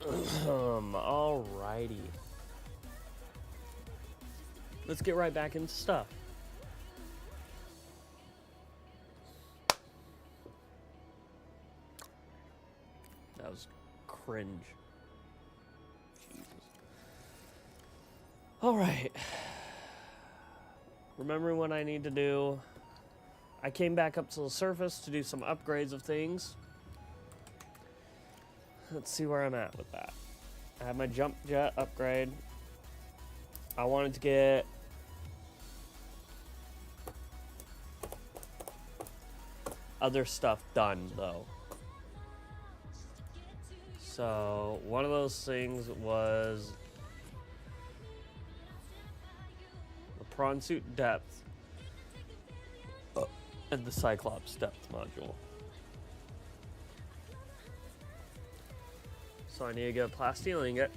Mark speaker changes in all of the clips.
Speaker 1: Alrighty. Let's get right back into stuff. That was cringe. Jesus. Alright. Remembering what I need to do. I came back up to the surface to do some upgrades of things. Let's see where I'm at with that. I have my jump jet upgrade. I wanted to get other stuff done, though. So, one of those things was the prawn suit depth and the Cyclops depth module. So I need to get a plasteel ingot.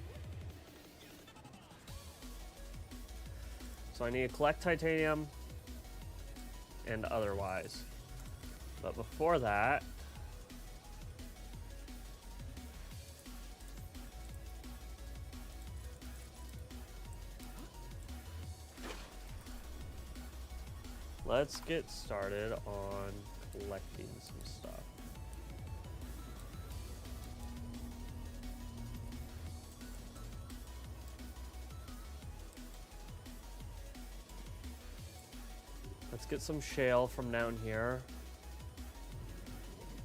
Speaker 1: So I need to collect titanium and otherwise. But before that, let's get started on collecting some stuff. Let's get some shale from down here.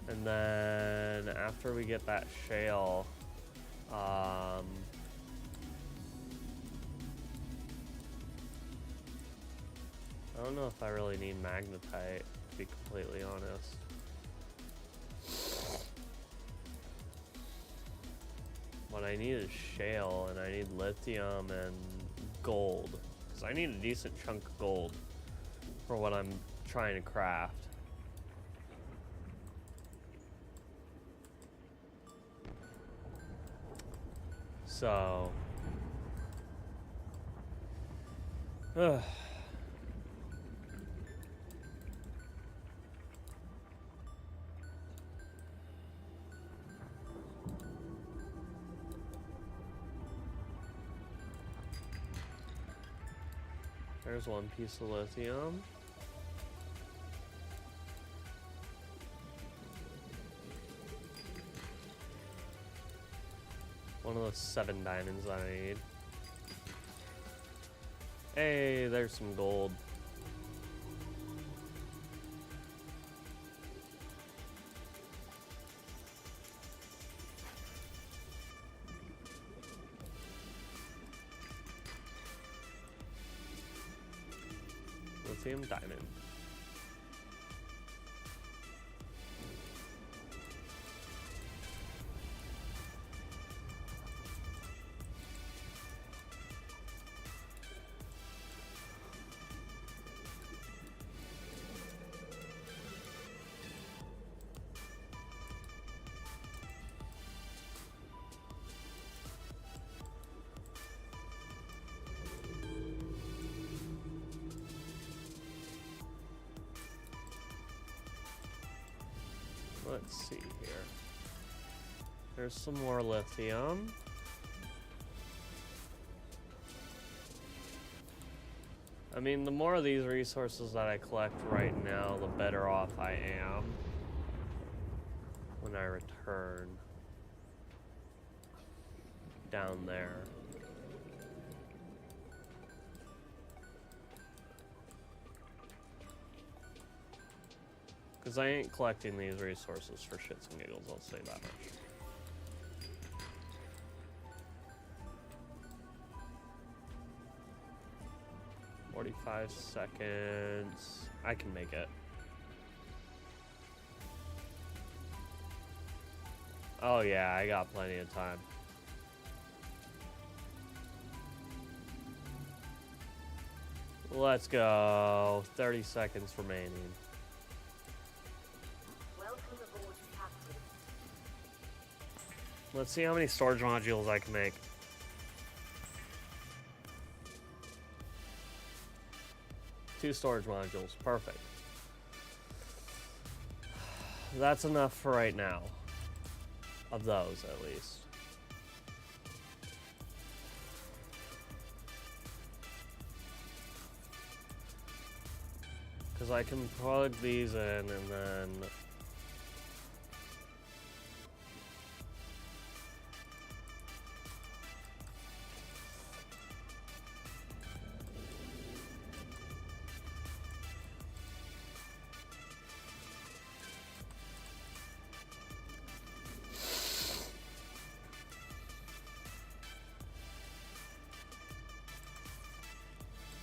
Speaker 1: And then after we get that shale, I don't know if I really need magnetite, to be completely honest. What I need is shale, and I need lithium and gold. Because I need a decent chunk of gold for what I'm trying to craft. So, there's one piece of lithium. One of those 7 diamonds that I need. Hey, there's some gold. Lithium diamond. Let's see here. There's some more lithium. I mean, the more of these resources that I collect right now, the better off I am when I return down there. Because I ain't collecting these resources for shits and giggles, I'll say that much. "45 seconds. I can make it. Oh yeah, I got plenty of time. Let's go. 30 seconds remaining. Let's see how many storage modules I can make. Two storage modules. Perfect. That's enough for right now. Of those, at least. I can plug these in and then...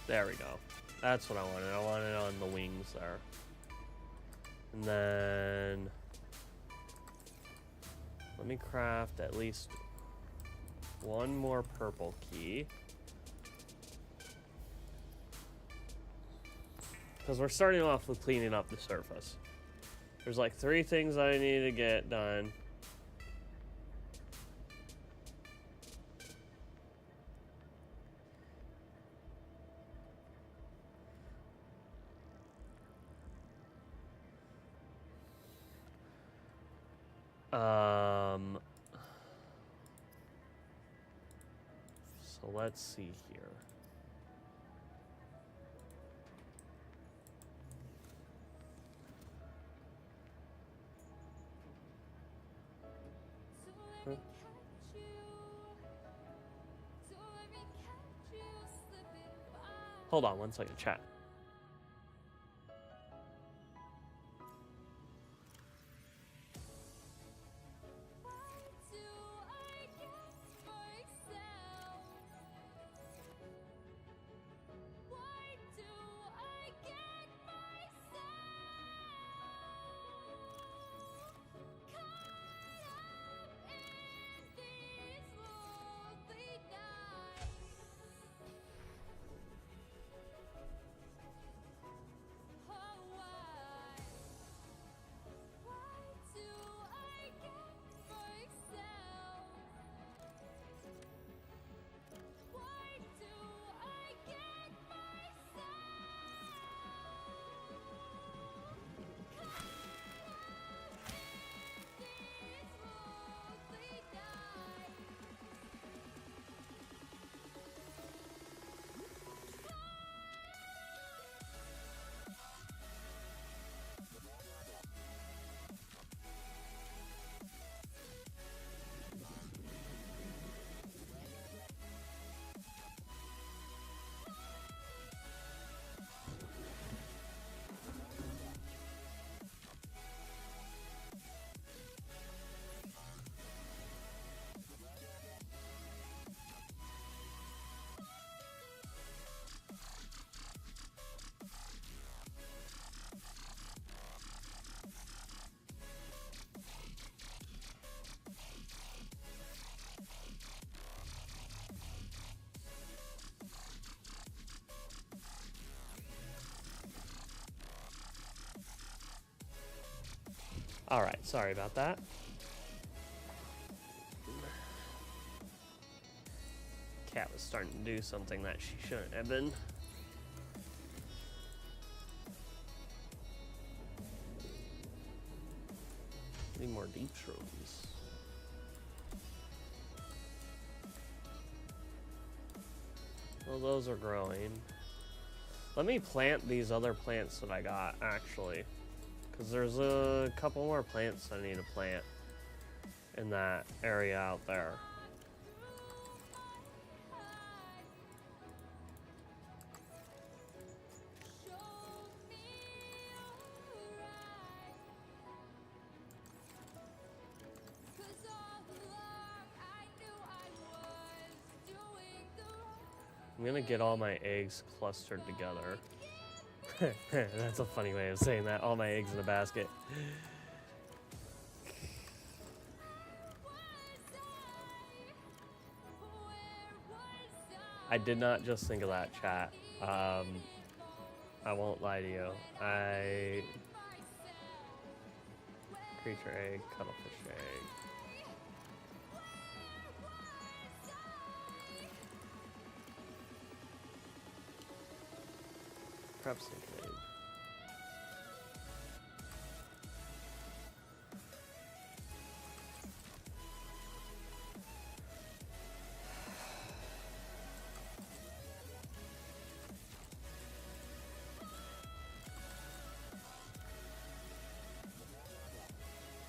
Speaker 1: There we go. That's what I wanted. I wanted it on the wings there. And then... let me craft at least one more purple key. Because we're starting off with cleaning up the surface. There's like 3 things I need to get done. So let's see here. Huh? Hold on one second, chat. All right, sorry about that. Cat was starting to do something that she shouldn't have been. Need more deep shrooms. Well, those are growing. Let me plant these other plants that I got, actually. Because there's a couple more plants I need to plant in that area out there. I'm gonna get all my eggs clustered together. That's a funny way of saying that. All my eggs in a basket. I did not just think of that, chat. I won't lie to you. Creature egg, cuttlefish egg. Crab snake egg.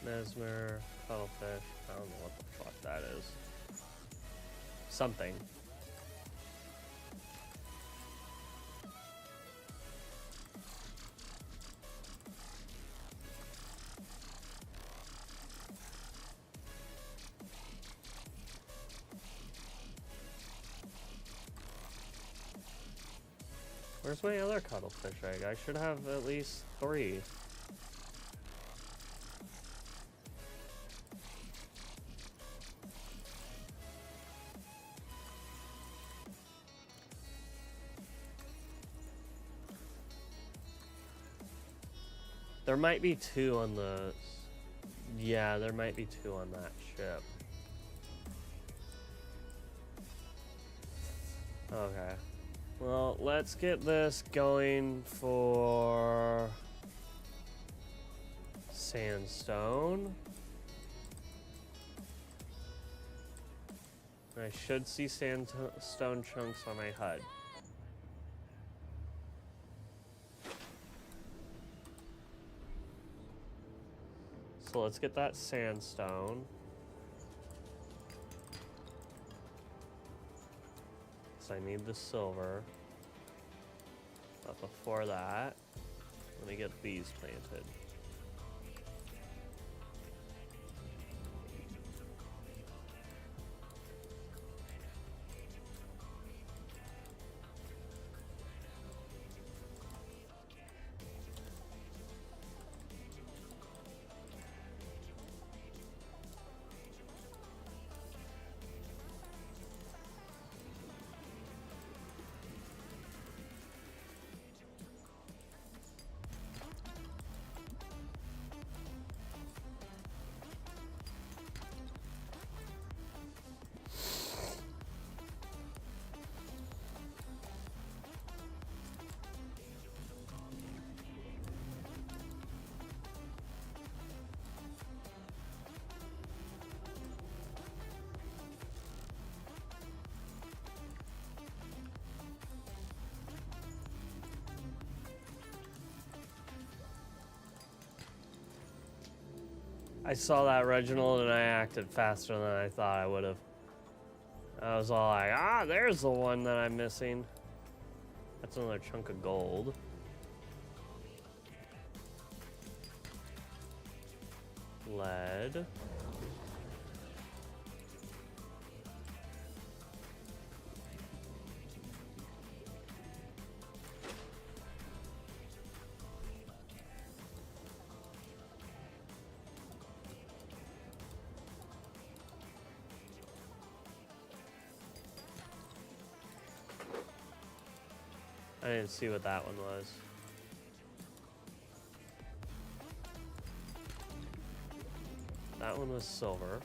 Speaker 1: Mesmer, cuttlefish. I don't know what the fuck that is. Something. Where's my other cuttlefish egg? I should have at least 3. There might be 2 on the... Yeah, there might be 2 on that ship. Okay. Well, let's get this going for... sandstone. I should see sandstone chunks on my HUD. So let's get that sandstone. So I need the silver. But before that, let me get these planted. I saw that, Reginald, and I acted faster than I thought I would have. I was all like, ah, there's the one that I'm missing. That's another chunk of gold. Lead. I didn't see what that one was. That one was silver.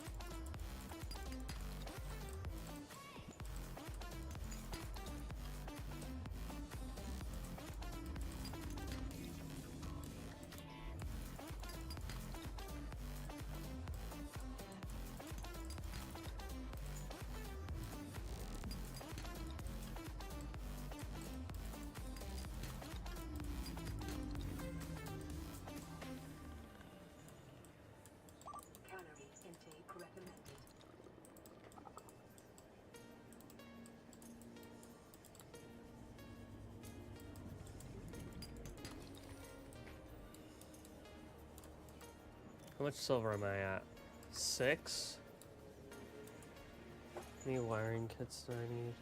Speaker 1: How much silver am I at? 6? How many wiring kits do I need?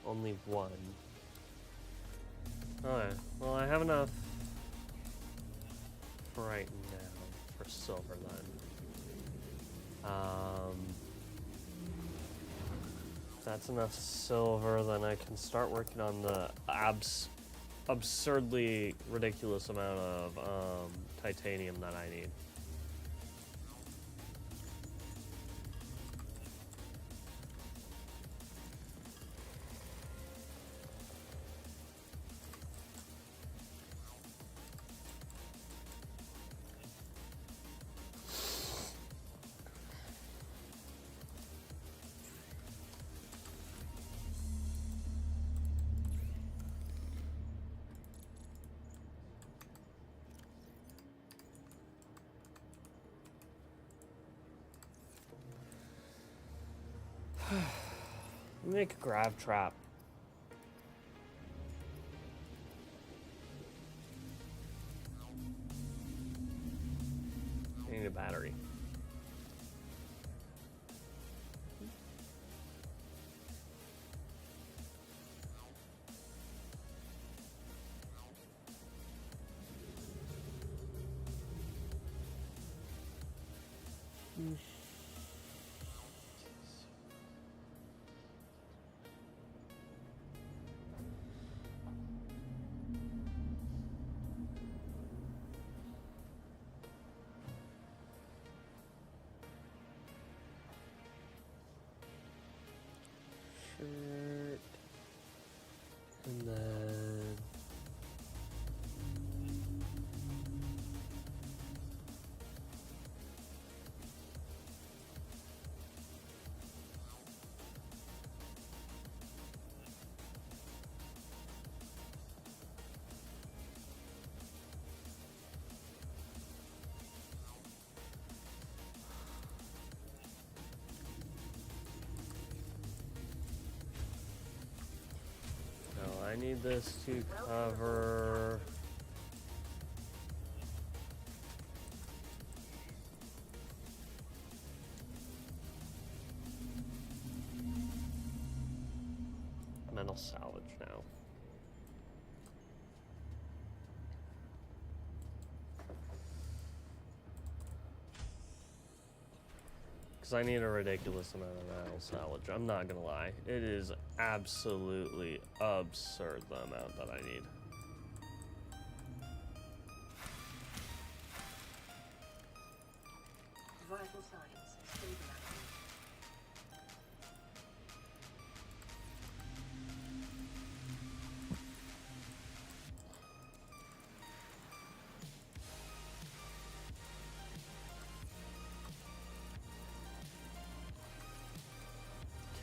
Speaker 1: Only 1. Alright, well I have enough for right now for silver then. If that's enough silver, then I can start working on the absurdly ridiculous amount of titanium that I need. Make a grab trap. I need a battery. Shirt. And then I need this to cover. Metal salvage now. Because I need a ridiculous amount of metal salvage. I'm not gonna lie. It is absolutely absurd the amount that I need.
Speaker 2: Vital signs stabilizing.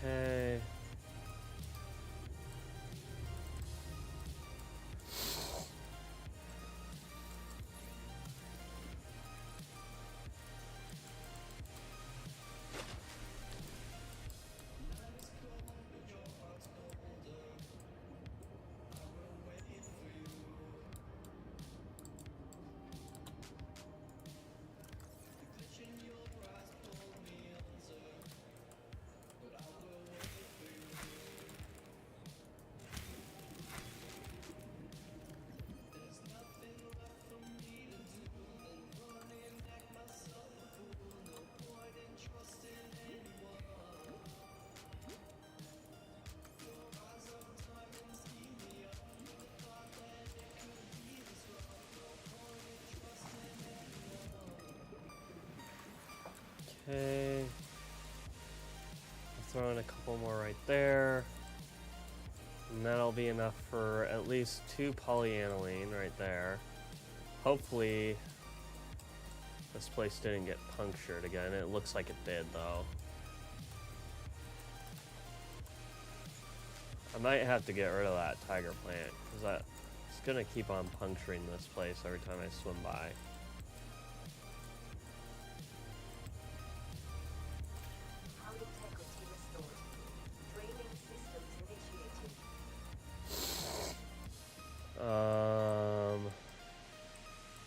Speaker 1: Okay. Okay. I'll throw in a couple more right there. And that'll be enough for at least 2 polyaniline right there. Hopefully this place didn't get punctured again. It looks like it did though. I might have to get rid of that tiger plant because it's gonna keep on puncturing this place every time I swim by.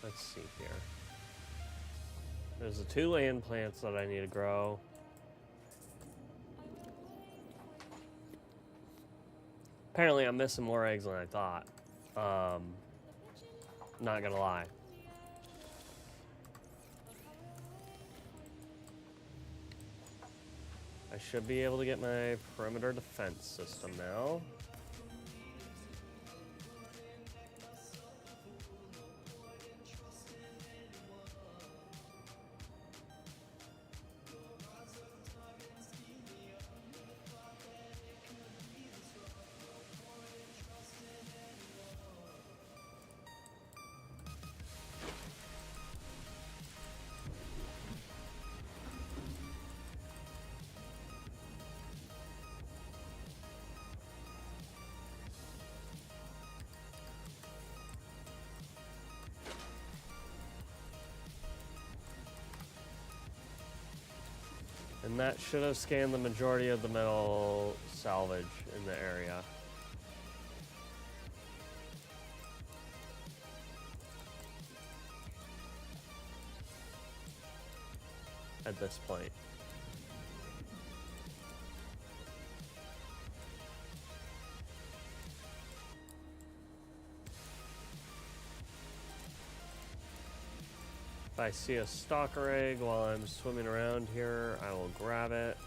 Speaker 1: Let's see here. There's the 2 land plants that I need to grow. Apparently I'm missing more eggs than I thought. Not gonna lie. I should be able to get my perimeter defense system now. And that should have scanned the majority of the metal salvage in the area. At this point. If I see a stalker egg while I'm swimming around here, I will grab it.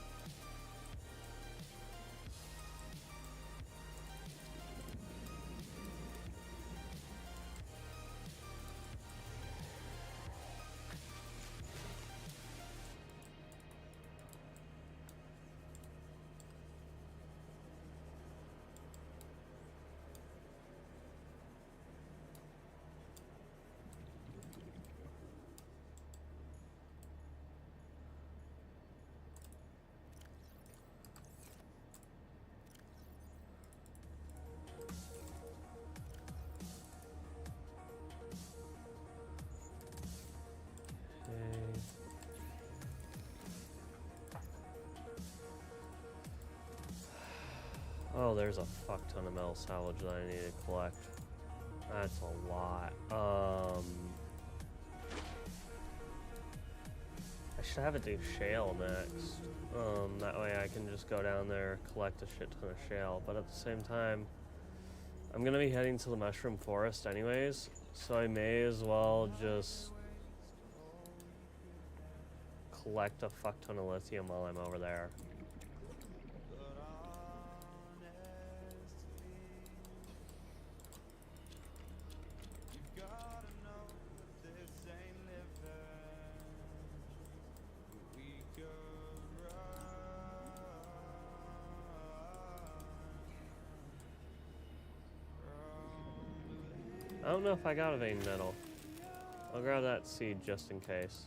Speaker 1: Oh, there's a fuck ton of metal salvage that I need to collect. That's a lot. I should have it do shale next. That way I can just go down there, collect a shit ton of shale. But at the same time, I'm gonna be heading to the mushroom forest anyways, so I may as well just collect a fuck ton of lithium while I'm over there. I don't know if I got a vein metal. I'll grab that seed just in case.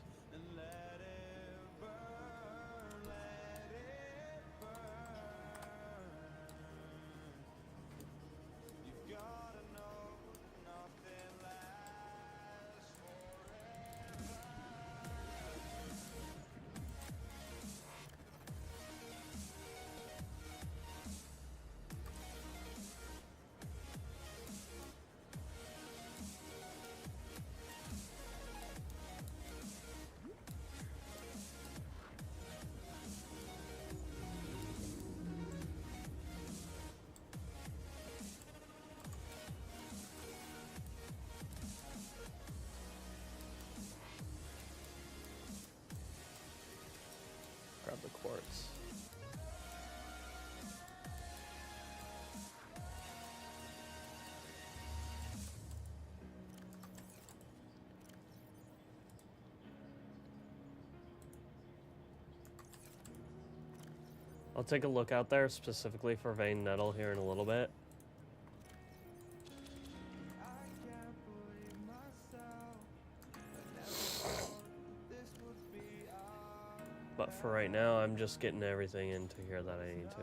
Speaker 1: Grab the quartz. I'll take a look out there specifically for vein metal here in a little bit. But for right now, I'm just getting everything into here that I need to.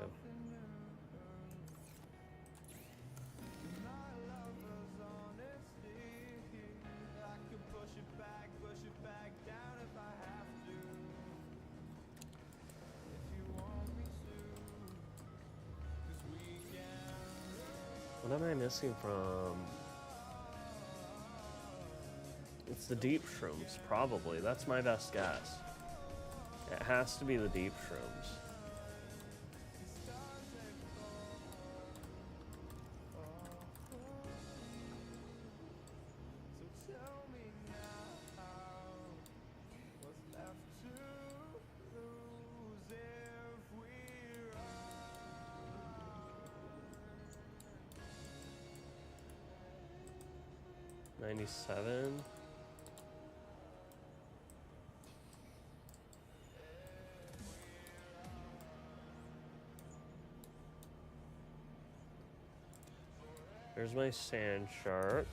Speaker 1: What am I missing from? It's the deep shrooms, probably. That's my best guess. It has to be the deep shrooms. $97. There's my sand shark.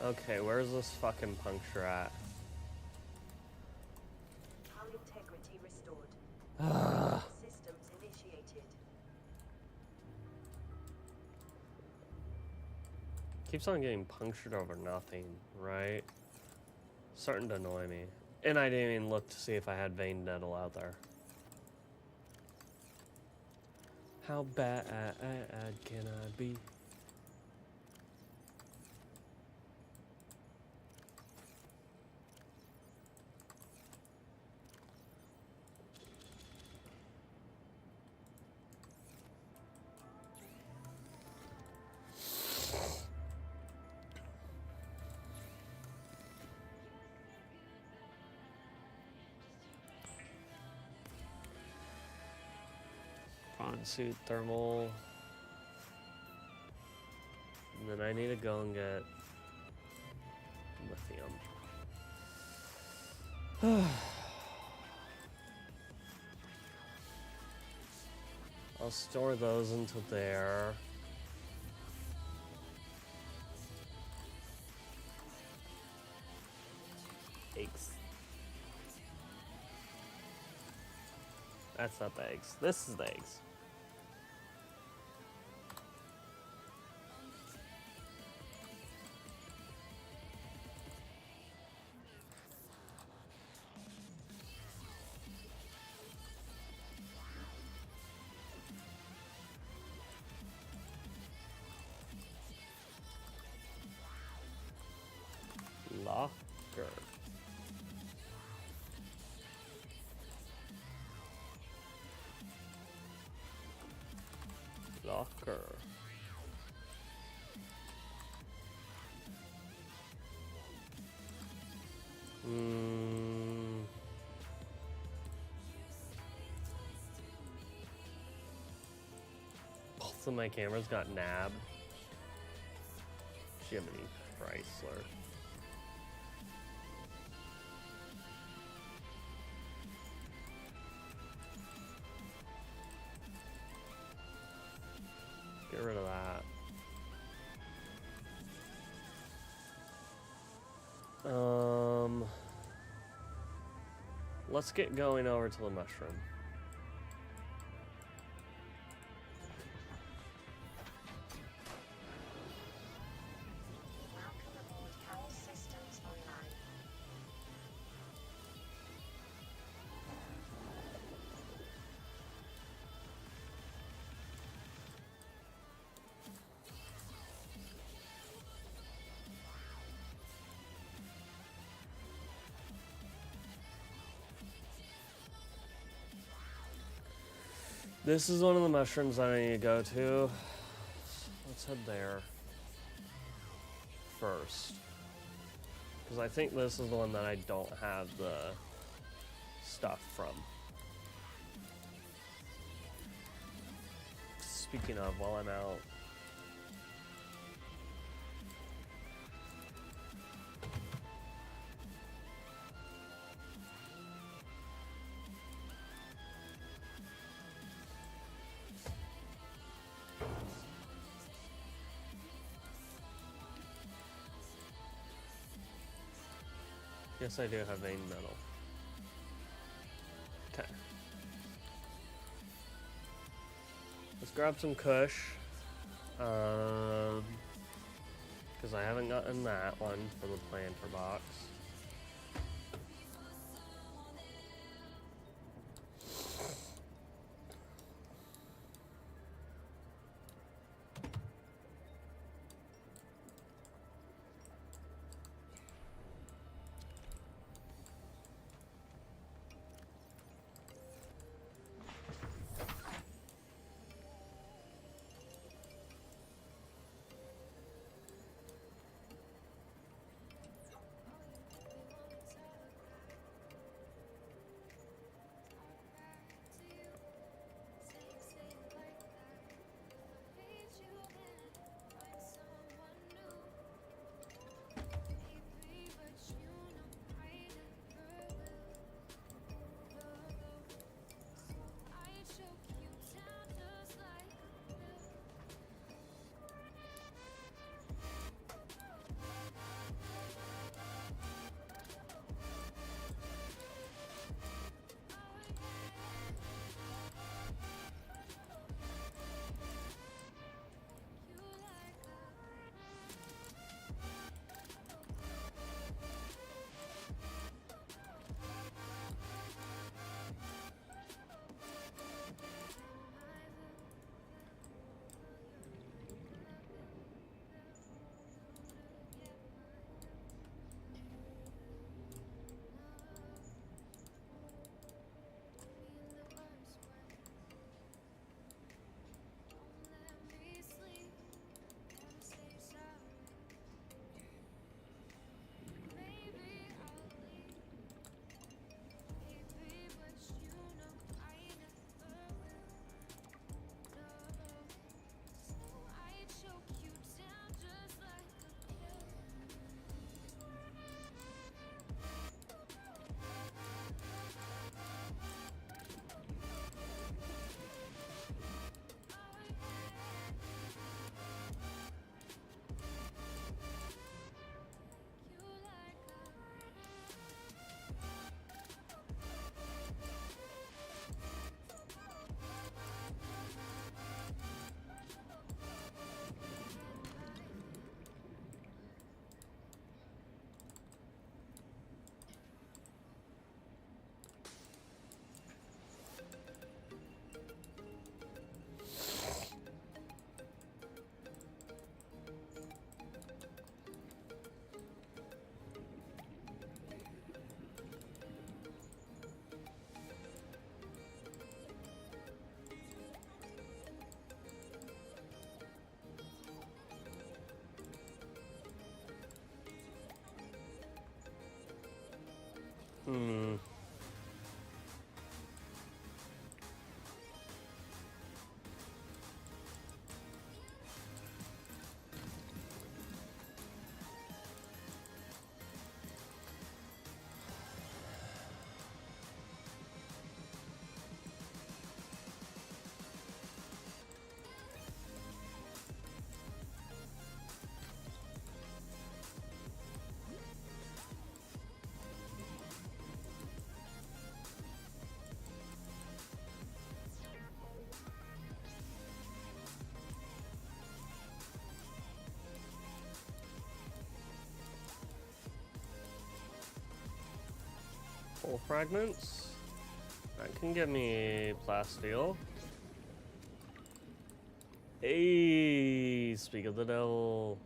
Speaker 1: Okay, where's this fucking puncture at?
Speaker 2: Hull integrity restored.
Speaker 1: Ugh.
Speaker 2: Systems initiated.
Speaker 1: Keeps on getting punctured over nothing, right? Starting to annoy me. And I didn't even look to see if I had vein nettle out there. How bad can I be? Prawn suit, thermal. And then I need to go and get lithium. I'll store those into there. Eggs. That's not the eggs. This is the eggs. Locker. Locker. Both of my cameras got nabbed. Jiminy Chrysler. Get rid of that. Let's get going over to the mushroom.
Speaker 2: Welcome aboard Hull Systems Online.
Speaker 1: This is one of the mushrooms I need to go to. Let's head there first. Because I think this is the one that I don't have the stuff from. Speaking of, while I'm out. Yes, I do have vein metal. Okay. Let's grab some Kush. Because I haven't gotten that one for the planter box. Hmm. Full fragments. That can give me plasteel. Hey, speak of the devil.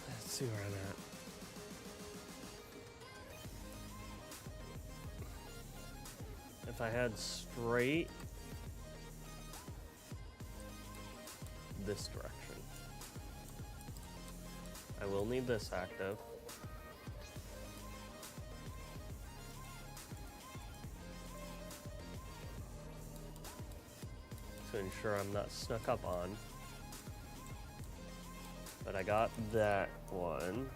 Speaker 1: Let's see where I'm at. If I had straight this direction, I will need this active. To ensure I'm not snuck up on. But I got that one.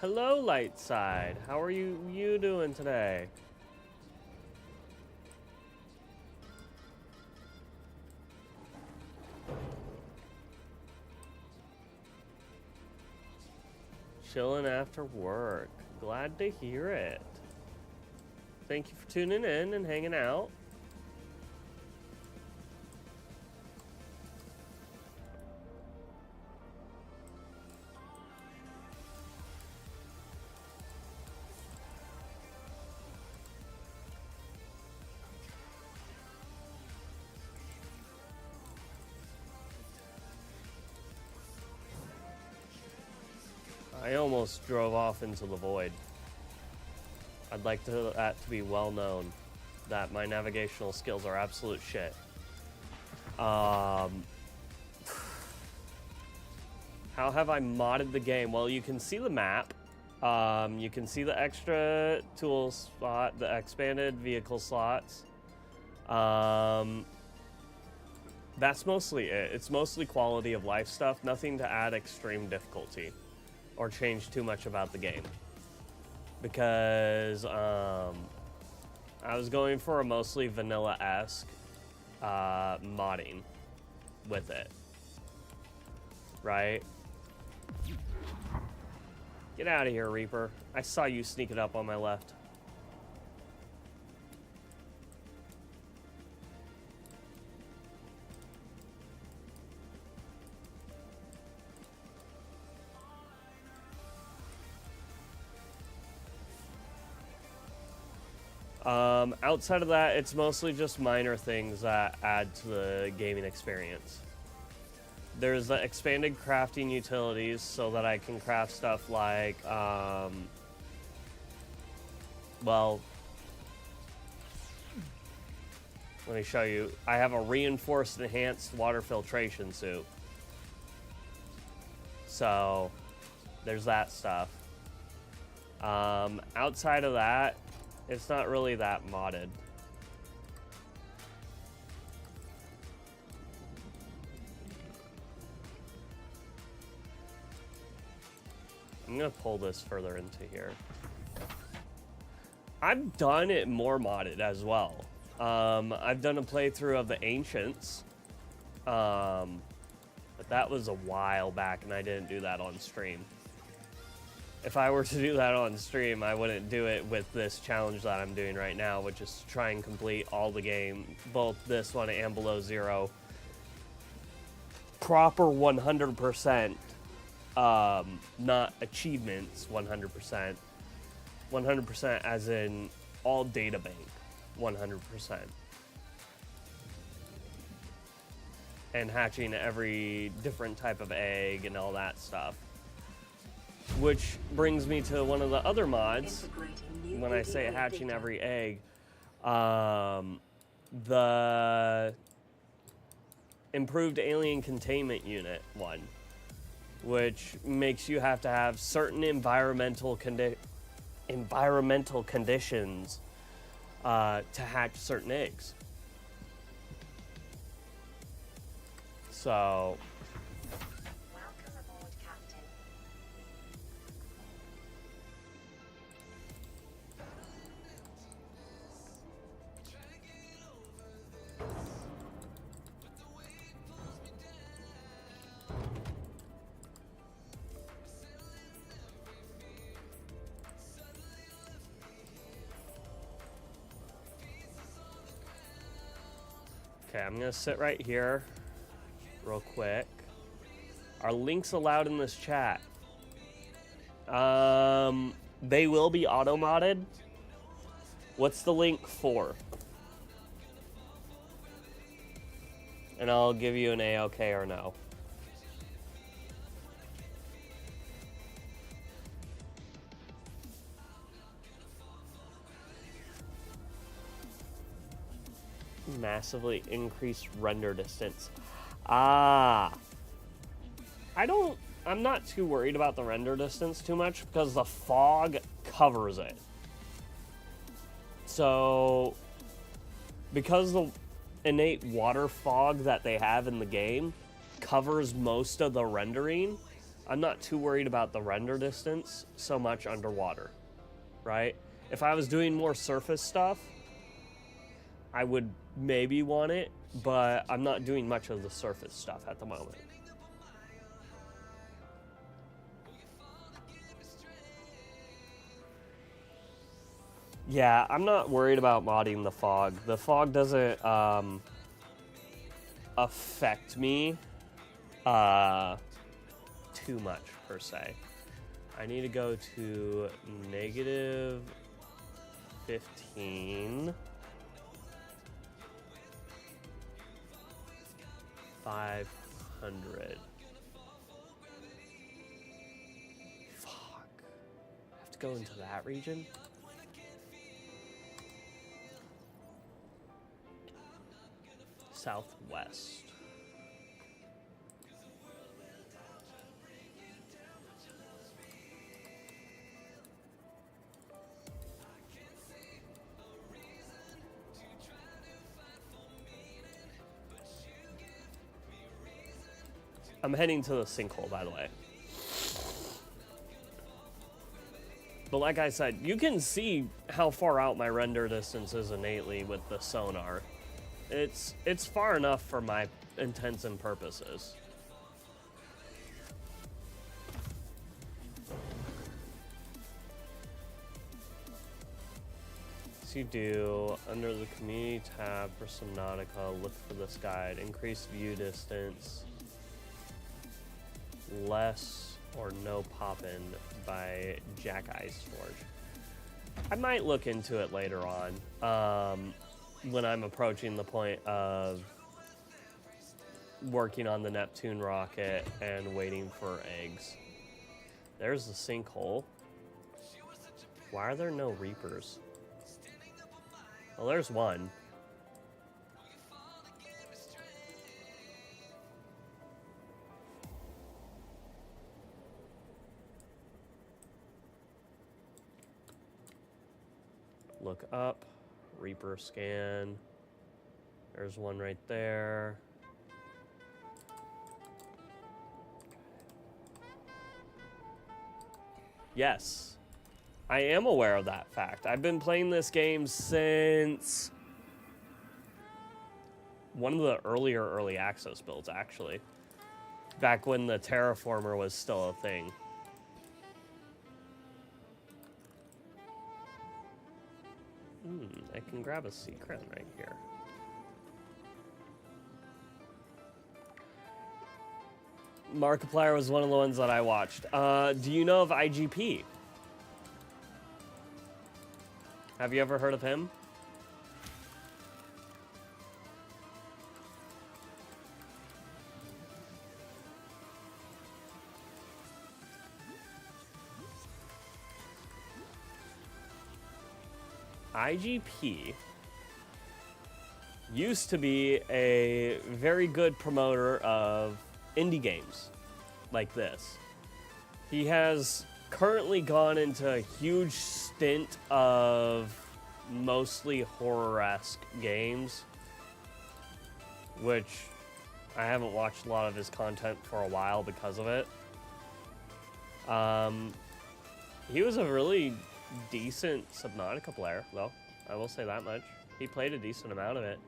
Speaker 1: Hello, Lightside. How are you doing today? Chilling after work. Glad to hear it. Thank you for tuning in and hanging out. I almost drove off into the void. I'd like that to be well known, that my navigational skills are absolute shit. How have I modded the game? Well, you can see the map. You can see the extra tool spot, the expanded vehicle slots. That's mostly it. It's mostly quality of life stuff, nothing to add extreme difficulty or change too much about the game. Because I was going for a mostly vanilla-esque modding with it. Right? Get out of here, Reaper. I saw you sneaking up on my left. Outside of that, it's mostly just minor things that add to the gaming experience. There's the expanded crafting utilities so that I can craft stuff like, well, Let me show you. I have a reinforced enhanced water filtration suit. So, there's that stuff. Outside of that, it's not really that modded. I'm gonna pull this further into here. I've done it more modded as well. I've done a playthrough of the Ancients, but that was a while back, and I didn't do that on stream. If I were to do that on stream, I wouldn't do it with this challenge that I'm doing right now, which is to try and complete all the game, both this one and Below Zero. Proper 100%, not achievements 100%. 100% as in all data bank, 100%. And hatching every different type of egg and all that stuff. Which brings me to one of the other mods. When I say hatching every egg, the improved alien containment unit one, which makes you have to have certain environmental conditions to hatch certain eggs. So
Speaker 2: Welcome aboard, Captain.
Speaker 1: okay, I'm gonna sit right here real quick. Are links allowed in this chat? They will be auto-modded. What's the link for? And I'll give you an A-OK or no. Massively increased render distance. I'm not too worried about the render distance too much because the fog covers it. So, because the innate water fog that they have in the game covers most of the rendering, I'm not too worried about the render distance so much underwater, right? If I was doing more surface stuff, I would maybe want it, but I'm not doing much of the surface stuff at the moment. Yeah, I'm not worried about modding the fog. The fog doesn't affect me too much, per se. I need to go to negative 15. 500. Fuck. I have to go into that region? Southwest. I'm heading to the sinkhole, by the way. But like I said, you can see how far out my render distance is innately with the sonar. It's far enough for my intents and purposes. So you do, under the community tab for Subnautica, look for this guide. Increase view distance. Less or no poppin' by Jack Ice Forge. I might look into it later on, when I'm approaching the point of working on the Neptune rocket and waiting for eggs. There's the sinkhole. Why are there no Reapers? Well, there's one. Look up. Reaper scan. There's one right there. Yes. I am aware of that fact. I've been playing this game since one of the early access builds, actually. Back when the Terraformer was still a thing. I can grab a sea crown right here. Markiplier was one of the ones that I watched. Do you know of IGP? Have you ever heard of him? IGP used to be a very good promoter of indie games like this. He has currently gone into a huge stint of mostly horror-esque games, which I haven't watched a lot of his content for a while because of it. He was a really decent Subnautica player, though. I will say that much. He played a decent amount of it.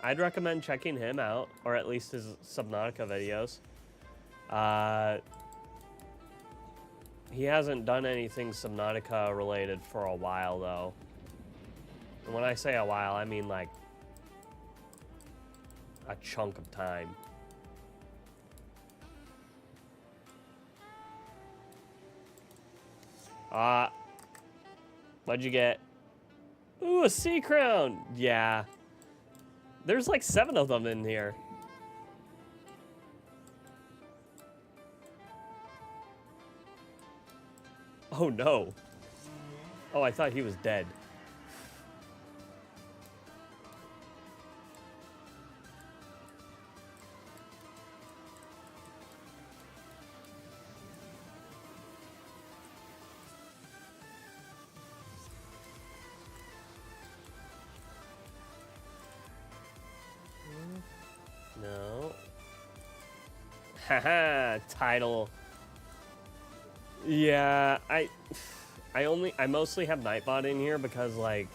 Speaker 1: I'd recommend checking him out, or at least his Subnautica videos. He hasn't done anything Subnautica related for a while, though. And when I say a while, I mean like a chunk of time. What'd you get? Ooh, a sea crown! Yeah. There's like 7 of them in here. Oh no. Oh, I thought he was dead. No. Haha, title. Yeah, I mostly have Nightbot in here because like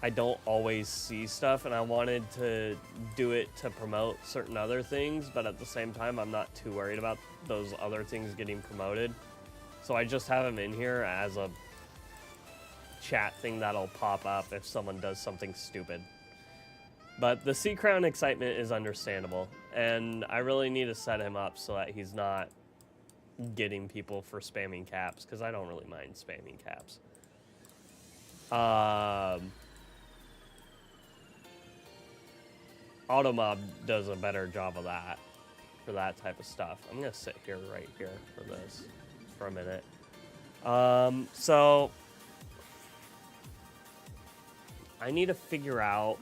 Speaker 1: I don't always see stuff and I wanted to do it to promote certain other things, but at the same time I'm not too worried about those other things getting promoted. So I just have him in here as a chat thing that'll pop up if someone does something stupid. But the Sea Crown excitement is understandable, and I really need to set him up so that he's not getting people for spamming caps, because I don't really mind spamming caps. Automob does a better job of that, for that type of stuff. I'm going to sit here right here for this for a minute. So I need to figure out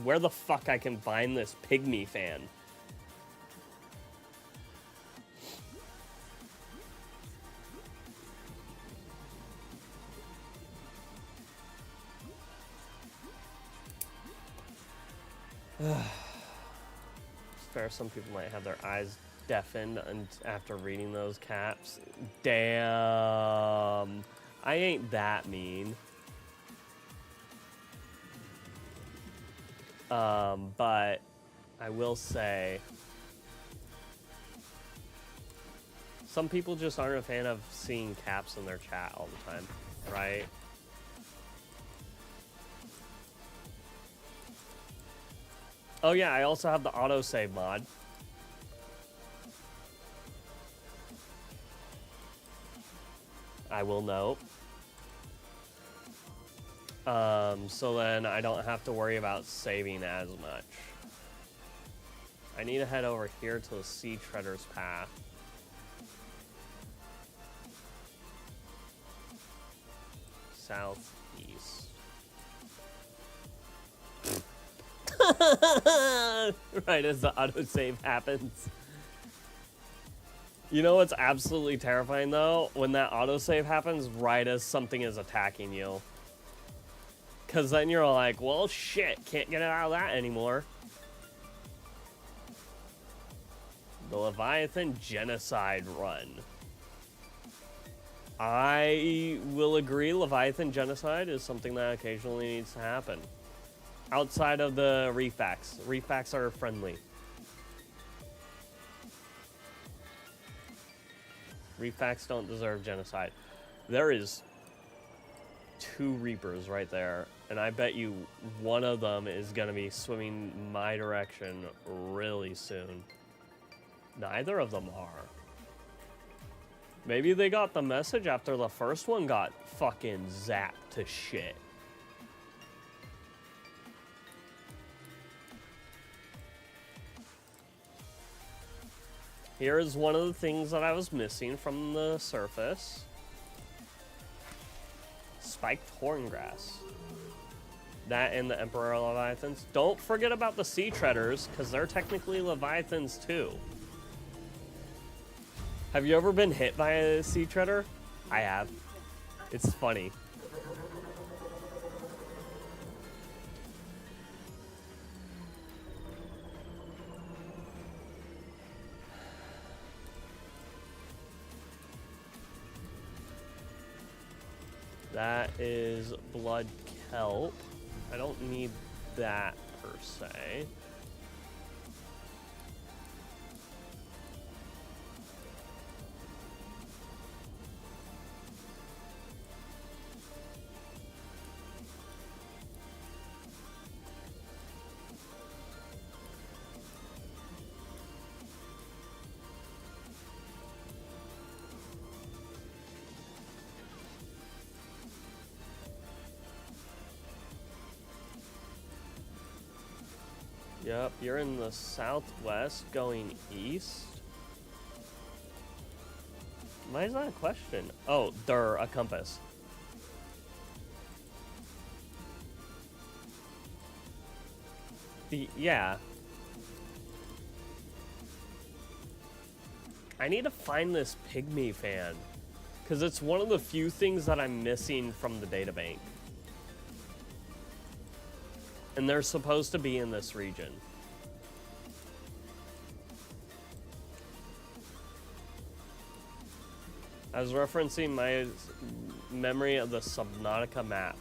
Speaker 1: where the fuck I can find this pygmy fan. Fair, some people might have their eyes deafened and after reading those caps. Damn. I ain't that mean. But I will say some people just aren't a fan of seeing caps in their chat all the time, right? Oh yeah, I also have the autosave mod. I will note. So then I don't have to worry about saving as much. I need to head over here to the Sea Treader's Path. Southeast. Right as the autosave happens. You know what's absolutely terrifying though? When that autosave happens right as something is attacking you. Cause then you're like, well shit, can't get out of that anymore. The Leviathan Genocide Run. I will agree, Leviathan Genocide is something that occasionally needs to happen. Outside of the refacts. Refacts are friendly. Refacts don't deserve genocide. There is 2 Reapers right there, and I bet you one of them is going to be swimming my direction really soon. Neither of them are. Maybe they got the message after the first one got fucking zapped to shit. Here is one of the things that I was missing from the surface. Spiked horngrass. That and the Emperor Leviathans. Don't forget about the Sea Treaders, because they're technically Leviathans too. Have you ever been hit by a Sea Treader? I have. It's funny. That is blood kelp. I don't need that per se. Yep, you're in the southwest going east. Why is that a question? Oh, they're a compass. Yeah. I need to find this pygmy fan, because it's one of the few things that I'm missing from the databank. And they're supposed to be in this region. I was referencing my memory of the Subnautica map.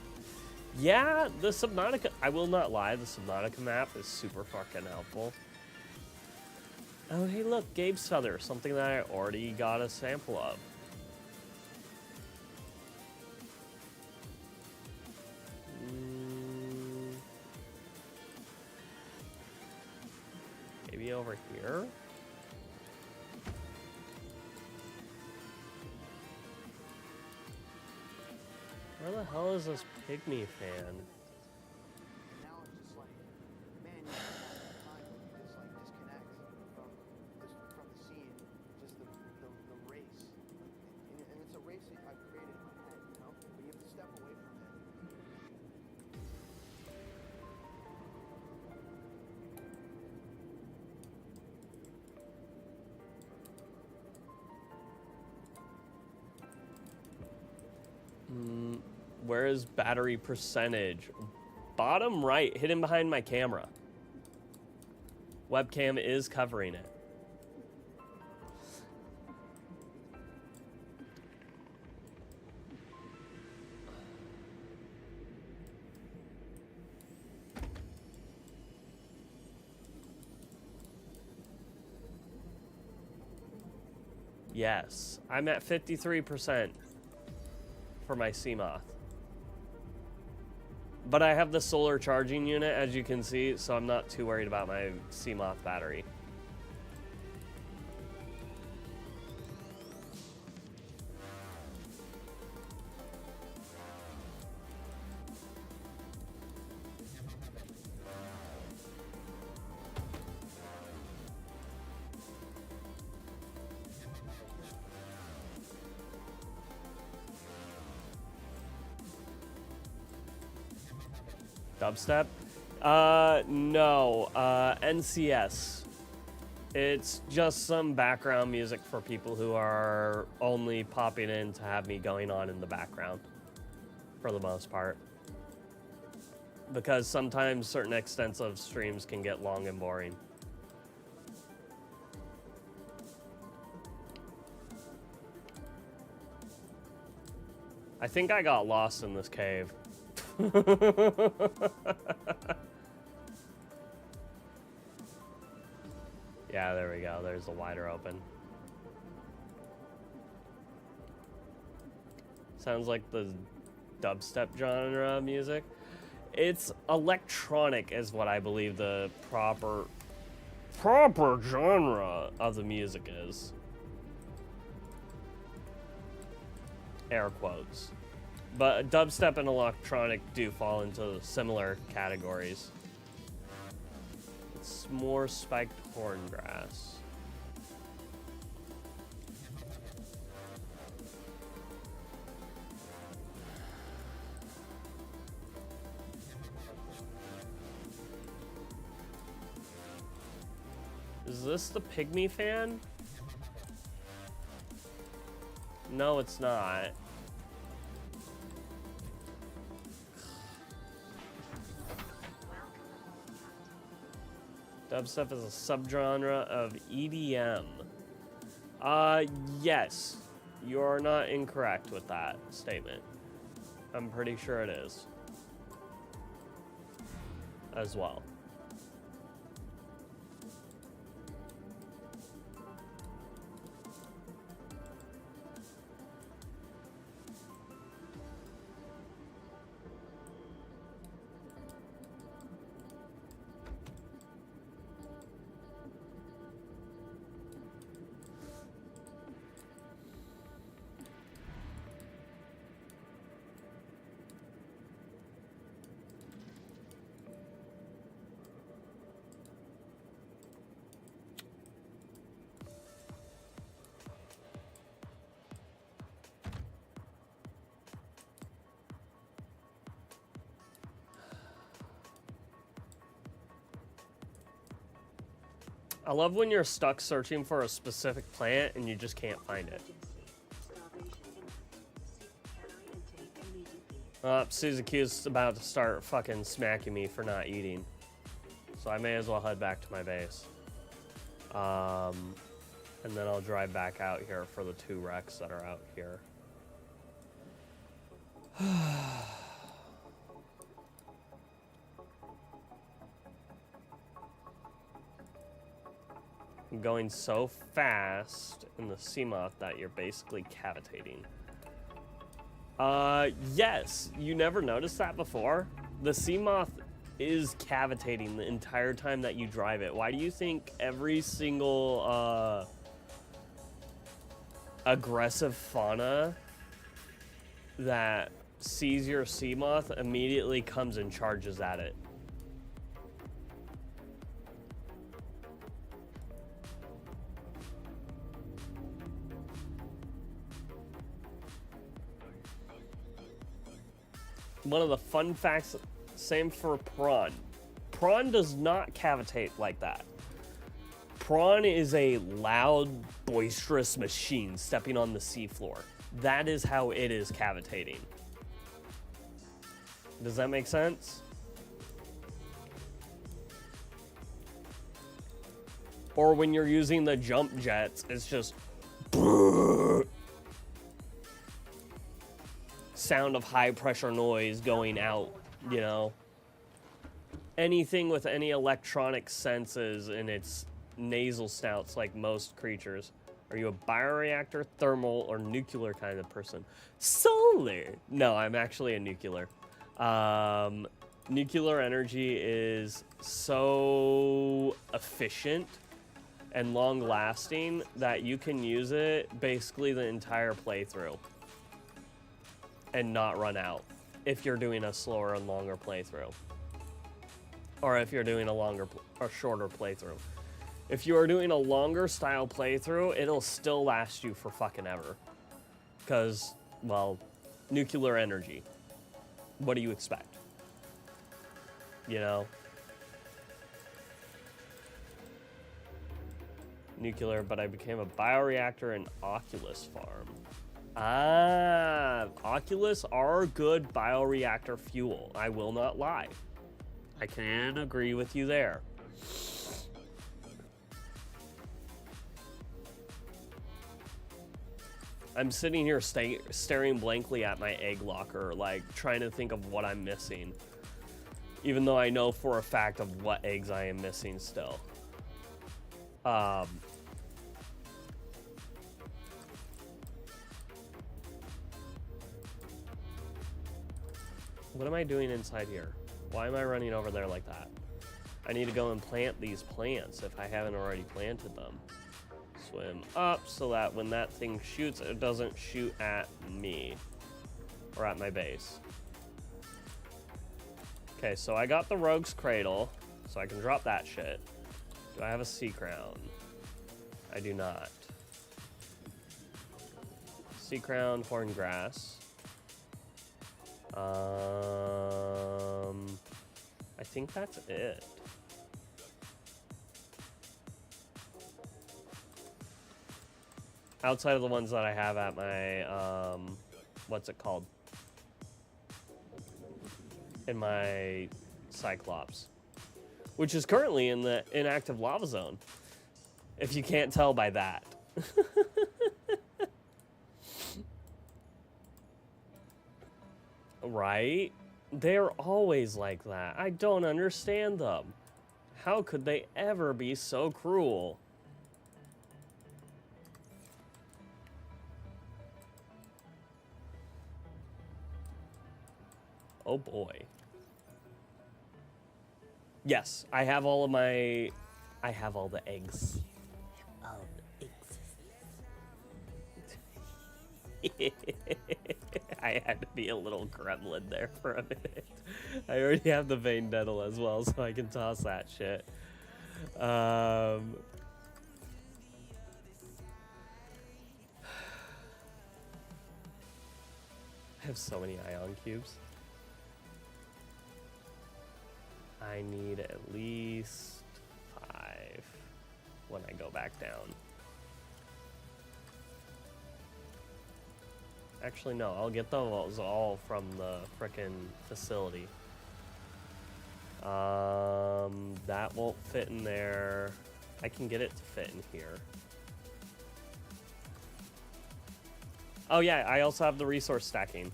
Speaker 1: Yeah, the Subnautica, I will not lie, the Subnautica map is super fucking helpful. Oh, hey look, Gabe's Feather, something that I already got a sample of. Maybe over here? Where the hell is this pygmy fan?
Speaker 3: Now it's just like, man, you don't have that time when you just like disconnect from the scene, just the race, and it's a race that I've created in my head, you know. But you have to step away from it.
Speaker 1: Where is battery percentage? Bottom right, hidden behind my camera. Webcam is covering it. Yes, I'm at 53% for my CMOth. But I have the solar charging unit, as you can see, so I'm not too worried about my CMOth battery. Dubstep. No. NCS. It's just some background music for people who are only popping in to have me going on in the background. For the most part. Because sometimes certain extensive streams can get long and boring. I think I got lost in this cave. Yeah, there we go. There's the wider open. Sounds like the dubstep genre music. It's electronic is what I believe the proper genre of the music is. Air quotes. But dubstep and electronic do fall into similar categories. It's more spiked horn grass. Is this the Pygmy fan? No, it's not. Dubstep is a subgenre of EDM. Yes. You are not incorrect with that statement. I'm pretty sure it is. As well. I love when you're stuck searching for a specific plant and you just can't find it. Suzuki's about to start fucking smacking me for not eating. So I may as well head back to my base. And then I'll drive back out here for the 2 wrecks that are out here. I'm going so fast in the Seamoth that you're basically cavitating. Yes. You never noticed that before? The Seamoth is cavitating the entire time that you drive it. Why do you think every single, aggressive fauna that sees your Seamoth immediately comes and charges at it? One of the fun facts, same for prawn. Prawn does not cavitate like that. Prawn is a loud, boisterous machine stepping on the seafloor. That is how it is cavitating. Does that make sense? Or when you're using the jump jets, it's just sound of high pressure noise going out, you know. Anything with any electronic senses in its nasal snouts, like most creatures. Are you a bioreactor, thermal, or nuclear kind of person? Solar! No, I'm actually a nuclear. Nuclear energy is so efficient and long-lasting that you can use it basically the entire playthrough and not run out if you're doing a slower and longer playthrough. Or if you're doing a longer or shorter playthrough. If you are doing a longer style playthrough, it'll still last you for fucking ever. Because, well, nuclear energy. What do you expect? You know? nuclear, but I became a bioreactor and Oculus farm. Ah, Oculus are good bioreactor fuel. I will not lie. I can agree with you there. I'm sitting here staring blankly at my egg locker, like trying to think of what I'm missing. Even though I know for a fact of what eggs I am missing still. What am I doing inside here? Why am I running over there like that? I need to go and plant these plants if I haven't already planted them. Swim up so that when that thing shoots, it doesn't shoot at me or at my base. Okay, so I got the Rogue's Cradle, so I can drop that shit. Do I have a Sea Crown? I do not. Sea Crown, Horn Grass. I think that's it. Outside of the ones that I have at my, what's it called? In my Cyclops. Which is currently in the inactive lava zone. If you can't tell by that. Right? They're always like that. I don't understand them. How could they ever be so cruel? Oh boy. Yes, I have all of my... I have all the eggs. All the eggs. I had to be a little gremlin there for a minute. I already have the vein nettle as well, so I can toss that shit. I have so many ion cubes. I need at least 5 when I go back down. Actually, no, I'll get those all from the frickin' facility. That won't fit in there. I can get it to fit in here. Oh yeah, I also have the resource stacking.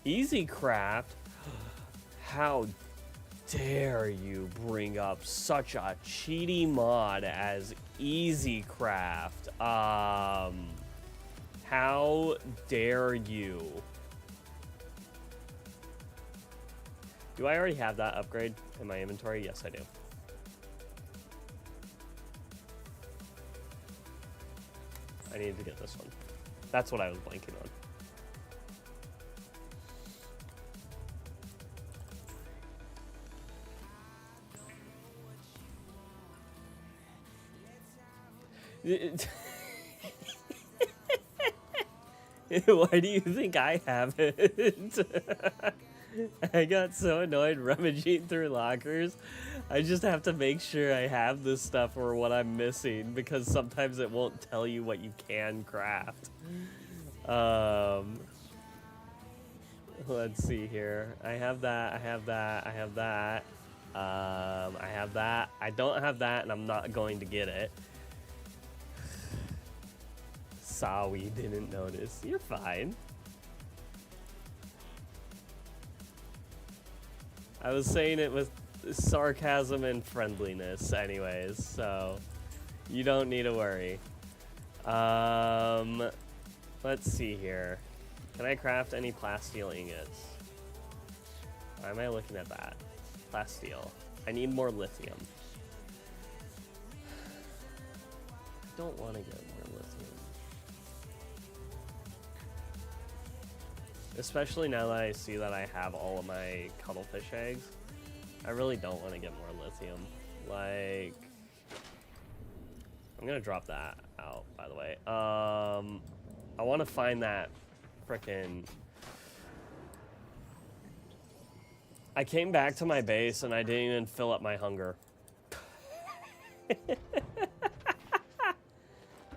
Speaker 1: Easy craft. How dare you bring up such a cheaty mod as Easy Craft? How dare you? Do I already have that upgrade in my inventory? Yes, I do. I needed to get this one. That's what I was blanking on. Why do you think I have it? I got so annoyed rummaging through lockers. I just have to make sure I have this stuff or what I'm missing, because sometimes it won't tell you what you can craft. Let's see here. I have that, I have that, I have that. I have that. I don't have that, and I'm not going to get it. Sorry, didn't notice. You're fine. I was saying it with sarcasm and friendliness anyways, so you don't need to worry. Let's see here. Can I craft any plasteel ingots? Why am I looking at that? Plasteel. I need more lithium. I don't want to get more lithium. Especially now that I see that I have all of my cuttlefish eggs. I really don't want to get more lithium. Like, I'm gonna drop that out, by the way. I want to find that frickin'... I came back to my base and I didn't even fill up my hunger.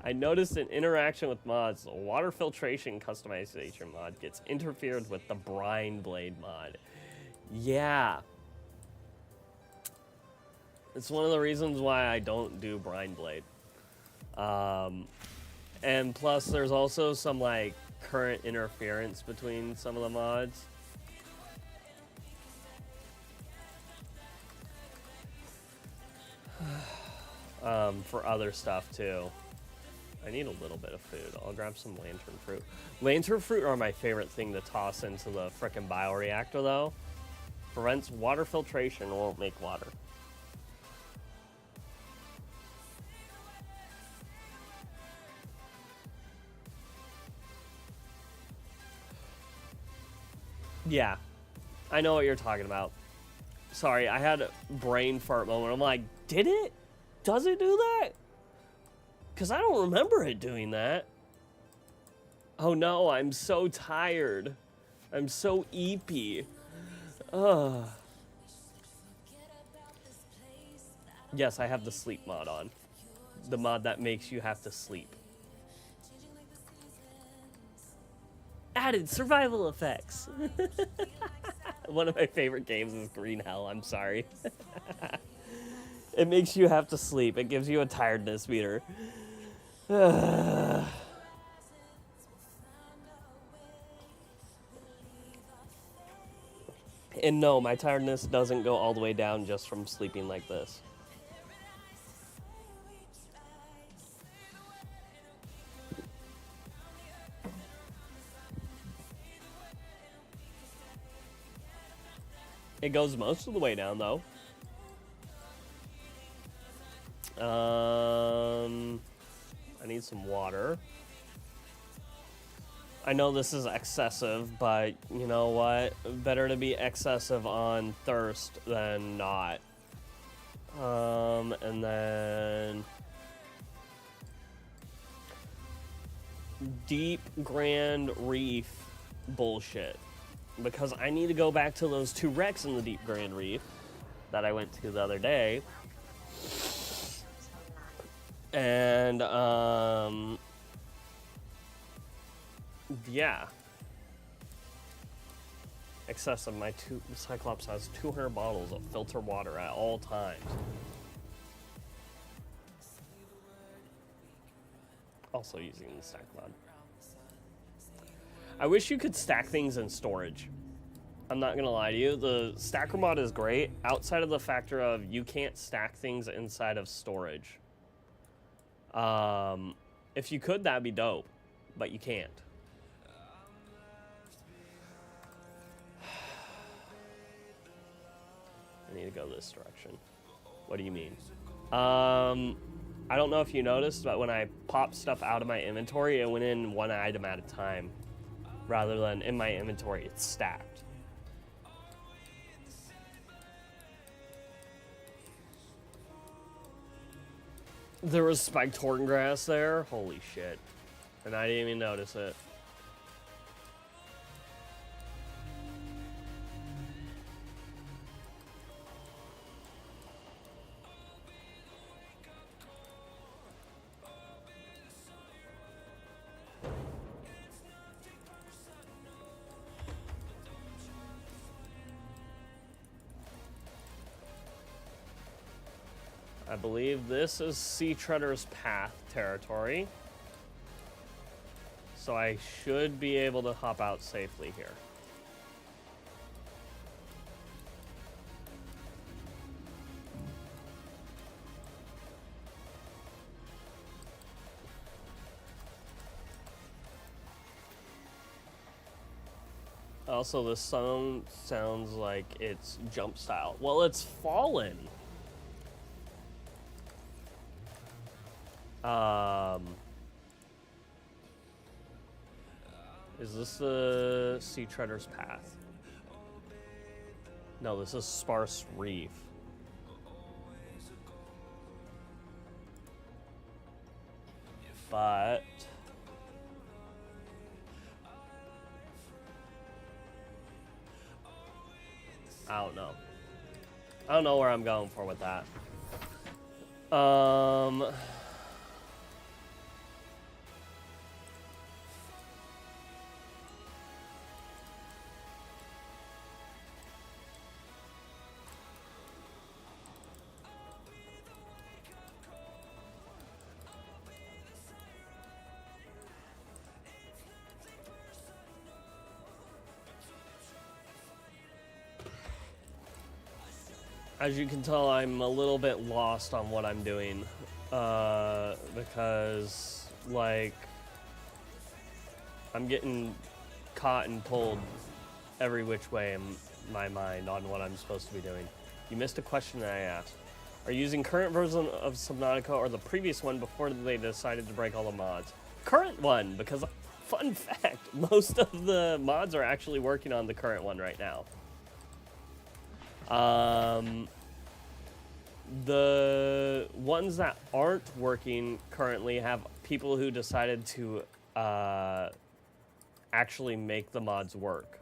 Speaker 1: I noticed an interaction with mods. The water filtration customization mod gets interfered with the brine blade mod. Yeah. It's one of the reasons why I don't do brine blade. And plus there's also some like current interference between some of the mods. For other stuff too. I need a little bit of food. I'll grab some lantern fruit. Lantern fruit are my favorite thing to toss into the frickin' bioreactor though. Prevents water filtration, won't make water. Yeah, I know what you're talking about. Sorry, I had a brain fart moment. I'm like, did it? Does it do that? Because I don't remember it doing that. Oh no, I'm so tired. I'm so eepy. Ugh. Yes, I have the sleep mod on. The mod that makes you have to sleep. Added survival effects. One of my favorite games is Green Hell, I'm sorry. It makes you have to sleep. It gives you a tiredness meter. And no, my tiredness doesn't go all the way down just from sleeping like this. It goes most of the way down, though. I need some water. I know this is excessive, but you know what? Better to be excessive on thirst than not. And then deep Grand Reef bullshit. Because I need to go back to those 2 wrecks in the Deep Grand Reef that I went to the other day. And, yeah. Excessive. My Cyclops has 200 bottles of filtered water at all times. Also using the stack mod. I wish you could stack things in storage. I'm not gonna lie to you. The stacker mod is great outside of the factor of you can't stack things inside of storage. If you could, that'd be dope, but you can't. I need to go this direction. What do you mean? I don't know if you noticed, but when I popped stuff out of my inventory, it went in 1 item at a time. Rather than in my inventory, it's stacked. There was spiked horn grass there. Holy shit. And I didn't even notice it. I believe this is Sea Treader's Path territory. So I should be able to hop out safely here. Also, the sun sounds like it's jump style. Well, it's fallen. Is this the Sea Treader's Path? No, this is Sparse Reef. But I don't know. I don't know where I'm going for with that. As you can tell, I'm a little bit lost on what I'm doing. Because, like, I'm getting caught and pulled every which way in my mind on what I'm supposed to be doing. You missed a question that I asked. Are you using current version of Subnautica or the previous one before they decided to break all the mods? Current one, because fun fact, most of the mods are actually working on the current one right now. The ones that aren't working currently have people who decided to actually make the mods work.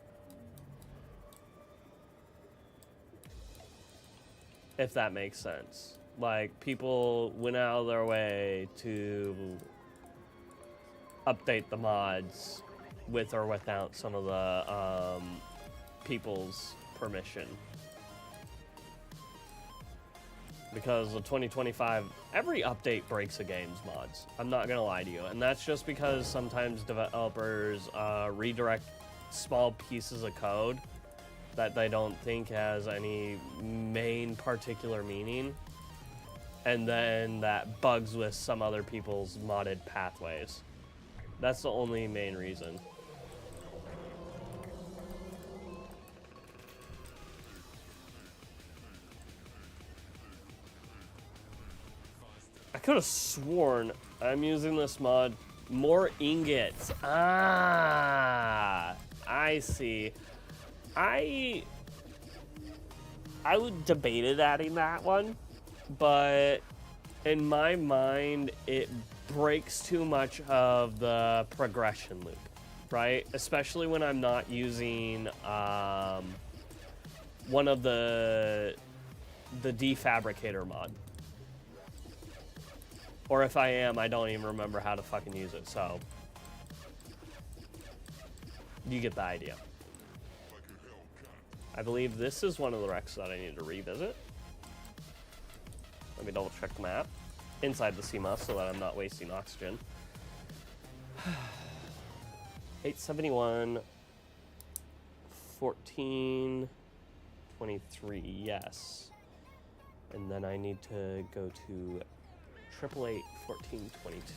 Speaker 1: If that makes sense. Like, people went out of their way to update the mods with or without some of the people's permission. Because the 2025, every update breaks a game's mods. I'm not gonna lie to you. And that's just because sometimes developers redirect small pieces of code that they don't think has any main particular meaning. And then that bugs with some other people's modded pathways. That's the only main reason. I could have sworn I'm using this mod. More ingots. Ah, I see. I would debated adding that one, but in my mind, it breaks too much of the progression loop, right? Especially when I'm not using one of the defabricator mod. Or if I am, I don't even remember how to fucking use it, so you get the idea. I believe this is one of the wrecks that I need to revisit. Let me double check the map. Inside the CMOS so that I'm not wasting oxygen. 871, 14, 23, yes. And then I need to go to 888, 14, 22.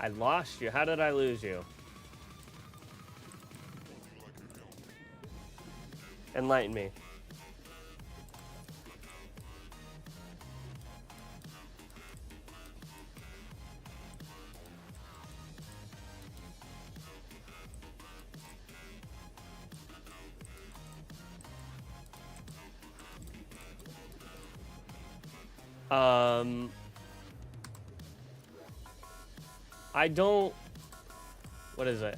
Speaker 1: I lost you. How did I lose you? Enlighten me. I don't... What is it?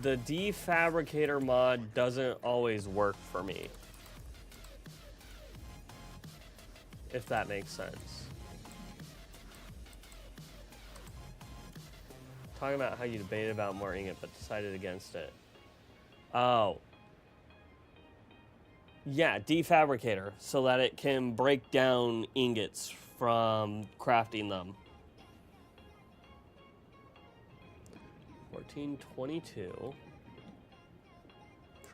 Speaker 1: The defabricator mod doesn't always work for me. If that makes sense. Talking about how you debated about more ingot but decided against it. Oh. Yeah, defabricator, so that it can break down ingots from crafting them. 1422.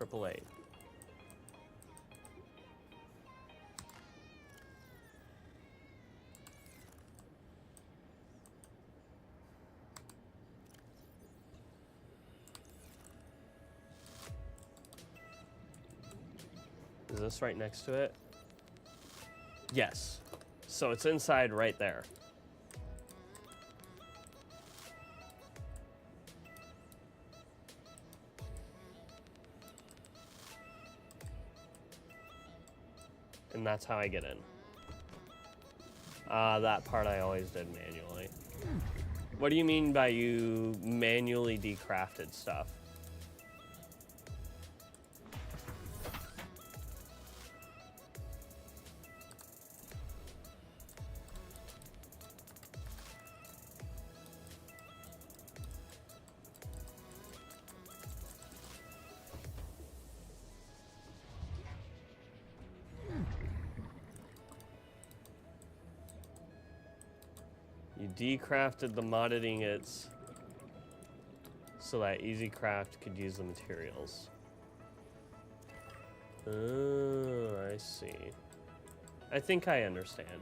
Speaker 1: 888. Is this right next to it? Yes. So it's inside right there. And that's how I get in. That part I always did manually. What do you mean by you manually decrafted stuff? You decrafted the modded ingots so that EasyCraft could use the materials. Oh, I see. I think I understand.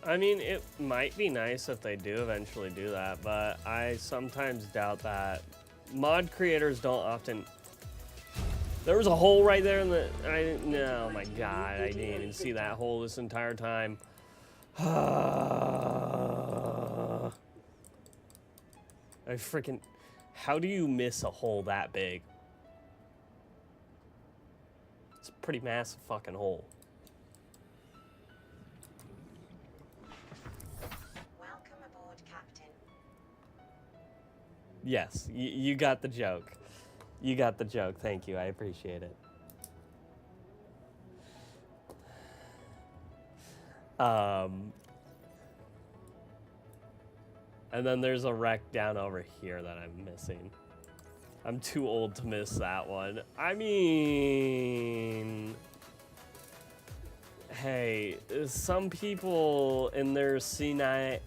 Speaker 1: I mean, it might be nice if they do eventually do that, but I sometimes doubt that. Mod creators don't often... There was a hole right there in the... I didn't... Oh my god, I didn't even see that hole this entire time. I freaking... How do you miss a hole that big? It's a pretty massive fucking hole. Yes, you got the joke. You got the joke. Thank you. I appreciate it. And then there's a wreck down over here that I'm missing. I'm too old to miss that one. I mean... Hey, some people in their senility...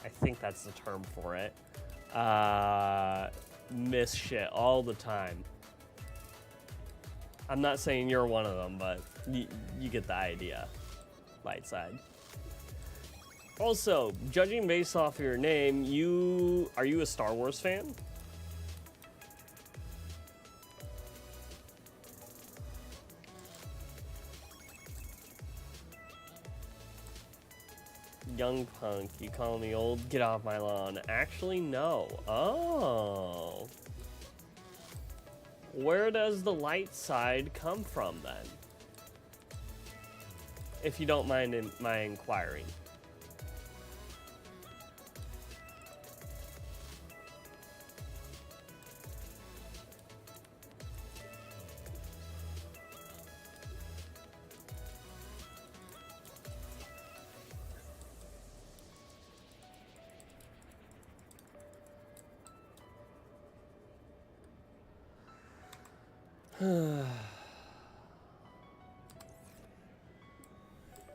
Speaker 1: I think that's the term for it. Miss shit all the time. I'm not saying you're one of them, but you get the idea. Light side. Also, judging based off of your name, are you a Star Wars fan? Young punk, you call me old? Get off my lawn. Actually, no. Oh. Where does the light side come from, then? If you don't mind my inquiring.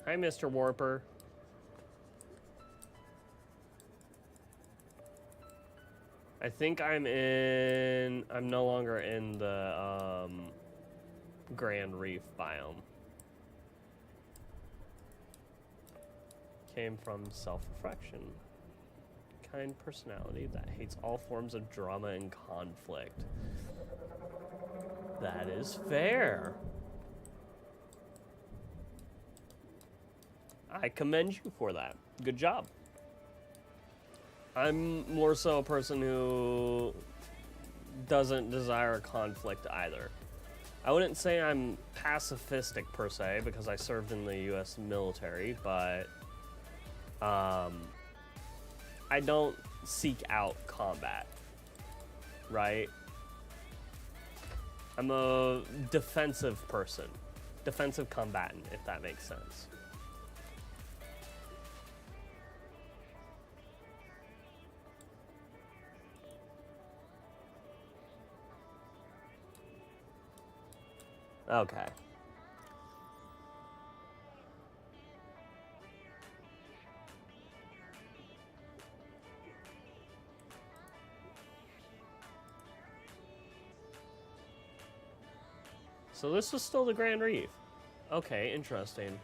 Speaker 1: Hi, Mr. Warper. I think I'm no longer in the Grand Reef biome. Came from self-reflection. Kind personality that hates all forms of drama and conflict. That is fair. I commend you for that. Good job. I'm more so a person who doesn't desire conflict either. I wouldn't say I'm pacifistic per se because I served in the US military, but I don't seek out combat, right? I'm a defensive person. Defensive combatant, if that makes sense. Okay. So this was still the Grand Reef. Okay, interesting.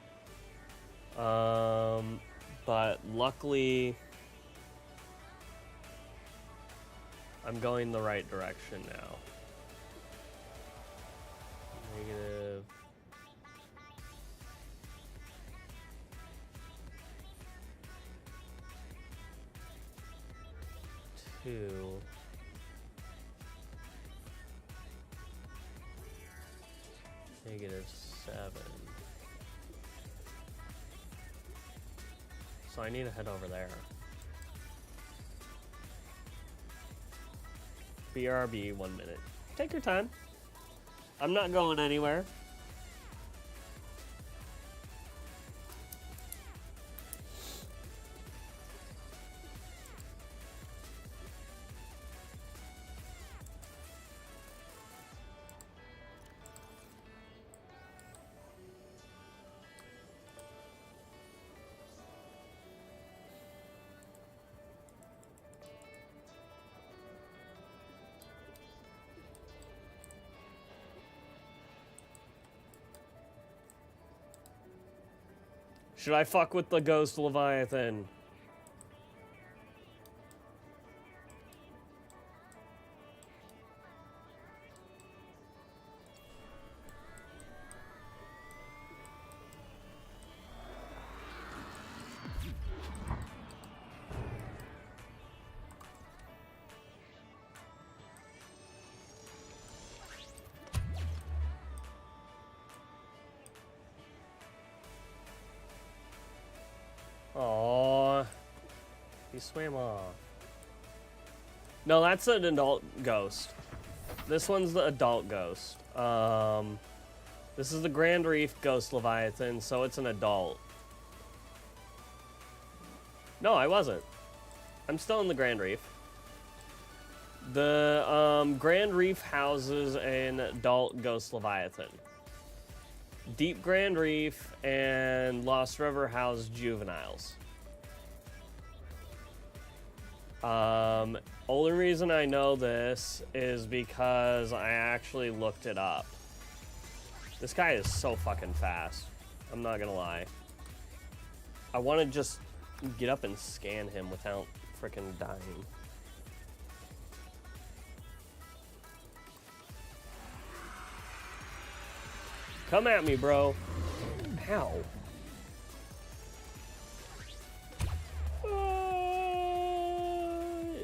Speaker 1: But luckily, I'm going the right direction now. Negative. Two. -7. So I need to head over there. BRB, 1 minute. Take your time. I'm not going anywhere. Should I fuck with the Ghost Leviathan? Aww. He swam off. No, that's an adult ghost. This one's the adult ghost. This is the Grand Reef Ghost Leviathan, so it's an adult. No, I wasn't. I'm still in the Grand Reef. The Grand Reef houses an adult Ghost Leviathan. Deep Grand Reef and Lost River house juveniles. Only reason I know this is because I actually looked it up. This guy is so fucking fast. I'm not gonna lie. I want to just get up and scan him without freaking dying. Come at me, bro. How?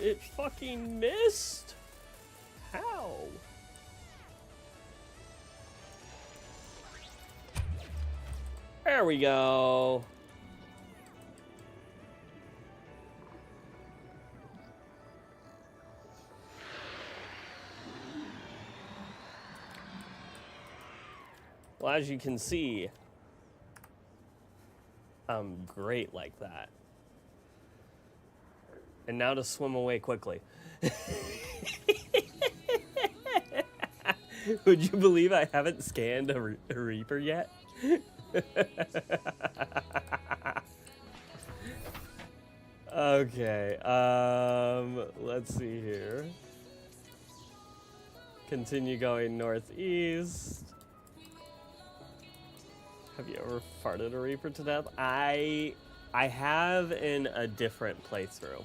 Speaker 1: It fucking missed? How? There we go. Well, as you can see, I'm great like that. And now to swim away quickly. Would you believe I haven't scanned a Reaper yet? Okay, let's see here. Continue going northeast. Have you ever farted a Reaper to death? I have in a different playthrough.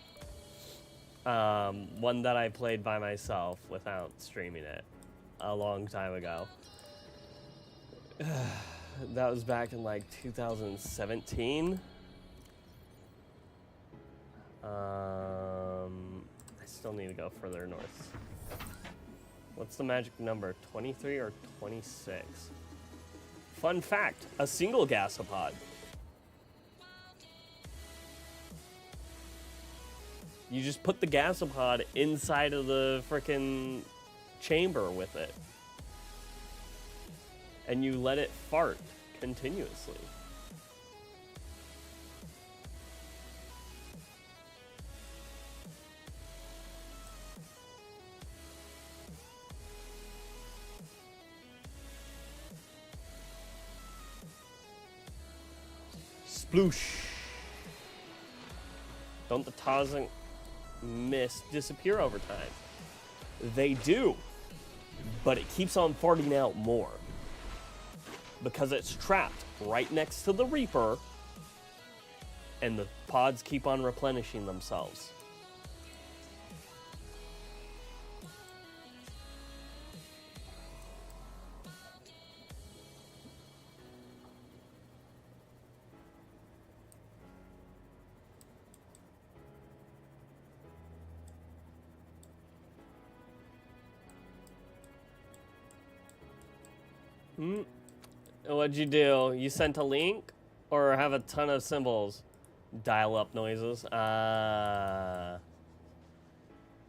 Speaker 1: One that I played by myself without streaming it a long time ago. That was back in like 2017. I still need to go further north. What's the magic number? 23 or 26? Fun fact, a single gasopod. You just put the gasopod inside of the frickin' chamber with it. And you let it fart continuously. Sploosh. Don't the toxic mist disappear over time? They do, but it keeps on farting out more because it's trapped right next to the Reaper, and the pods keep on replenishing themselves. What'd you do? You sent a link or have a ton of symbols? Dial-up noises.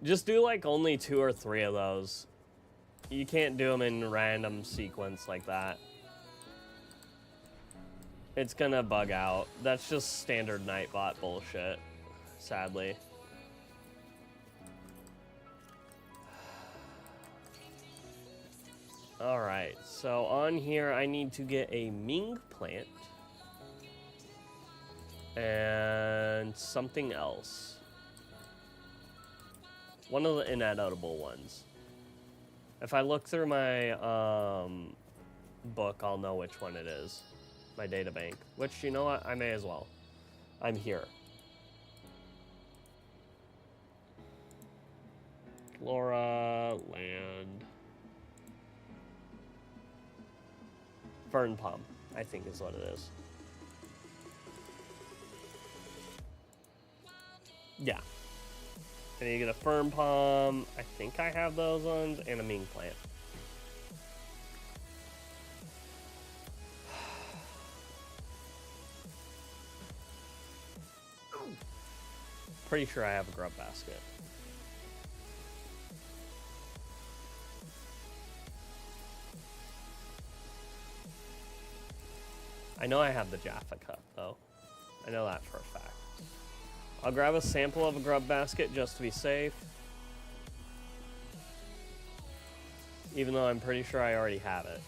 Speaker 1: Just do like only 2 or 3 of those. You can't do them in random sequence like that. It's gonna bug out. That's just standard Nightbot bullshit, sadly. Alright, so on here I need to get a Ming plant. And something else. One of the inedible ones. If I look through my book, I'll know which one it is. My data bank. Which, you know what? I may as well. I'm here. Flora, land. Fern palm, I think is what it is. Yeah. And you get a fern palm. I think I have those ones, and a Ming plant. Pretty sure I have a grub basket. I know I have the Jaffa cup, though. I know that for a fact. I'll grab a sample of a grub basket just to be safe. Even though I'm pretty sure I already have it.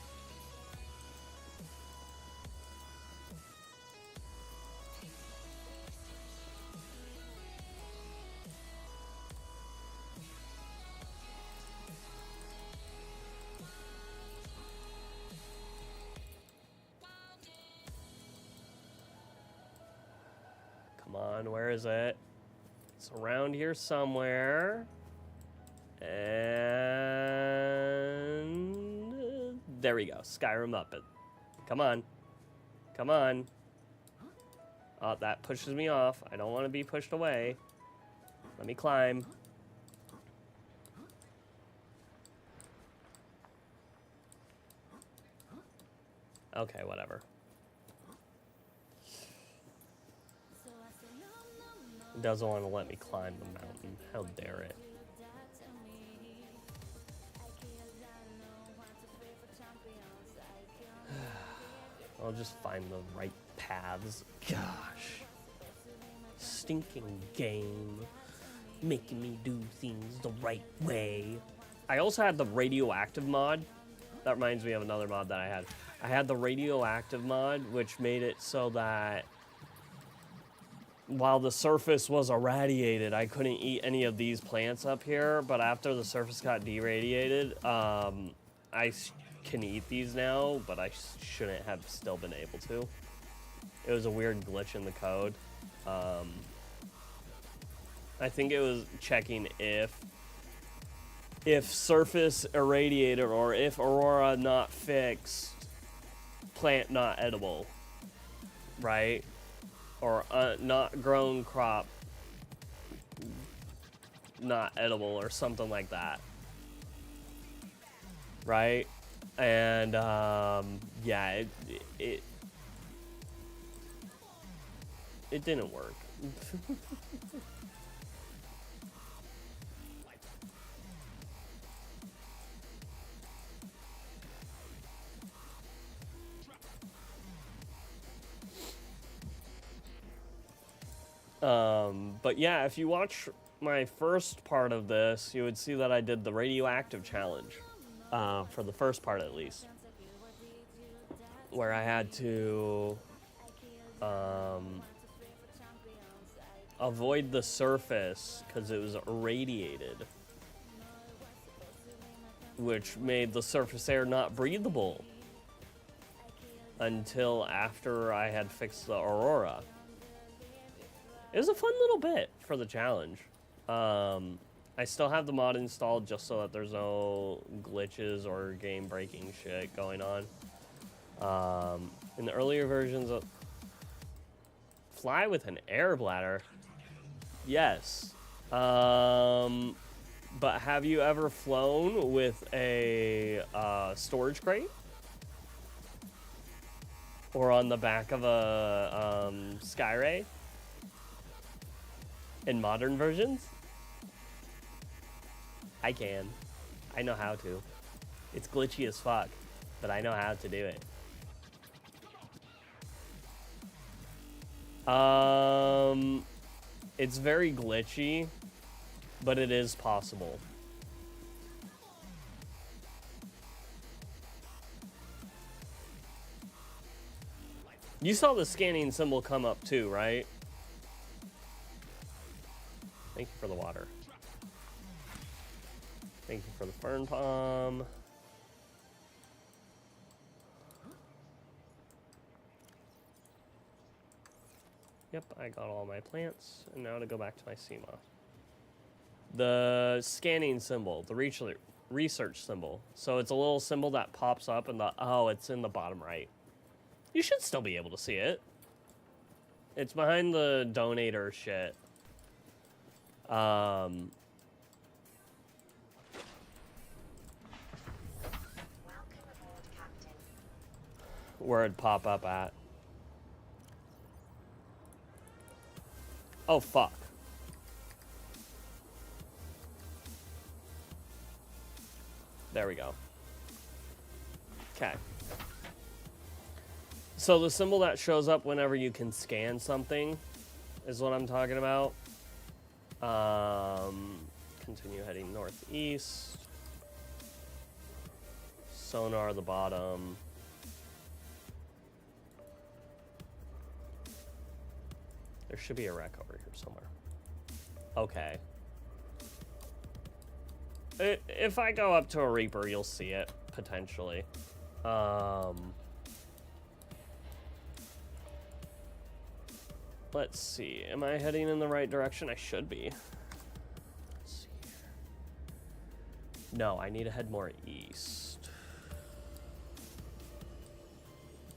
Speaker 1: Come on, where is it? It's around here somewhere. And there we go. Skyrim Muppet. Come on. Come on. Oh, that pushes me off. I don't want to be pushed away. Let me climb. Okay, whatever. It doesn't want to let me climb the mountain. How dare it. I'll just find the right paths. Gosh. Stinking game. Making me do things the right way. I also had the radioactive mod. That reminds me of another mod that I had. I had the radioactive mod, which made it so that while the surface was irradiated, I couldn't eat any of these plants up here, but after the surface got deradiated, I can eat these now, but I shouldn't have still been able to. It was a weird glitch in the code. I think it was checking if surface irradiated or if aurora not fixed, plant not edible, right? Or not grown crop not edible or something like that, right? And yeah, it didn't work. But yeah, if you watch my first part of this, you would see that I did the radioactive challenge, for the first part at least, where I had to avoid the surface because it was irradiated, which made the surface air not breathable until after I had fixed the Aurora. It was a fun little bit for the challenge. I still have the mod installed just so that there's no glitches or game-breaking shit going on. In the earlier versions of fly with an air bladder, yes. But have you ever flown with a storage crate? Or on the back of a Skyray? In modern versions? I can. I know how to. It's glitchy as fuck, but I know how to do it. It's very glitchy, but it is possible. You saw the scanning symbol come up too, right? Thank you for the water. Thank you for the fern palm. Yep, I got all my plants, and now to go back to my SEMA. The scanning symbol, the research symbol. So it's a little symbol that pops up and it's in the bottom right. You should still be able to see it. It's behind the donator shit.
Speaker 2: Welcome aboard, Captain.
Speaker 1: Where it'd pop up at. Oh, fuck. There we go. Okay. So the symbol that shows up whenever you can scan something is what I'm talking about. Continue heading northeast. Sonar the bottom. There should be a wreck over here somewhere. Okay. If I go up to a Reaper, you'll see it, potentially. Let's see. Am I heading in the right direction? I should be. Let's see here. No, I need to head more east.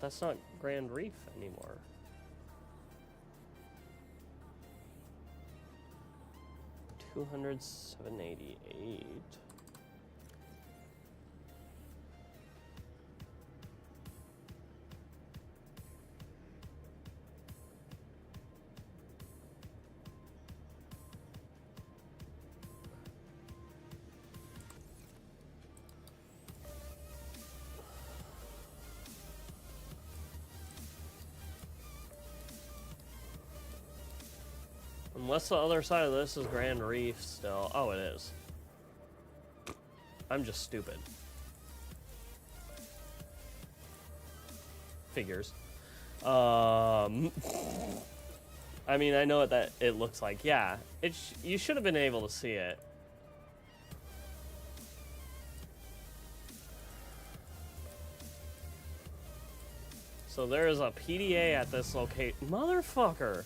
Speaker 1: That's not Grand Reef anymore. 788. Unless the other side of this is Grand Reef still. Oh, it is. I'm just stupid. Figures. I mean, I know what that it looks like. Yeah, you should have been able to see it. So there is a PDA at this location. Motherfucker.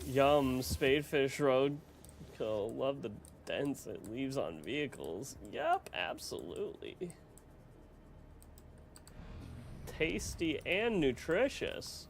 Speaker 1: Yum, Spadefish Roadkill. Love the dents it leaves on vehicles. Yep, absolutely. Tasty and nutritious.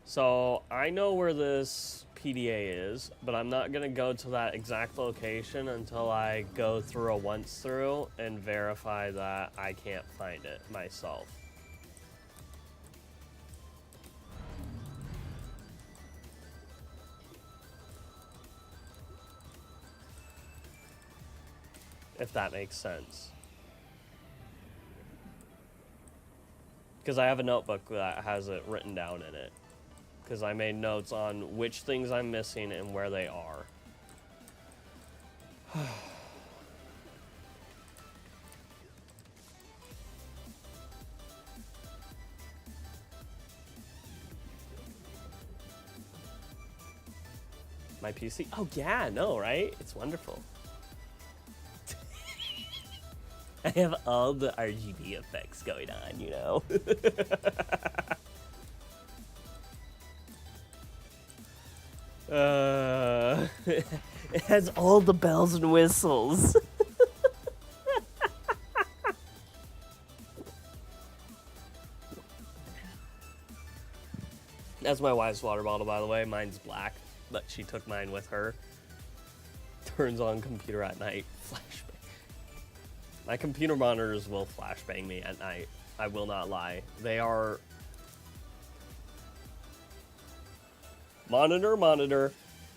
Speaker 1: So I know where this PDA is, but I'm not gonna go to that exact location until I go through a once through and verify that I can't find it myself. If that makes sense. Because I have a notebook that has it written down in it. because I made notes on which things I'm missing and where they are. My PC? Oh yeah, I know, right? It's wonderful. I have all the RGB effects going on, you know? It has all the bells and whistles. That's my wife's water bottle, by the way. Mine's black, but she took mine with her. Turns on computer at night. Flashbang. My computer monitors will flashbang me at night. I will not lie. They are... Monitor, monitor,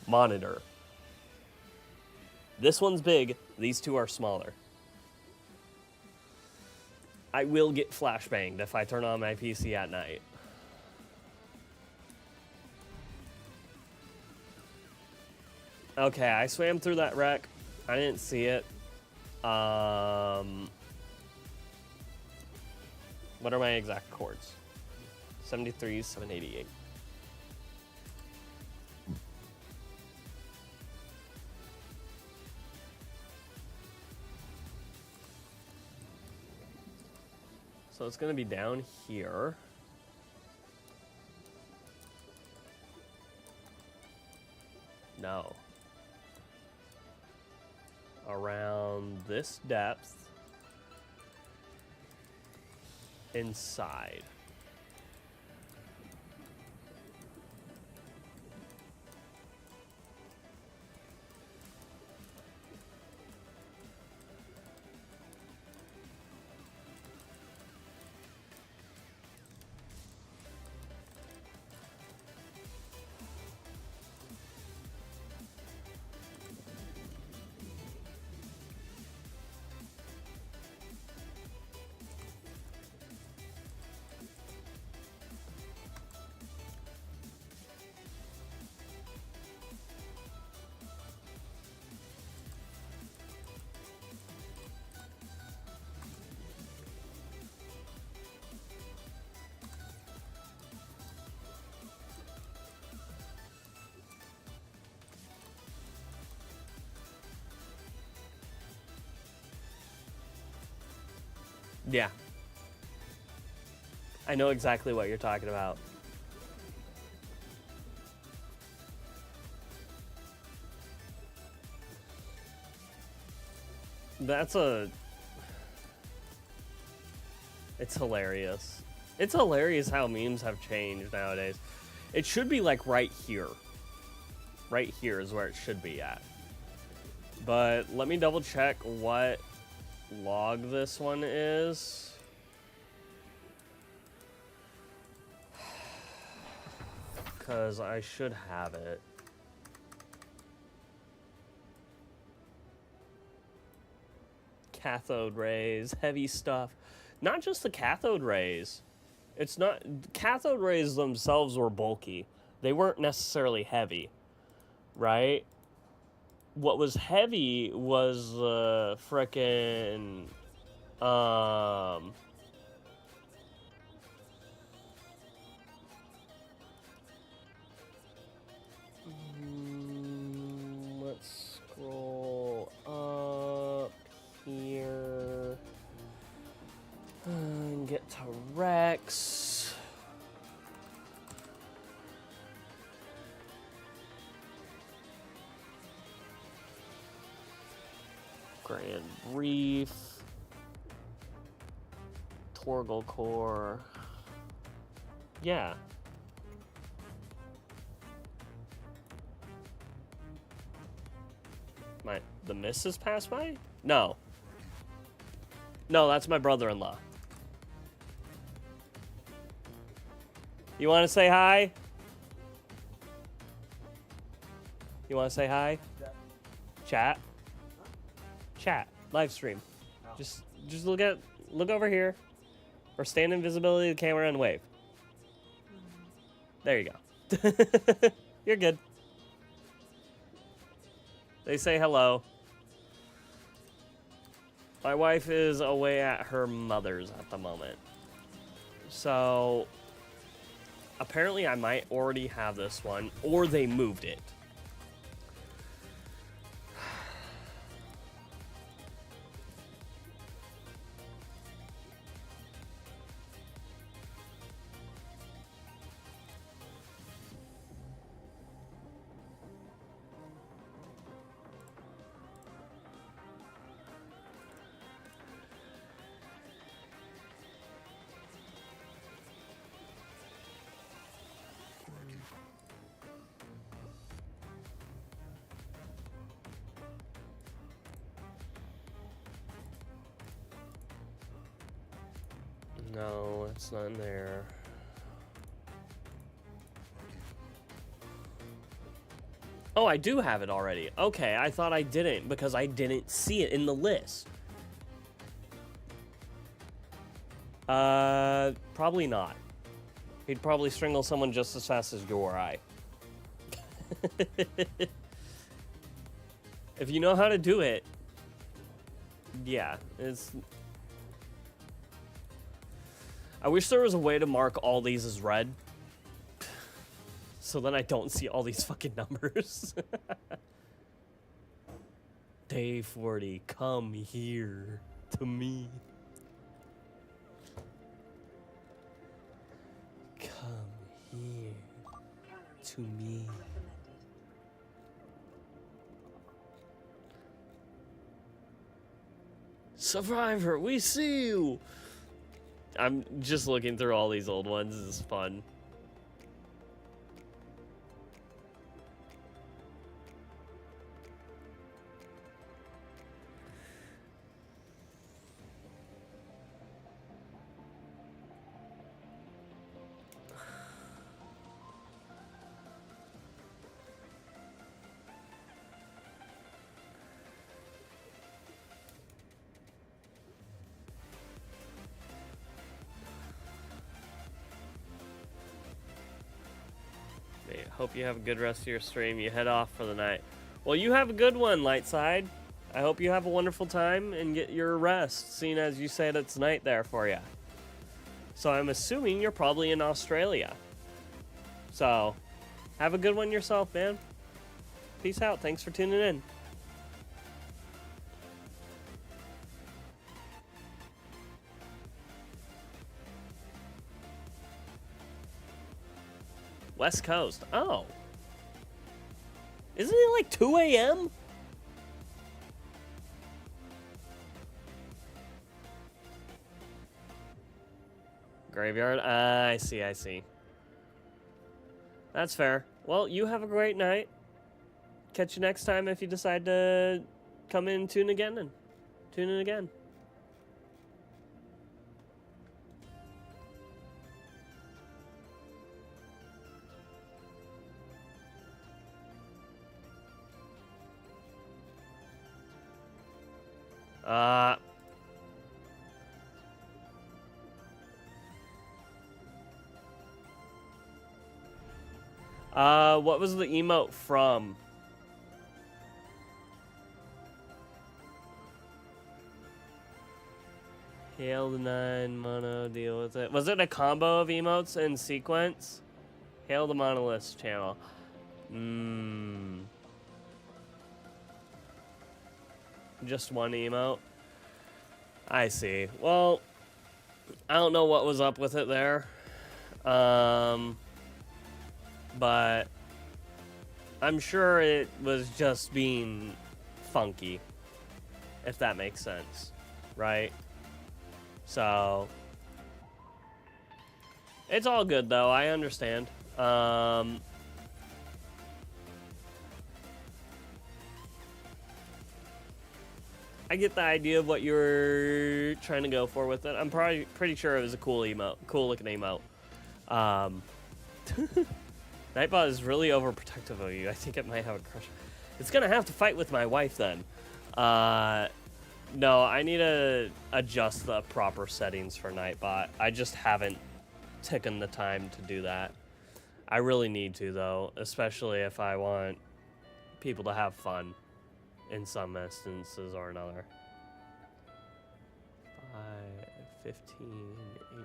Speaker 1: monitor. This one's big. These two are smaller. I will get flashbanged if I turn on my PC at night. Okay, I swam through that wreck. I didn't see it. What are my exact chords? 73, 788. So it's going to be down here. No. Around this depth. Inside. Yeah. I know exactly what you're talking about. That's a... It's hilarious. It's hilarious how memes have changed nowadays. It should be like right here. Right here is where it should be at. But let me double check what log this one is. Because I should have it. Cathode rays, heavy stuff. Not just the cathode rays. It's not... Cathode rays themselves were bulky. They weren't necessarily heavy. Right? What was heavy was frickin' let's scroll up here and get to Rex. Grand Reef, Torgal Core. Yeah. The missus passed by? No. No, that's my brother-in-law. You want to say hi? You want to say hi? Chat? Chat. Live stream. Just look over here. Or stand in visibility of the camera and wave. There you go. You're good. They say hello. My wife is away at her mother's at the moment. So, apparently I might already have this one, or they moved it. No, it's not in there. Oh, I do have it already. Okay, I thought I didn't because I didn't see it in the list. Probably not. He'd probably strangle someone just as fast as you or I. If you know how to do it, yeah, it's... I wish there was a way to mark all these as red. So then I don't see all these fucking numbers. Day 40, come here to me. Come here to me. Survivor, we see you! I'm just looking through all these old ones. This is fun. Hope you have a good rest of your stream. You head off for the night. Well, you have a good one, Lightside. I hope you have a wonderful time and get your rest, seeing as you said it's night there for you. So I'm assuming you're probably in Australia. So, have a good one yourself, man. Peace out. Thanks for tuning in. West Coast. Oh. Isn't it like 2 a.m.? Graveyard? I see, I see. That's fair. Well, you have a great night. Catch you next time if you decide to come in and tune again. What was the emote from? Hail the 9, mono, deal with it. Was it a combo of emotes in sequence? Hail the monolith channel. Just one emote? I see. Well, I don't know what was up with it there. But I'm sure it was just being funky, if that makes sense, right? So, it's all good though, I understand. I get the idea of what you're trying to go for with it. I'm probably pretty sure it was a cool emote, cool looking emote. Nightbot is really overprotective of you. I think it might have a crush. It's gonna have to fight with my wife then. No, I need to adjust the proper settings for Nightbot. I just haven't taken the time to do that. I really need to, though, especially if I want people to have fun in some instances or another. 5, 15, 18.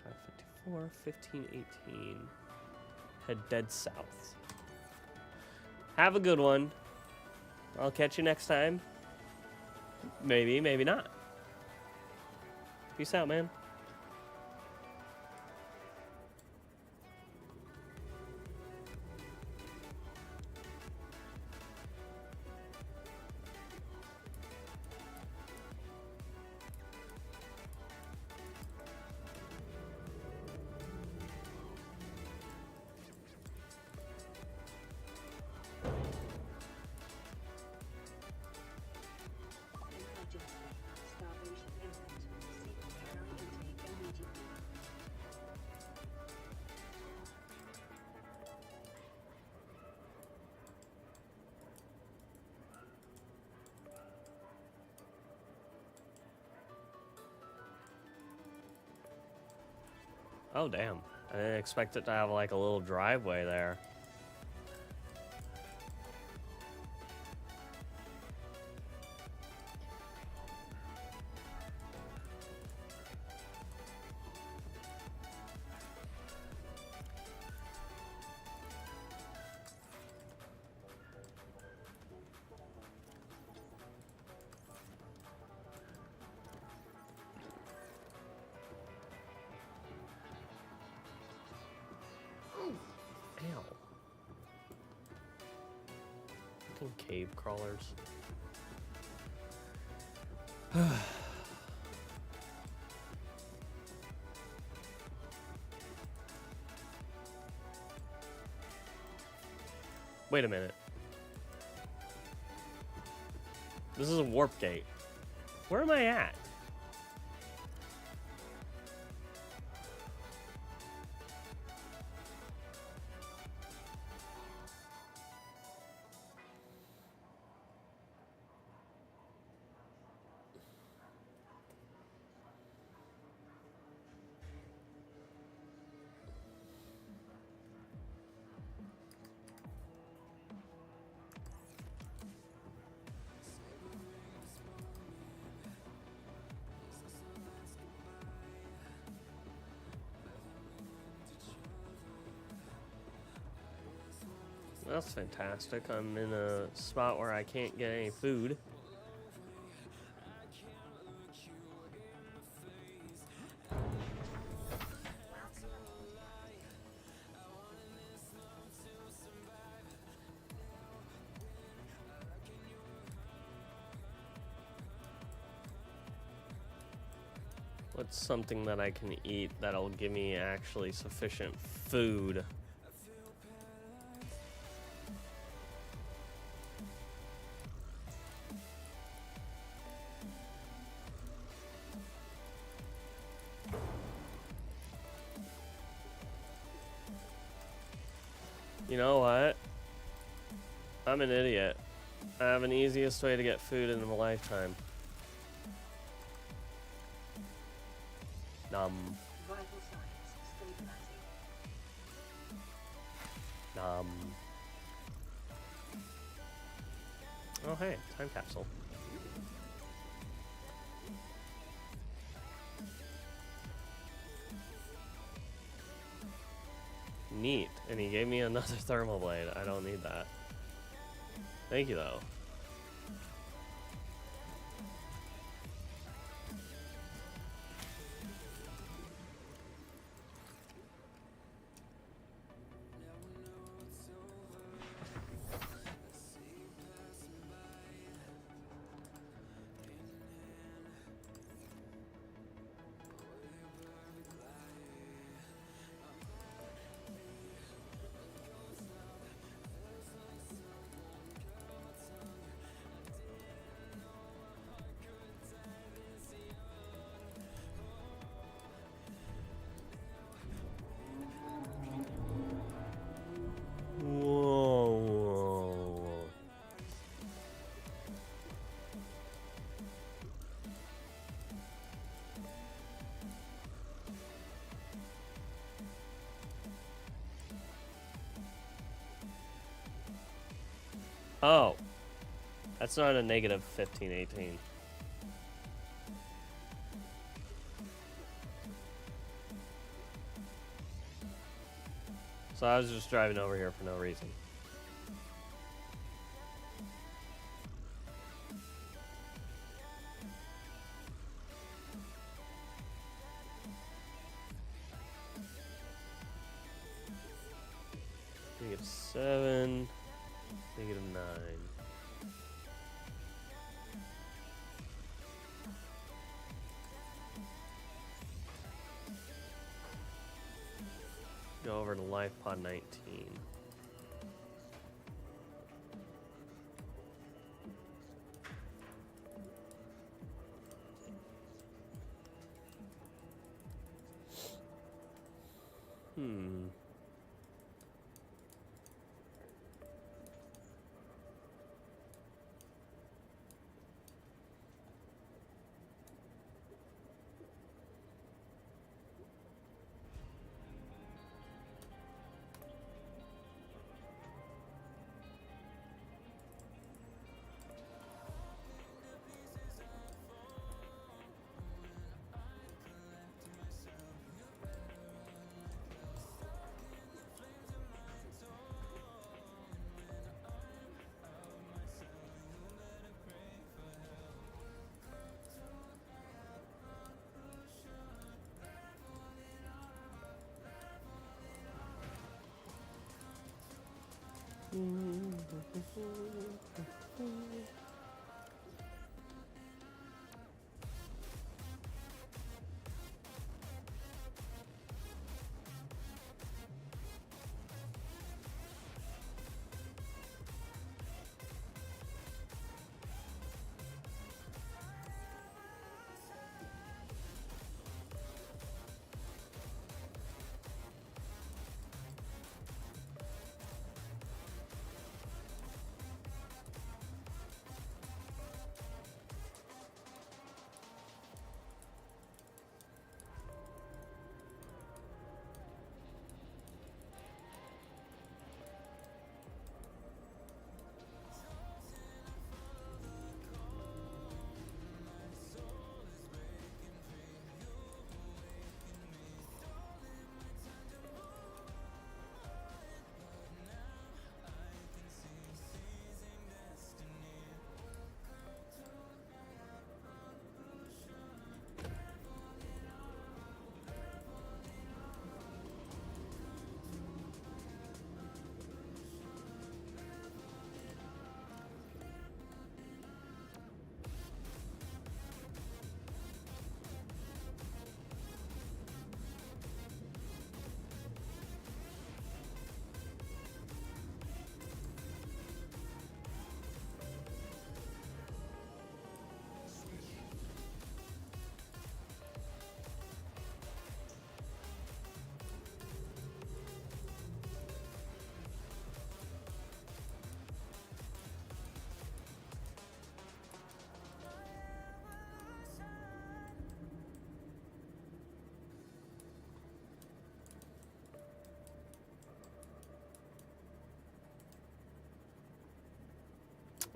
Speaker 1: 554, 15, 18. Head dead south. Have a good one. I'll catch you next time. Maybe, maybe not. Peace out, man. Oh, damn. I didn't expect it to have like a little driveway there. Ow. Fucking cave crawlers. Wait a minute. This is a warp gate. Where am I at? That's fantastic. I'm in a spot where I can't get any food. What's something that I can eat that'll give me actually sufficient food? You know what? I'm an idiot. I have an easiest way to get food in a lifetime. Nom.
Speaker 2: Vital signs stabilizing.
Speaker 1: Nom. Oh hey, time capsule. Neat. And he gave me another thermal blade. I don't need that. Thank you though. Oh. That's not a negative 15, 18. So I was just driving over here for no reason. -7, -9. Go over to life pod 19.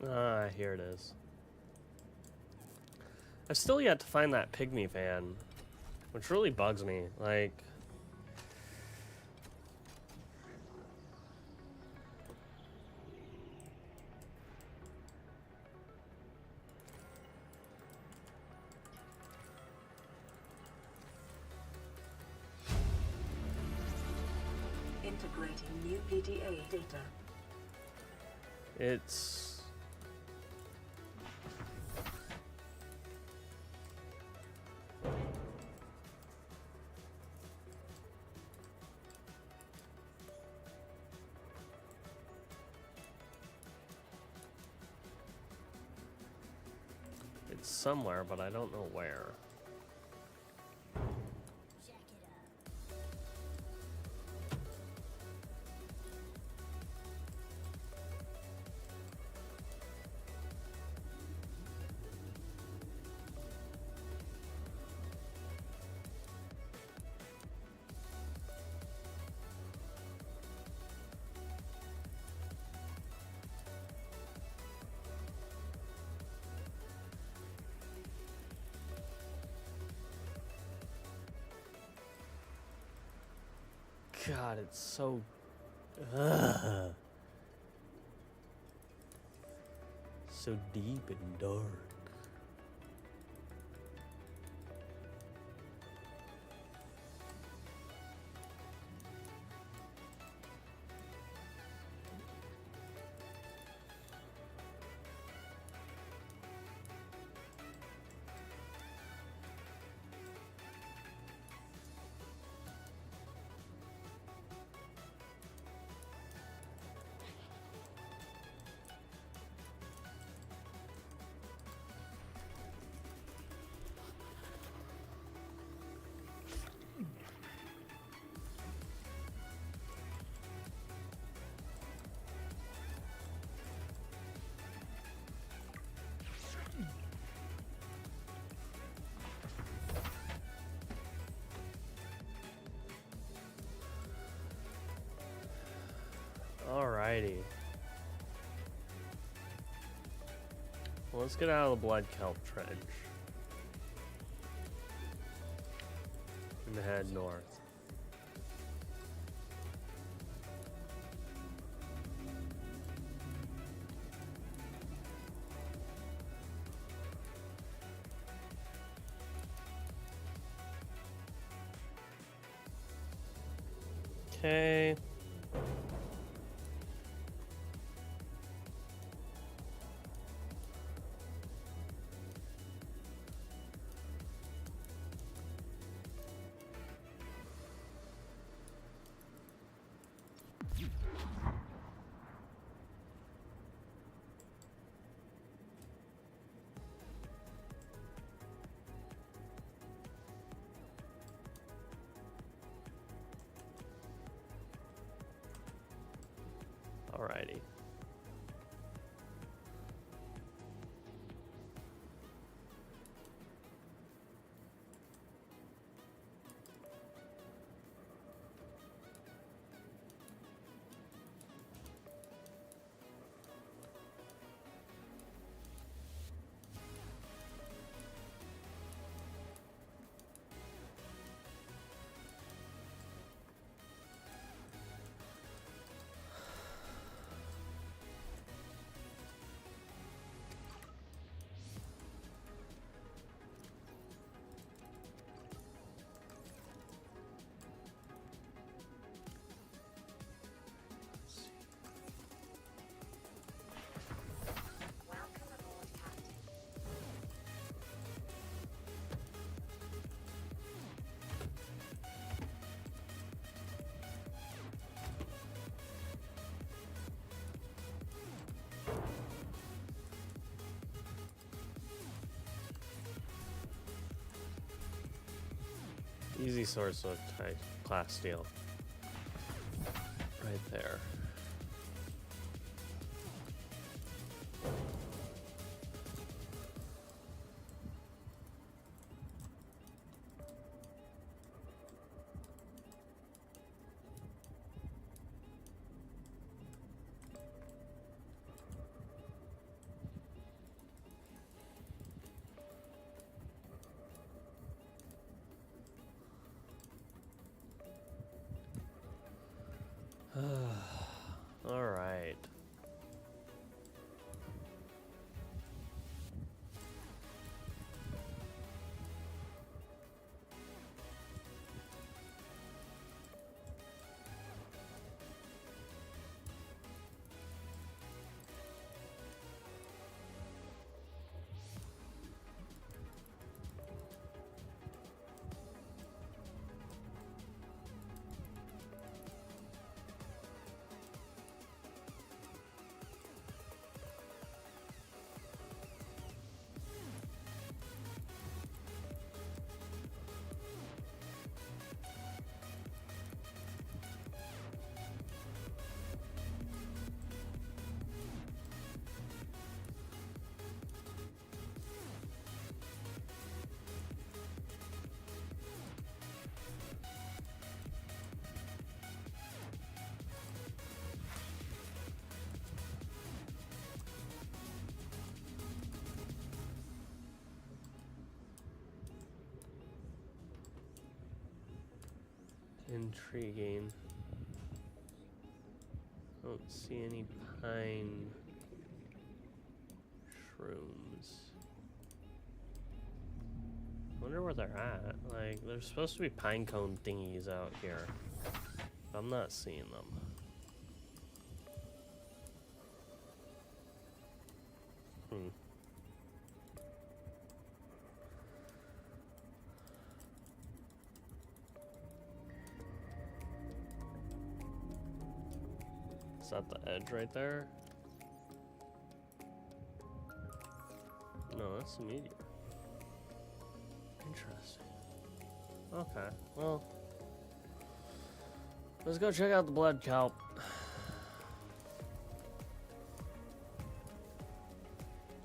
Speaker 1: Ah, here it is. I've still yet to find that pygmy fan, which really bugs me. Like,
Speaker 2: Integrating new PDA data.
Speaker 1: it's... It's somewhere, but I don't know where. God, it's so... Ugh. So deep and dark. Alrighty. Well, let's get out of the blood kelp trench and head north. Okay. Alrighty. Easy source of high class steel. Right there. All right. Intriguing. don't see any pine shrooms. Wonder where they're at. Like, there's supposed to be pine cone thingies out here. I'm not seeing them. Hmm. Is that the edge right there? No, that's the meteor. Interesting. Okay, well, let's go check out the blood kelp.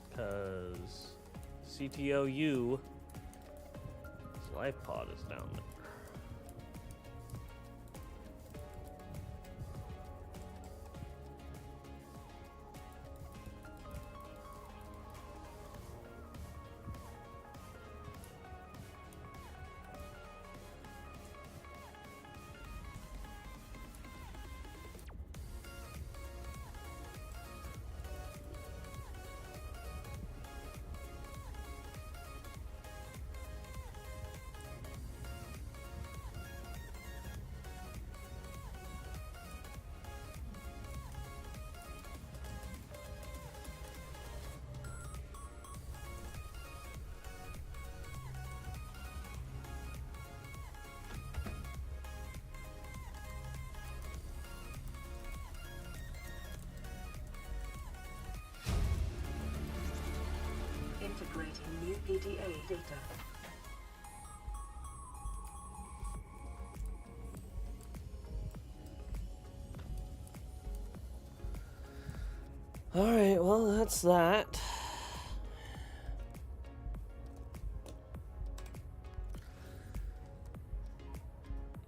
Speaker 1: Because CTOU, his life pod is down there.
Speaker 2: Integrating new PDA data.
Speaker 1: Alright, well, that's that.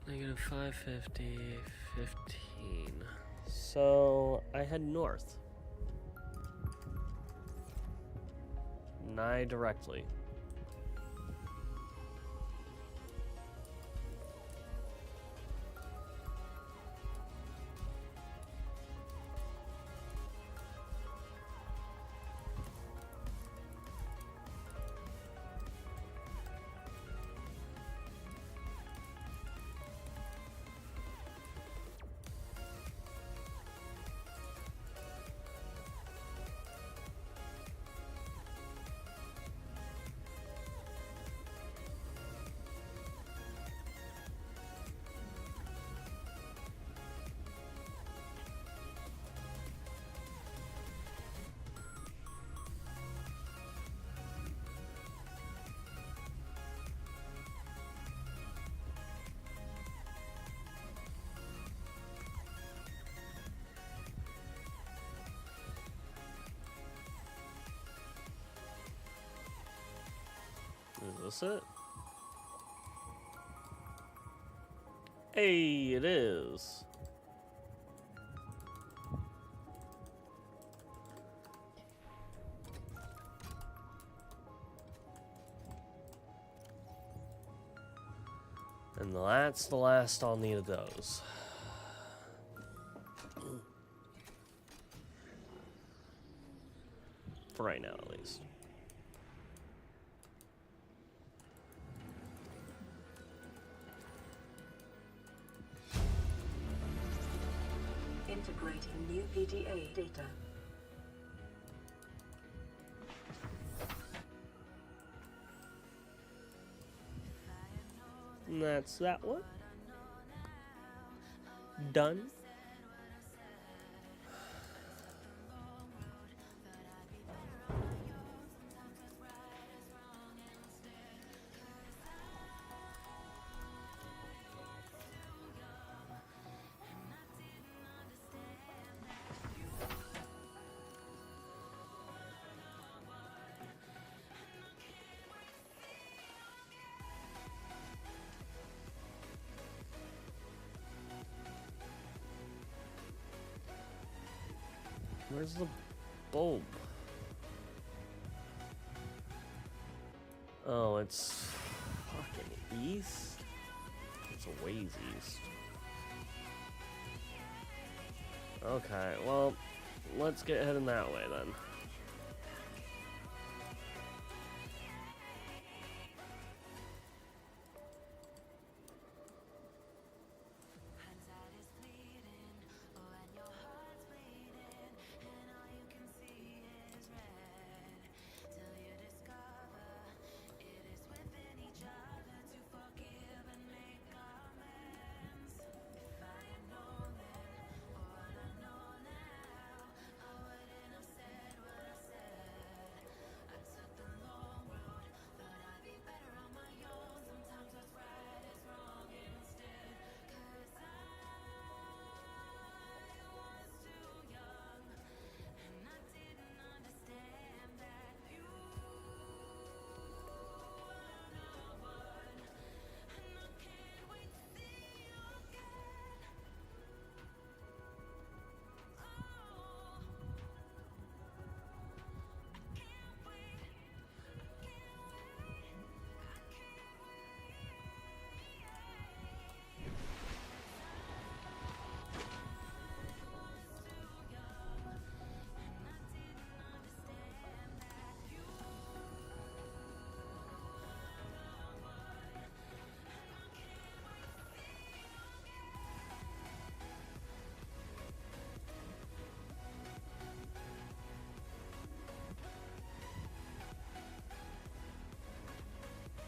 Speaker 1: Negative 550, 15. So, I head north. Nigh directly. Is this it? Hey, it is. And that's the last I'll need of those. For right now, at least.
Speaker 2: Integrating new PDA data.
Speaker 1: And that's that one. Done. Where's the bulb? Oh, it's fucking east? It's a ways east. Okay, well, let's get heading that way then.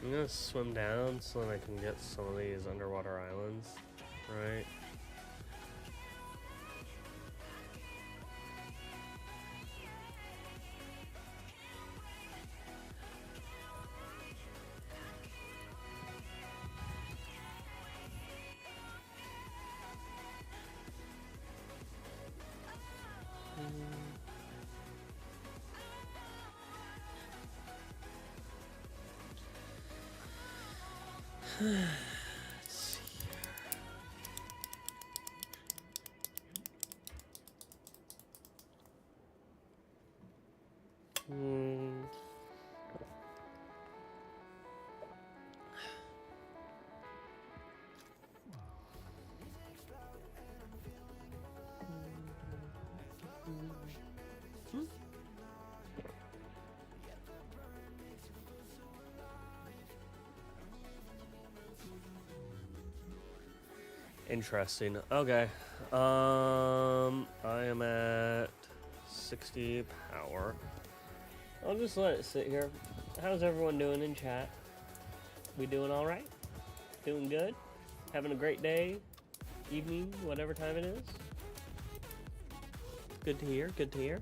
Speaker 1: I'm gonna swim down so that I can get some of these underwater islands, right? Let's see here. Interesting. Okay. I am at 60 power. I'll just let it sit here. How's everyone doing in chat? We doing all right? Doing good? Having a great day, evening, whatever time it is? Good to hear. Good to hear.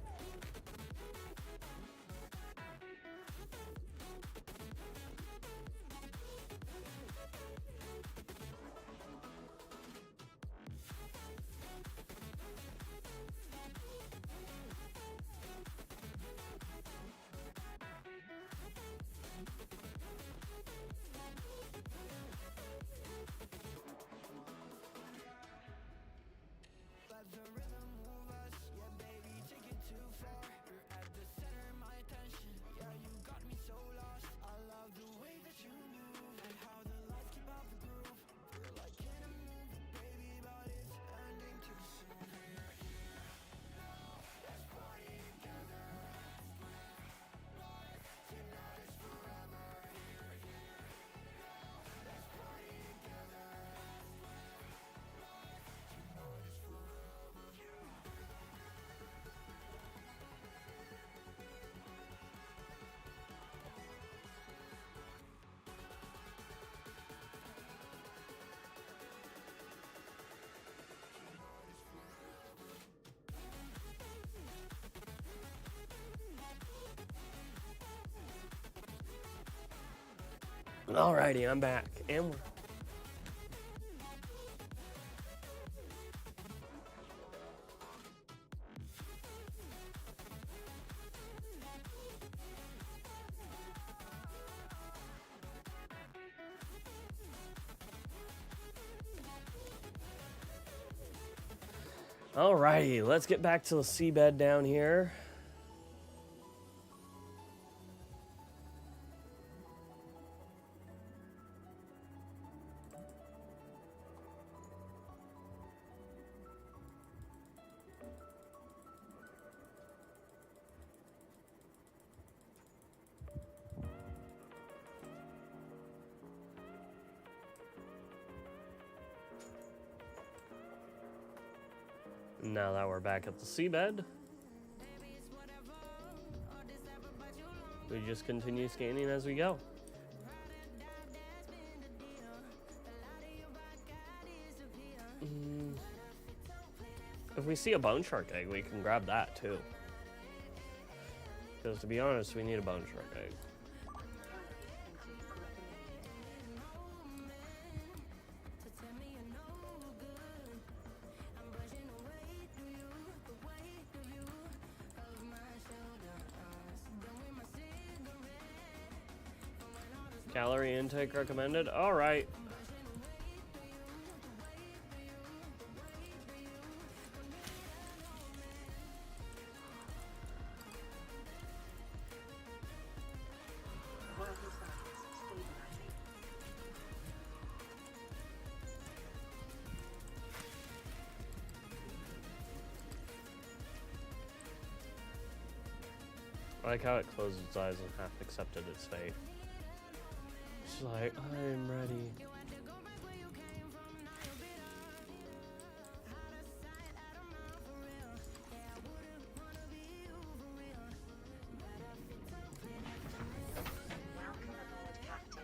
Speaker 1: Alrighty, I'm back. And we're... Alrighty, let's get back to the seabed down here. Now that we're back at the seabed, we just continue scanning as we go. If we see a bone shark egg, we can grab that too. Because to be honest, we need a bone shark egg. Calorie intake recommended? Alright.
Speaker 2: Vital signs stabilizing.
Speaker 1: I like how it closed its eyes and half accepted its fate. It's like, I'm ready.
Speaker 2: Welcome aboard, Captain.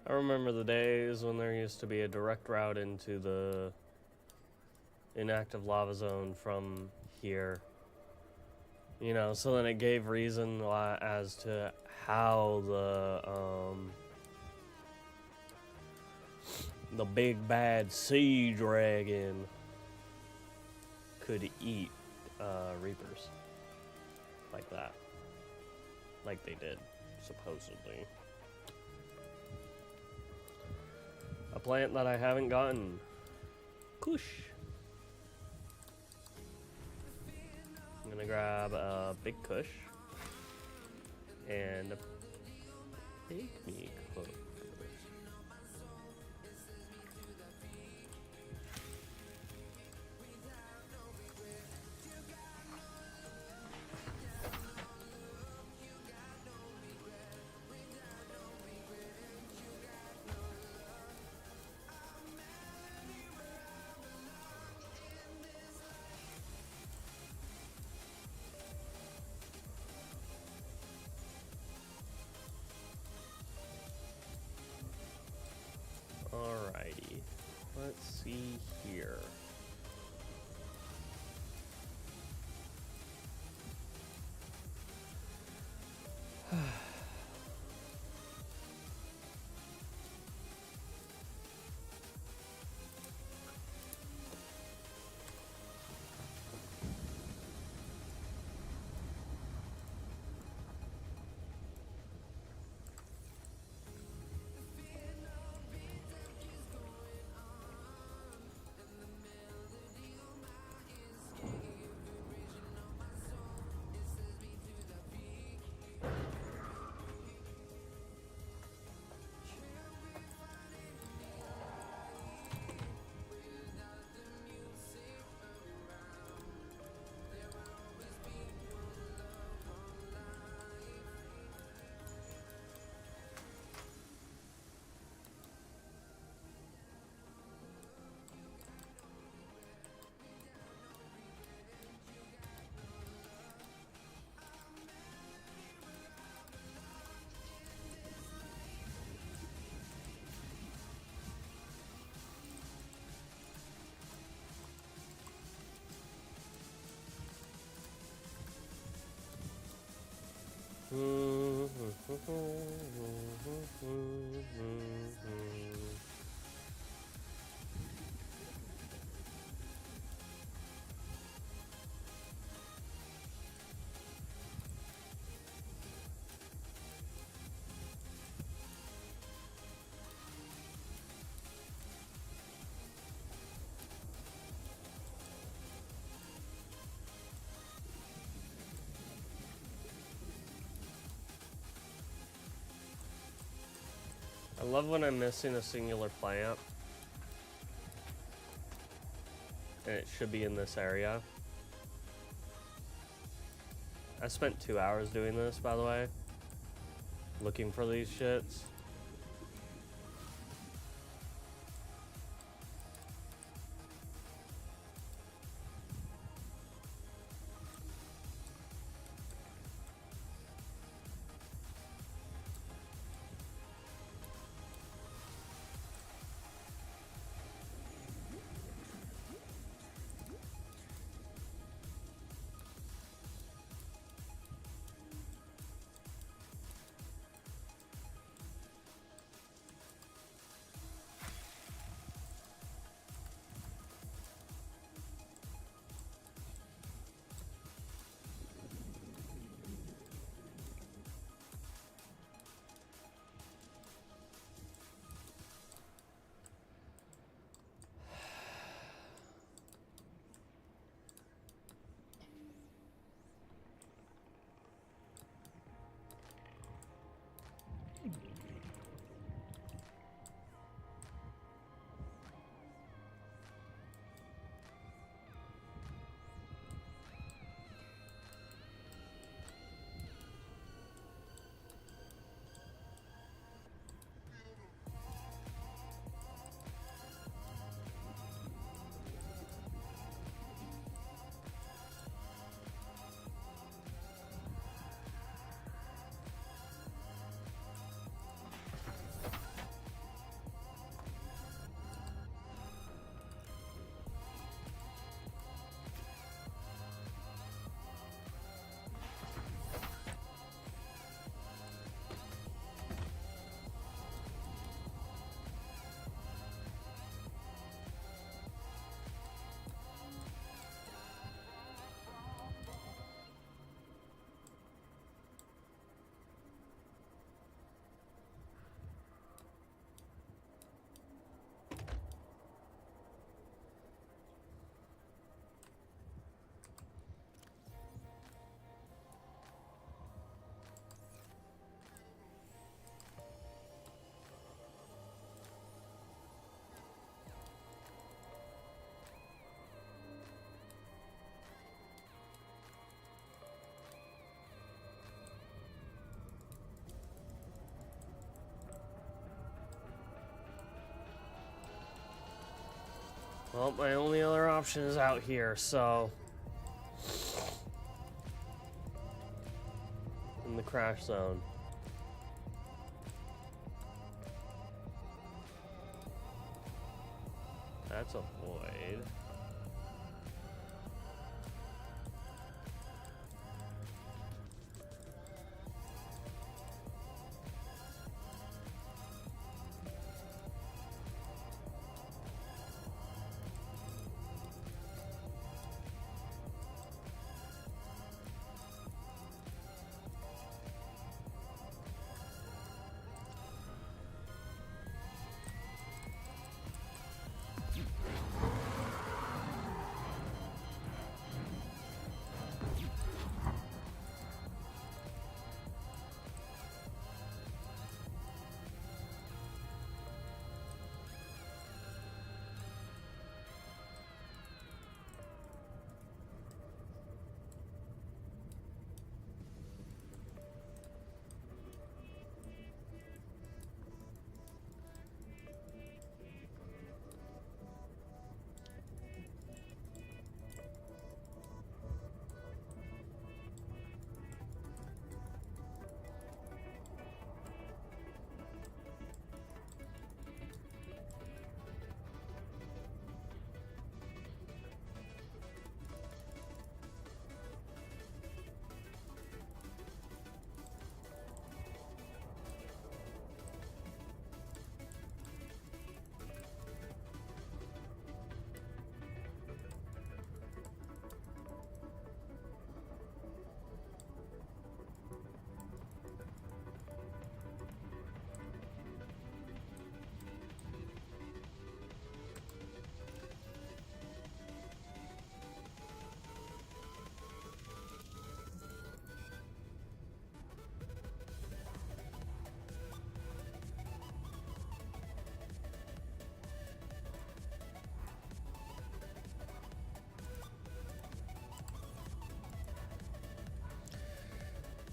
Speaker 1: I remember the days when there used to be a direct route into the inactive lava zone from here. You know, so then it gave reason as to how the big bad sea dragon could eat reapers like that, like they did supposedly. A plant that I haven't gotten. Kush. I'm gonna grab a big kush and a pygmy kush. I love when I'm missing a singular plant. And it should be in this area. I spent 2 hours doing this, by the way. Looking for these shits. Well, my only other option is out here, so... in the crash zone. That's a void.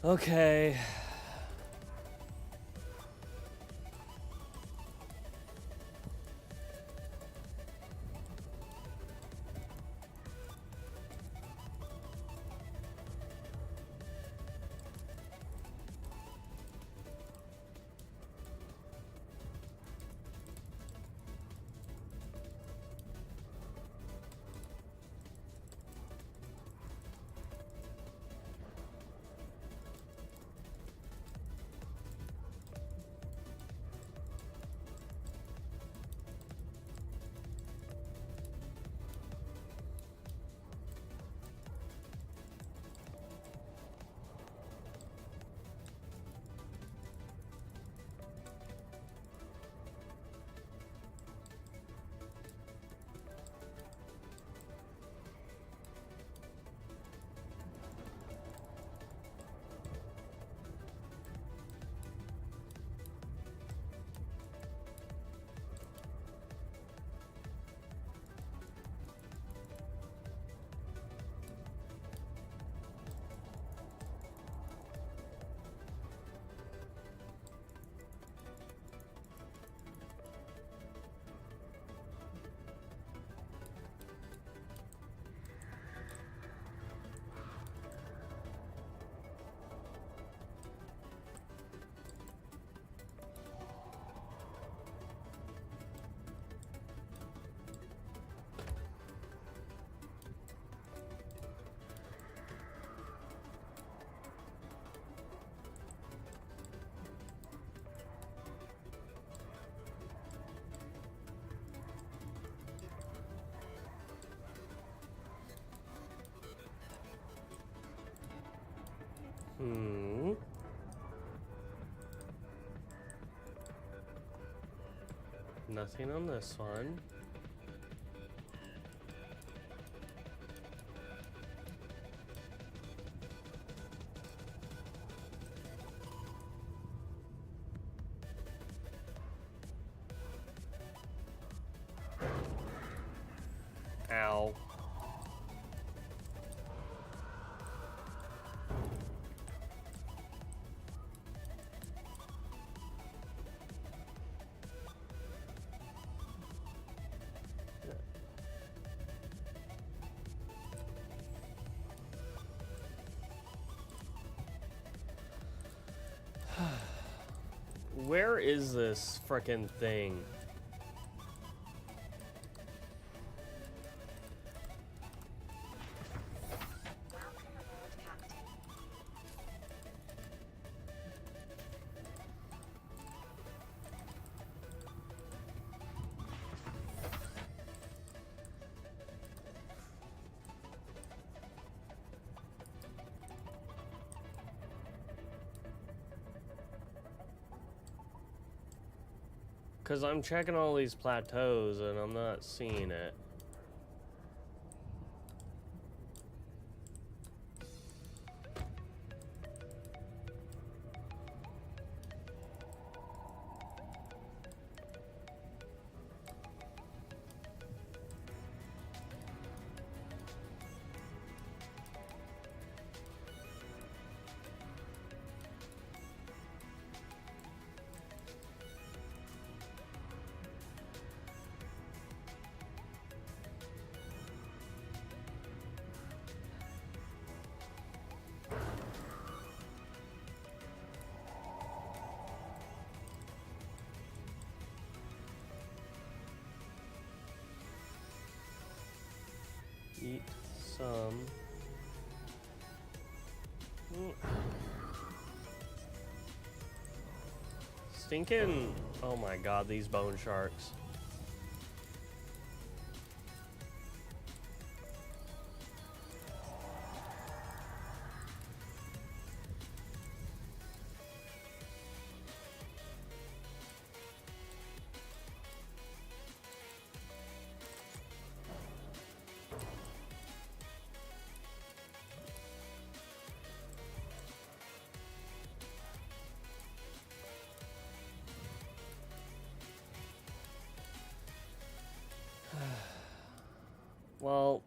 Speaker 1: Okay. Hmm. Nothing on this one. Ow. Where is this frickin' thing?
Speaker 2: Welcome aboard, Captain.
Speaker 1: Because I'm checking all these plateaus and I'm not seeing it. Eat some. Stinking. Oh my god, these bone sharks. Well,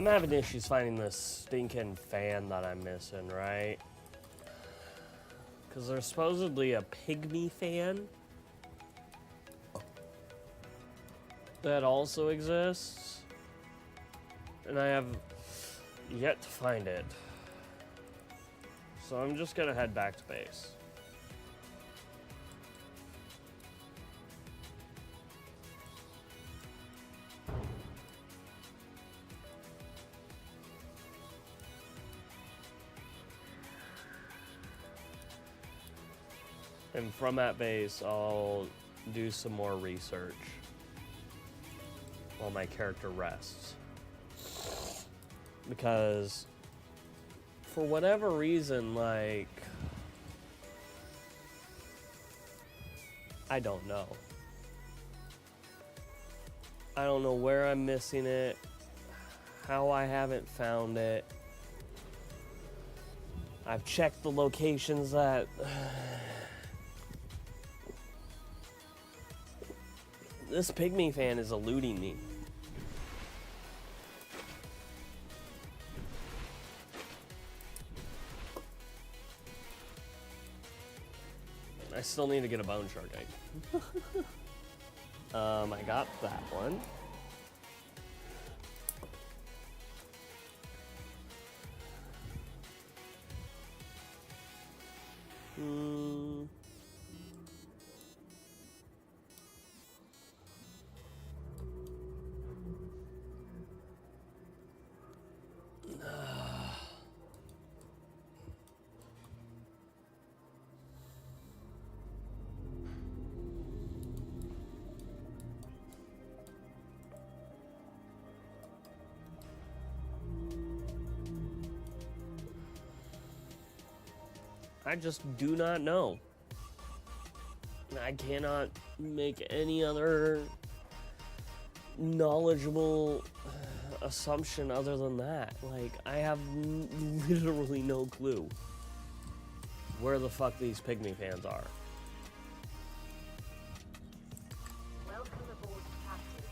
Speaker 1: I'm having issues finding this stinking fan that I'm missing, right? Because there's supposedly a pygmy fan that also exists, and I have yet to find it. So I'm just gonna head back to base. And from that base, I'll do some more research while my character rests. Because for whatever reason, like, I don't know. I don't know where I'm missing it, how I haven't found it. I've checked the locations that this pygmy fan is eluding me. I still need to get a bone shark egg. I got that one. I just do not know. I cannot make any other knowledgeable assumption other than that. Like, I have literally no clue where the fuck these pygmy fans are.
Speaker 2: Welcome aboard, Captain.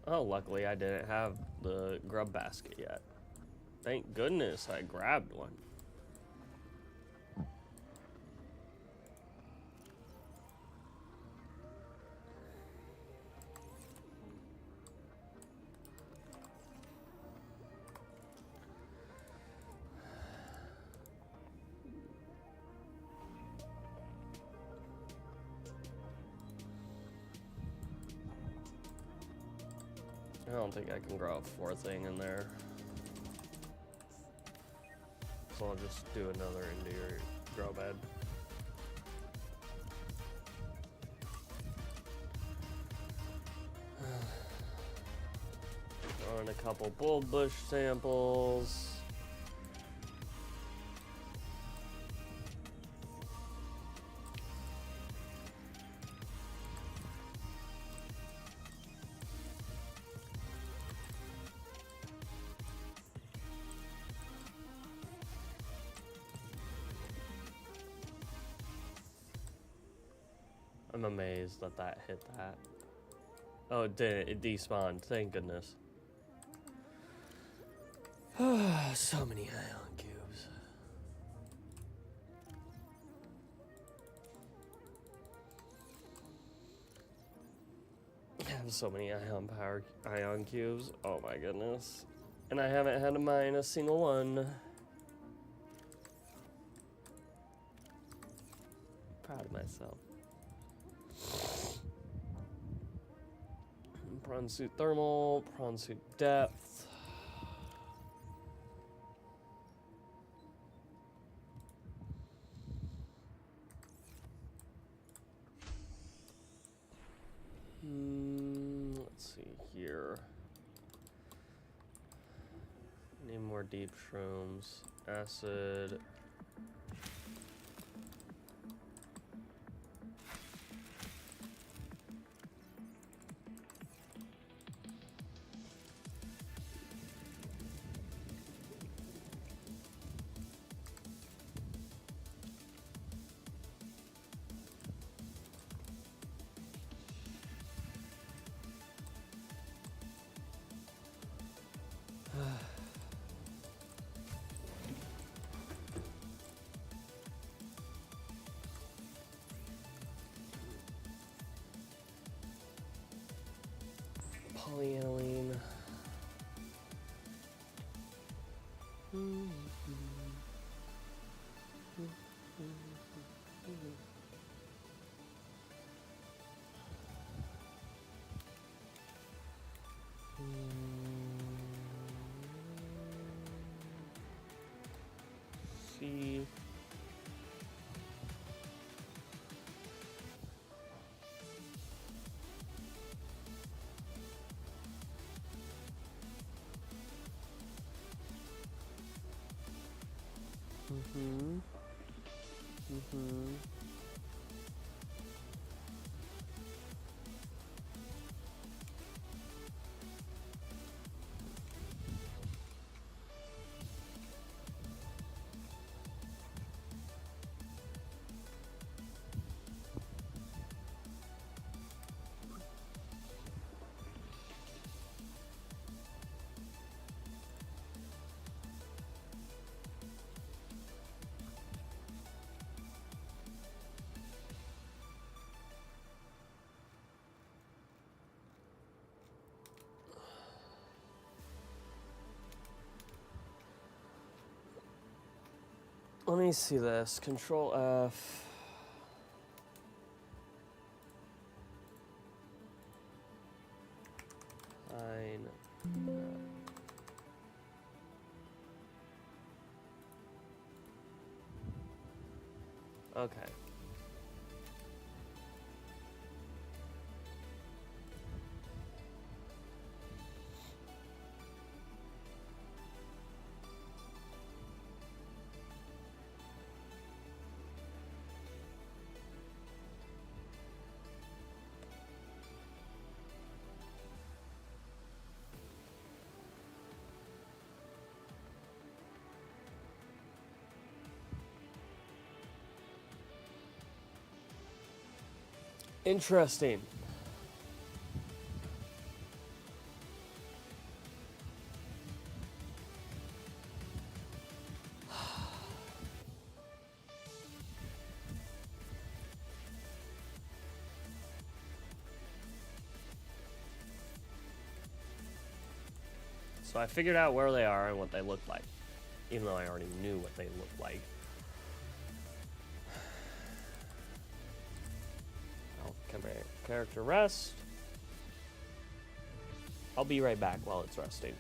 Speaker 1: Oh, luckily I didn't have the grub basket yet. Thank goodness I grabbed one. I don't think I can grow a fourth thing in there. So I'll just do another into your grow bed. Throw in a couple bulb bush samples. I'm amazed that that hit that. Oh, it didn't. It despawned. Thank goodness. So many ion cubes. I have so many ion cubes. Oh my goodness. And I haven't had to mine a single one. Proud of myself. Prawn suit thermal, prawn suit depth. Let's see here. Need more deep shrooms. Acid. Polyaniline. See. Let me see this. Control F. Fine. Okay. Interesting. So I figured out where they are and what they look like, even though I already knew what they looked like. I'll come here. Character rest. I'll be right back while it's resting.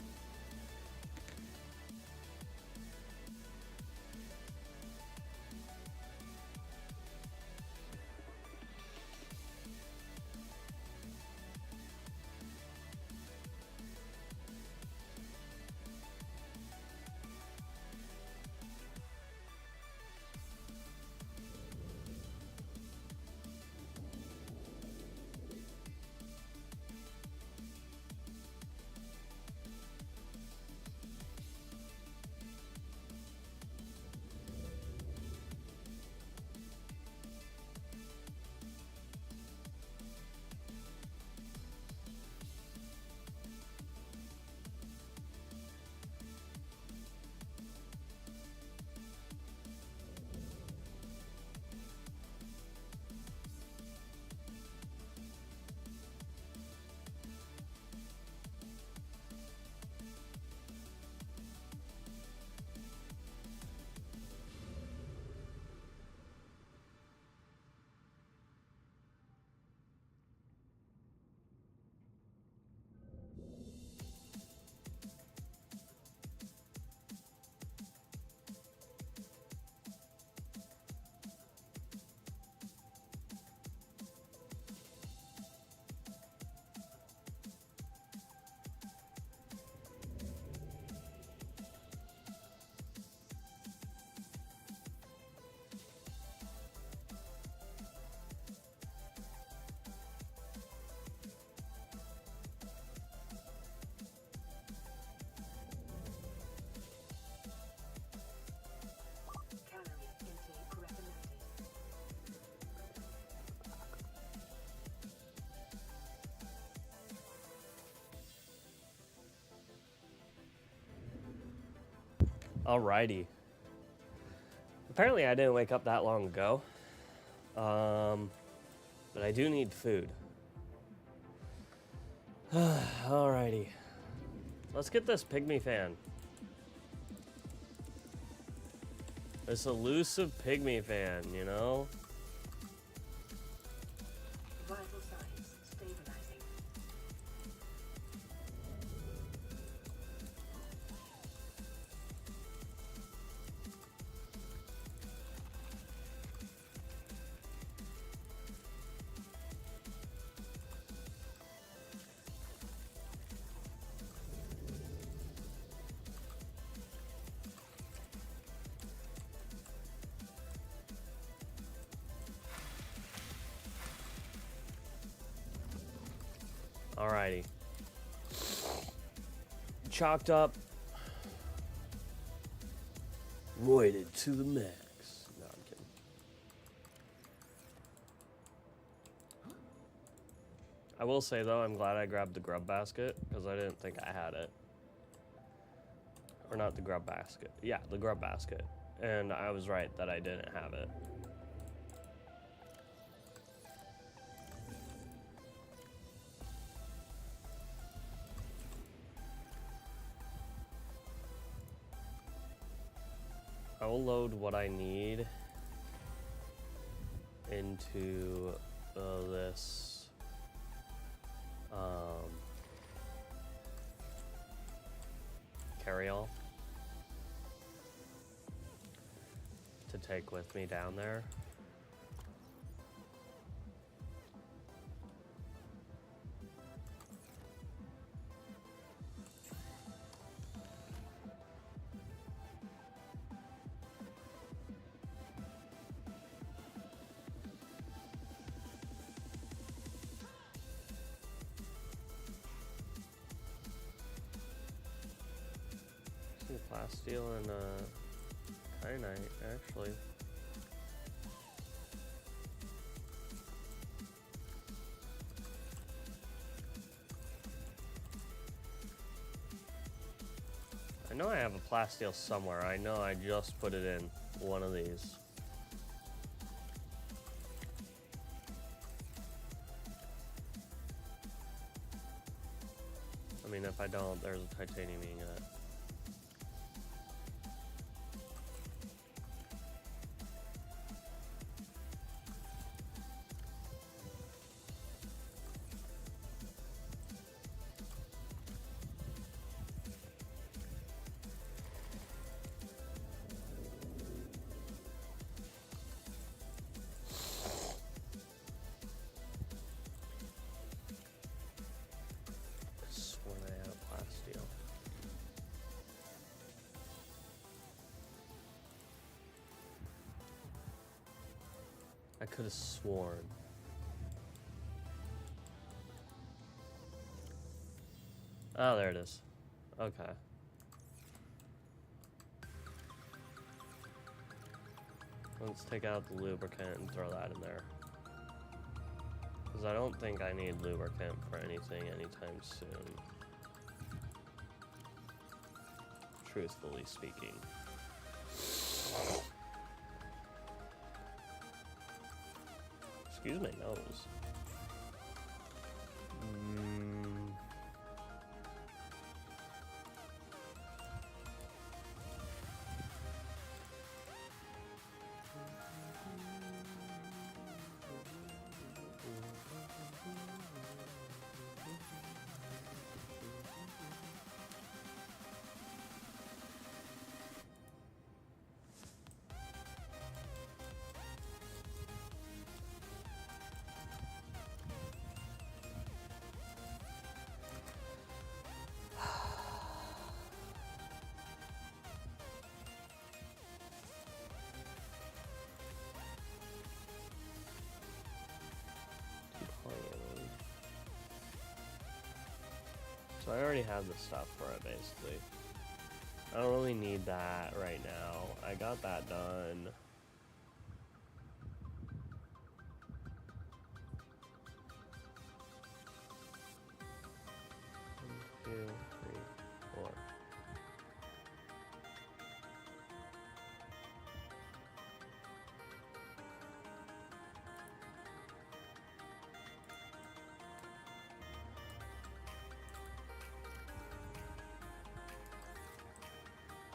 Speaker 1: Alrighty. Apparently I didn't wake up that long ago. But I do need food. Alrighty. Let's get this pygmy fan. This elusive pygmy fan, you know?
Speaker 2: Vital signs stabilizing.
Speaker 1: Alrighty. Chalked up. Roided to the max. No, I'm kidding. I will say though, I'm glad I grabbed the grub basket because I didn't think I had it. Or not the grub basket. Yeah, the grub basket. And I was right that I didn't have it. I will load what I need into this carry-all to take with me down there. Plasteel and kyanite, actually. I know I have a plasteel somewhere. I know I just put it in one of these. I mean, if I don't, there's a titanium ingot. I could have sworn. Oh, there it is. Okay. Let's take out the lubricant and throw that in there. Because I don't think I need lubricant for anything anytime soon. Truthfully speaking. Excuse my nose. So I already have the stuff for it, basically. I don't really need that right now. I got that done. 1, 2, 3, 4.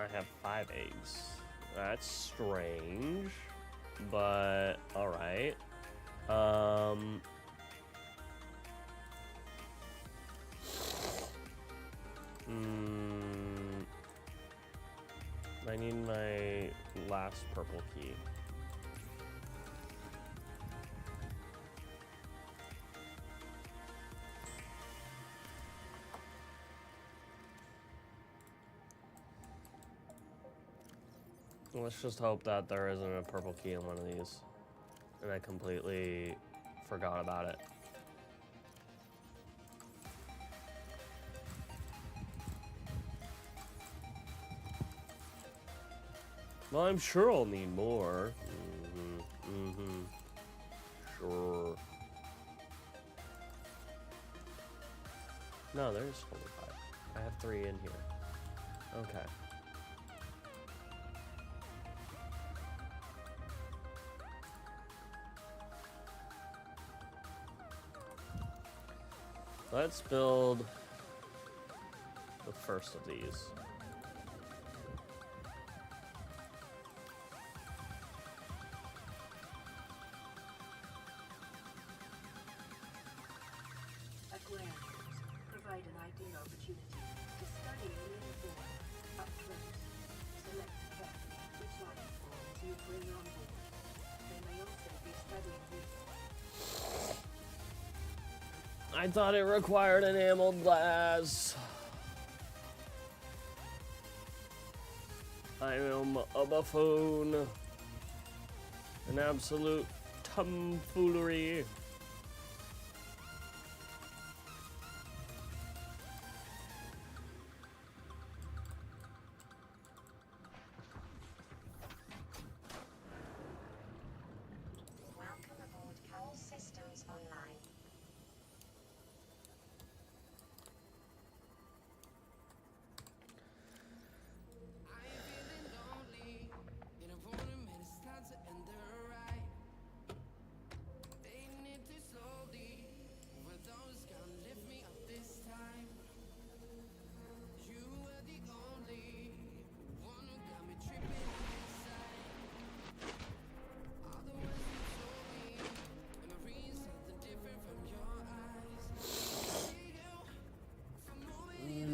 Speaker 1: I have 5 eggs. That's strange, but alright. I need my last purple key. Let's just hope that there isn't a purple key in one of these. And I completely forgot about it. Well, I'm sure I'll need more. Sure. No, there's only 5. I have 3 in here. Okay. Let's build the first of these.
Speaker 2: Aquariums provide an ideal opportunity to study marine fauna up close. Select carefully which life forms you bring on board. They may also be studying reefs.
Speaker 1: I thought it required enameled glass. I am a buffoon. An absolute tomfoolery.
Speaker 4: Welcome aboard Carol Systems Online.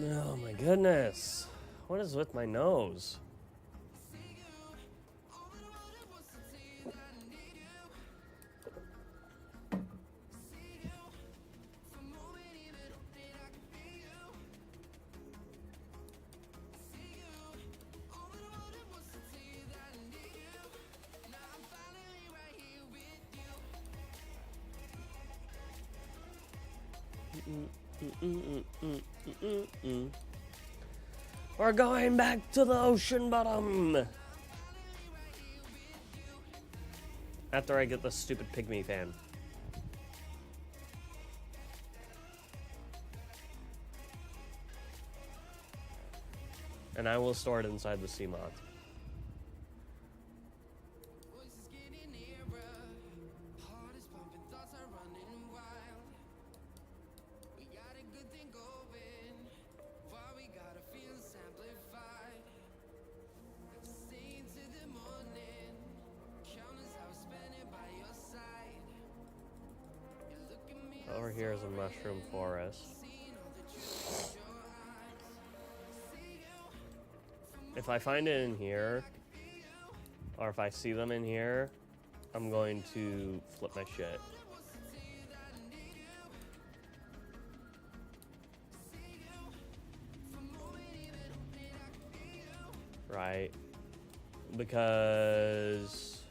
Speaker 1: Oh my goodness. What is with my nose? We're going back to the ocean bottom. After I get the stupid pygmy fan. And I will store it inside the sea mod. Over here is a mushroom forest. If I find it in here, or if I see them in here, I'm going to flip my shit. Right? Because...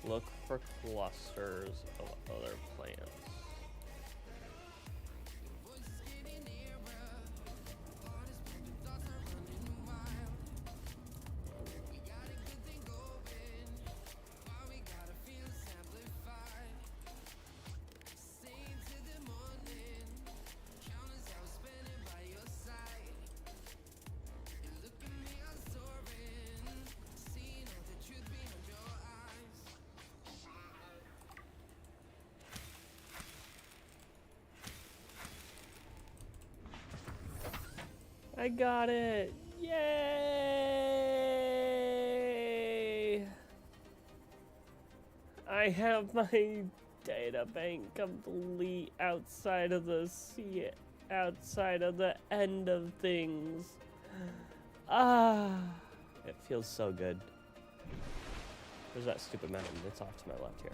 Speaker 1: Look for clusters of other plants. I got it! Yay! I have my data bank complete outside of the sea, outside of the end of things. Ah, it feels so good. Where's that stupid mountain? It's off to my left here.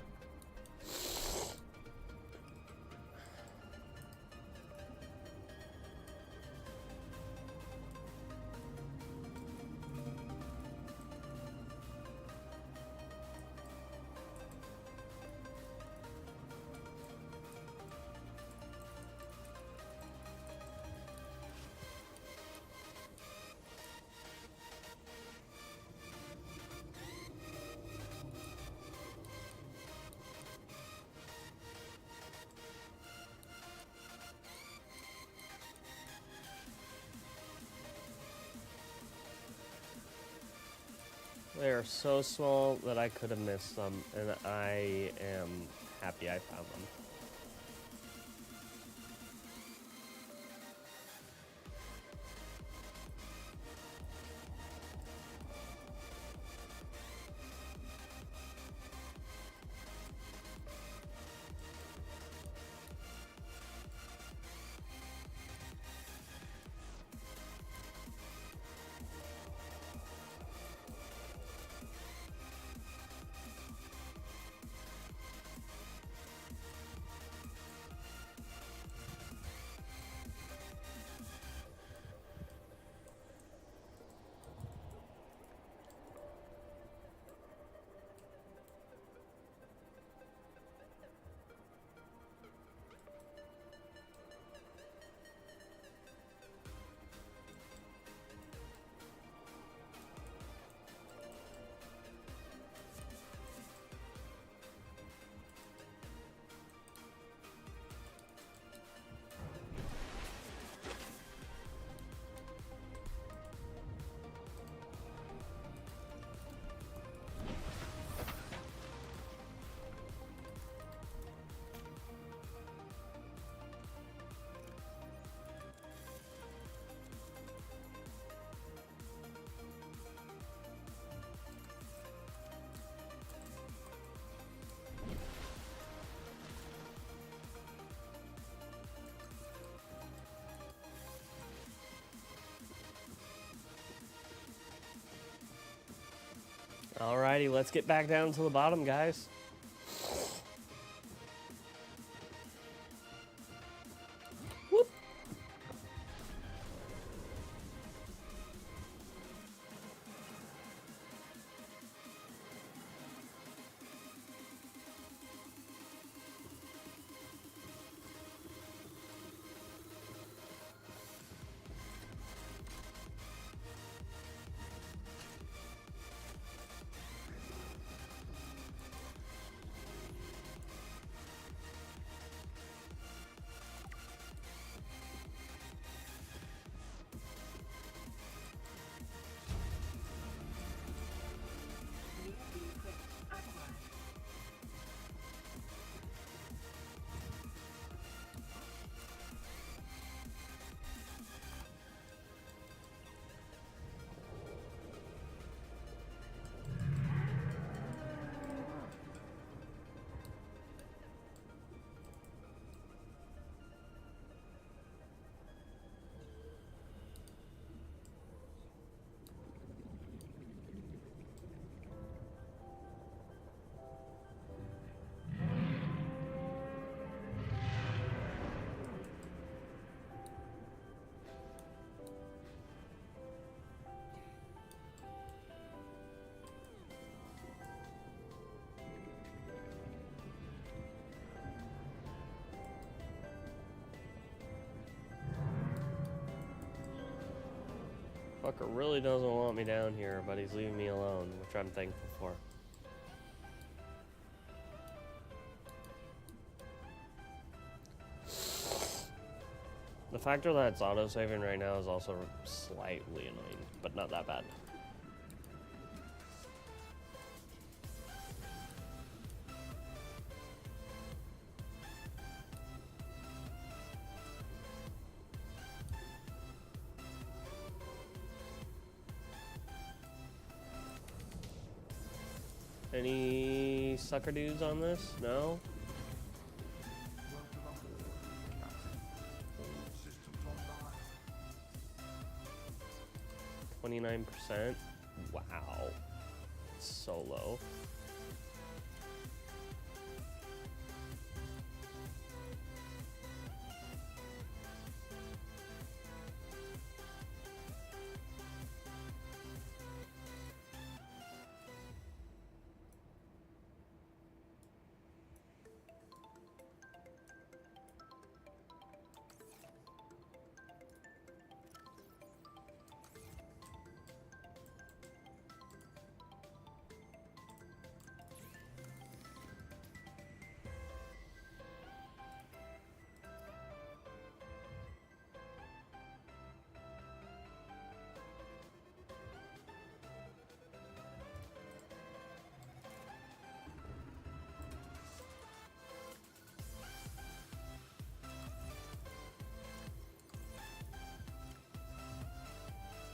Speaker 1: They are so small that I could have missed them, and I am happy I found them. Alrighty, let's get back down to the bottom, guys. Whoop.
Speaker 2: New blueprint acquired.
Speaker 1: Fucker really doesn't want me down here, but he's leaving me alone, which I'm thankful for. The factor that it's auto-saving right now is also slightly annoying, but not that bad. Any sucker dudes on this? No? 29%? Wow. It's so low.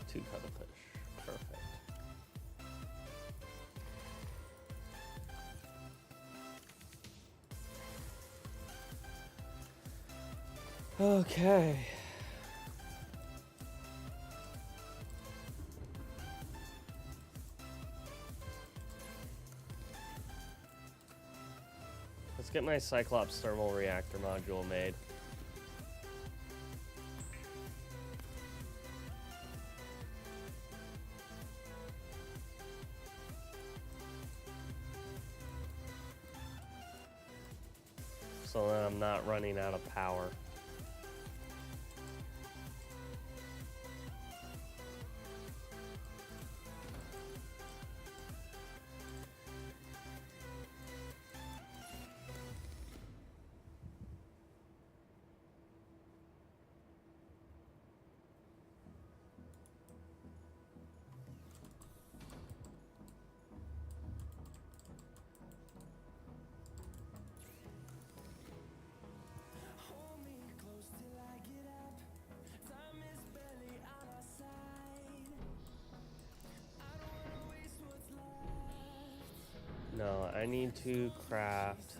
Speaker 1: Two cuttlefish. Perfect. Okay. Let's get my Cyclops thermal reactor module made. So that I'm not running out of power. No, I need to craft.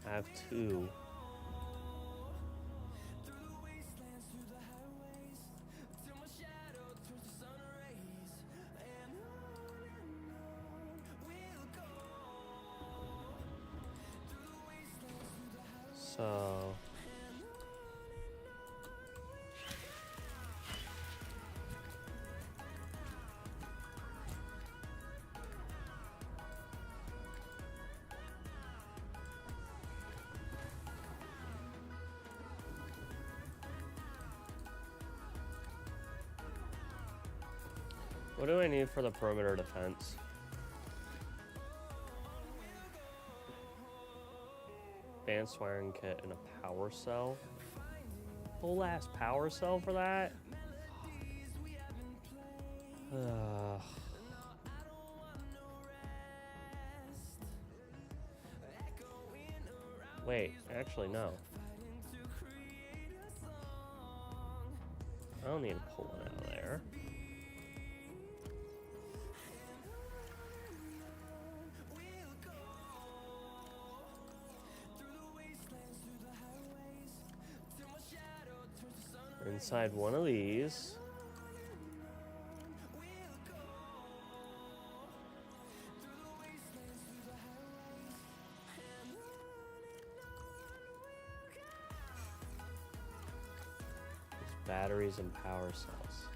Speaker 1: I have two. So what do I need for the perimeter defense? Advanced wiring kit and a power cell. Whole ass power cell for that? Wait, actually no. I don't need to pull it out of there. Inside one of these. There's batteries and power cells.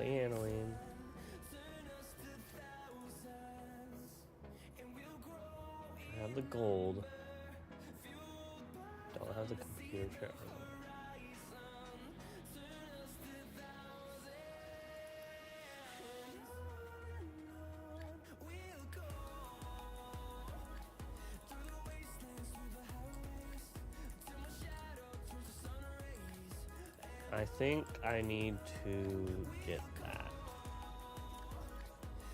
Speaker 1: Aniline. I have the gold. Don't have the computer chip. I think I need to get that.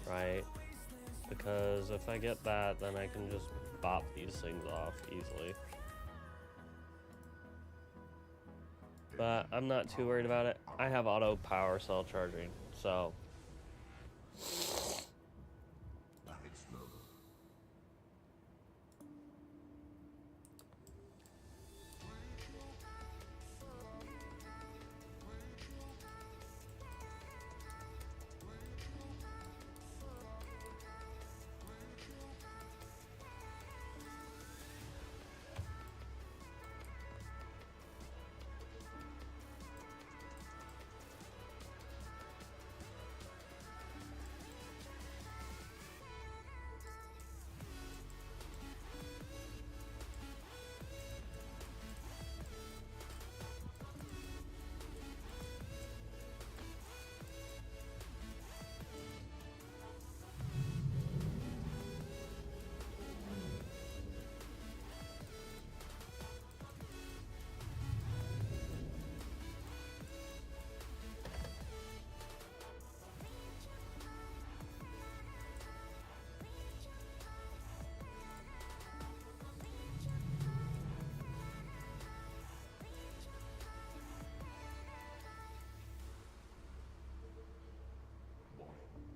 Speaker 1: Right? Because if I get that, then I can just bop these things off easily. But I'm not too worried about it. I have auto power cell charging, so.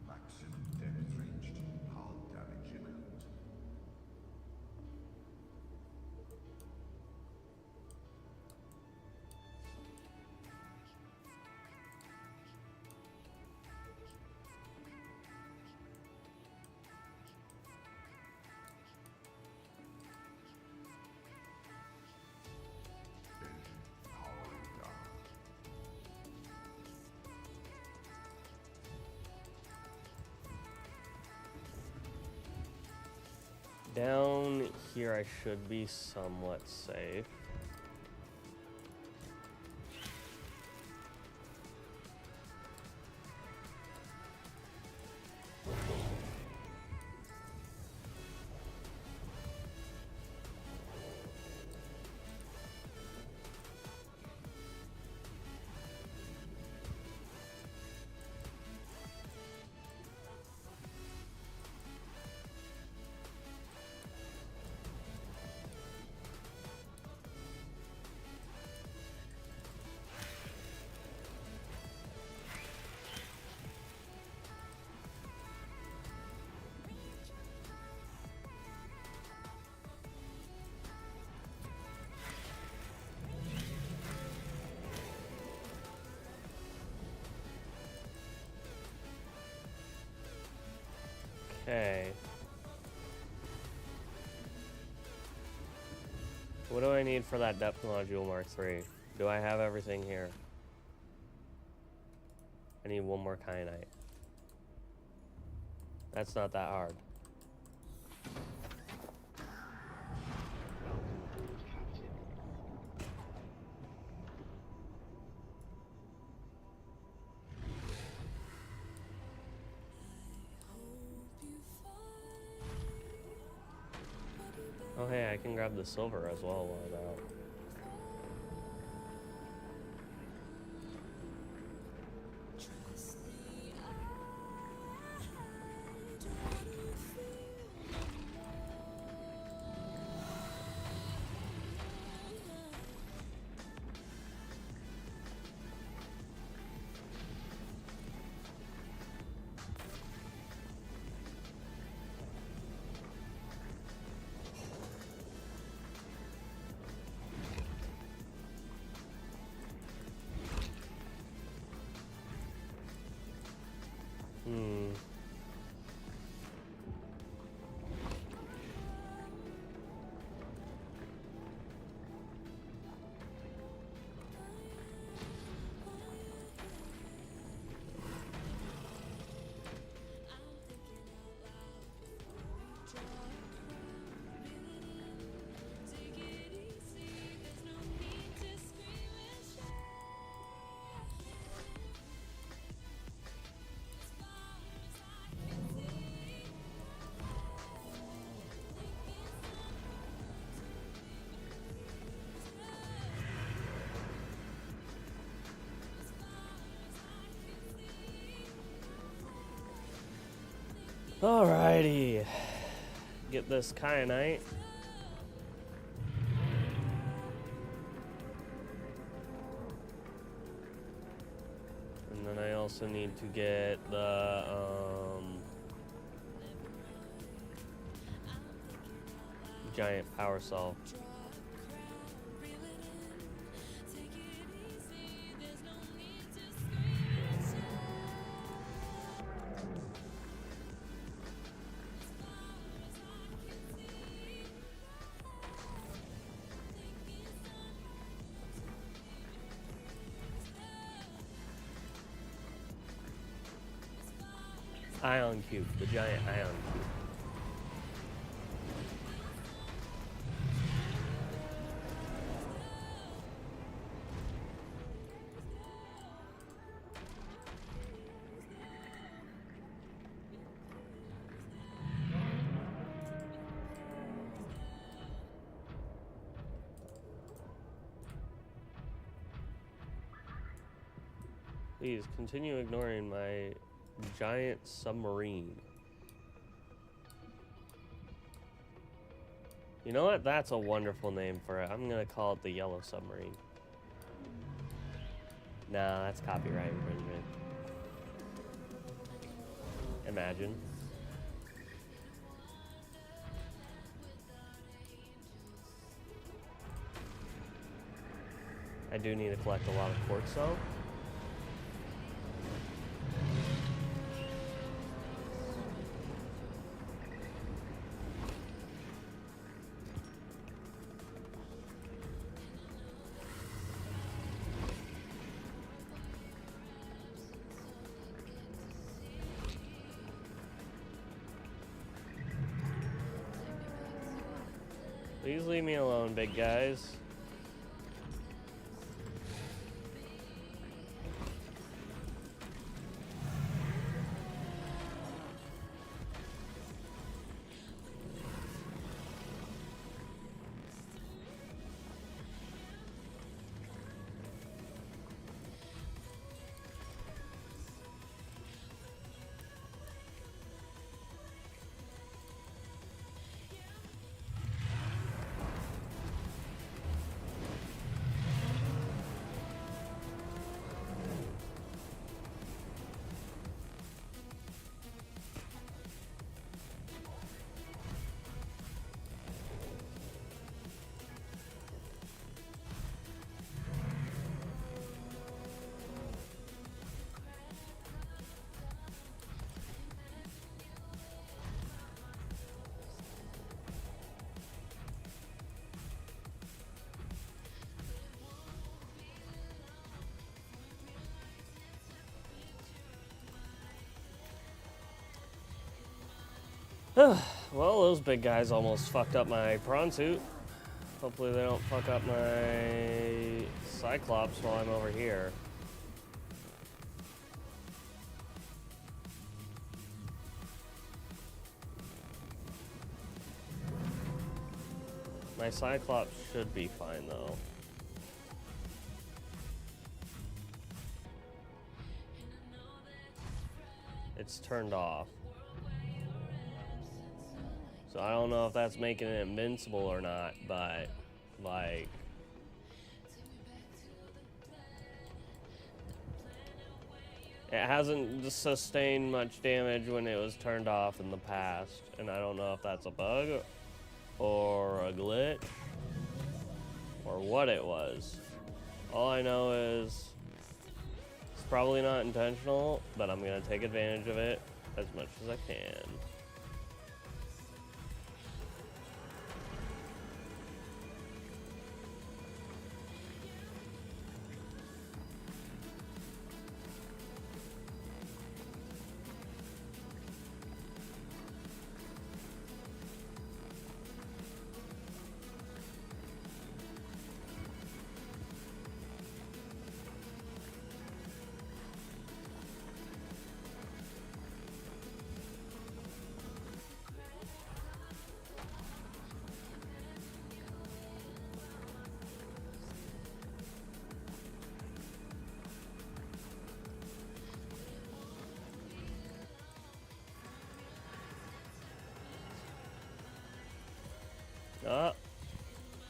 Speaker 5: Maximum depth reached. Hull damage imminent. Engine powering down.
Speaker 1: Down here I should be somewhat safe. Okay. What do I need for that depth module Mark III? Do I have everything here? I need one more kyanite. That's not that hard. Oh hey, I can grab the silver as well while I'm out. Alrighty. Get this kyanite. And then I also need to get the giant power cell. Ion cube, the giant ion cube. Please continue ignoring my giant submarine. You know what? That's a wonderful name for it. I'm gonna call it the Yellow Submarine. Nah, that's copyright infringement. Imagine. I do need to collect a lot of quartz though. Please leave me alone, big guys. Well, those big guys almost fucked up my prawn suit. Hopefully they don't fuck up my Cyclops while I'm over here. My Cyclops should be fine though. It's turned off. So I don't know if that's making it invincible or not, but like it hasn't sustained much damage when it was turned off in the past, and I don't know if that's a bug or a glitch or what it was. All I know is it's probably not intentional, but I'm gonna take advantage of it as much as I can.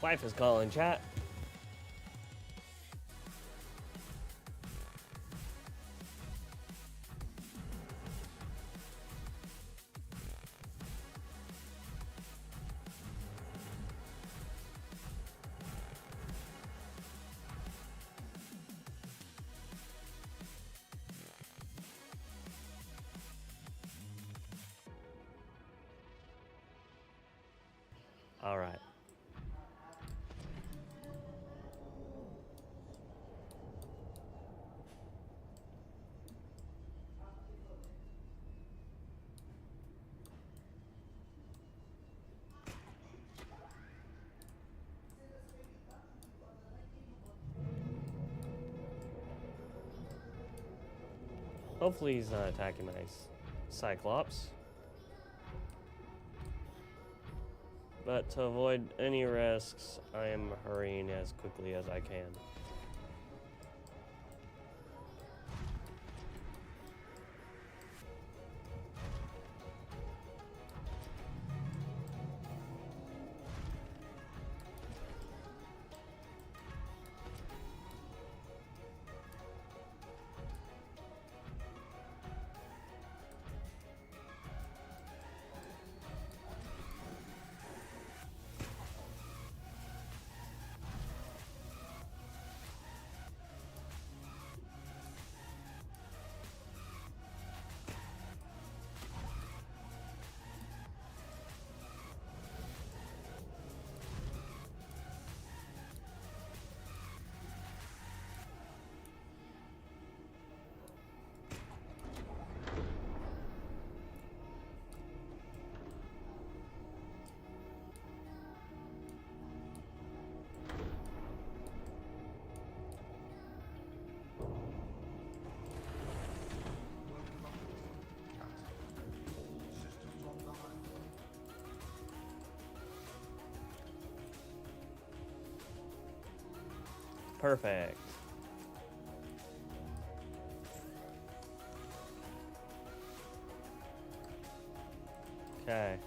Speaker 1: Wife is calling, chat. All right. Hopefully he's not attacking my Cyclops. But to avoid any risks, I am hurrying as quickly as I can.
Speaker 5: Systems online.
Speaker 1: Perfect. Okay.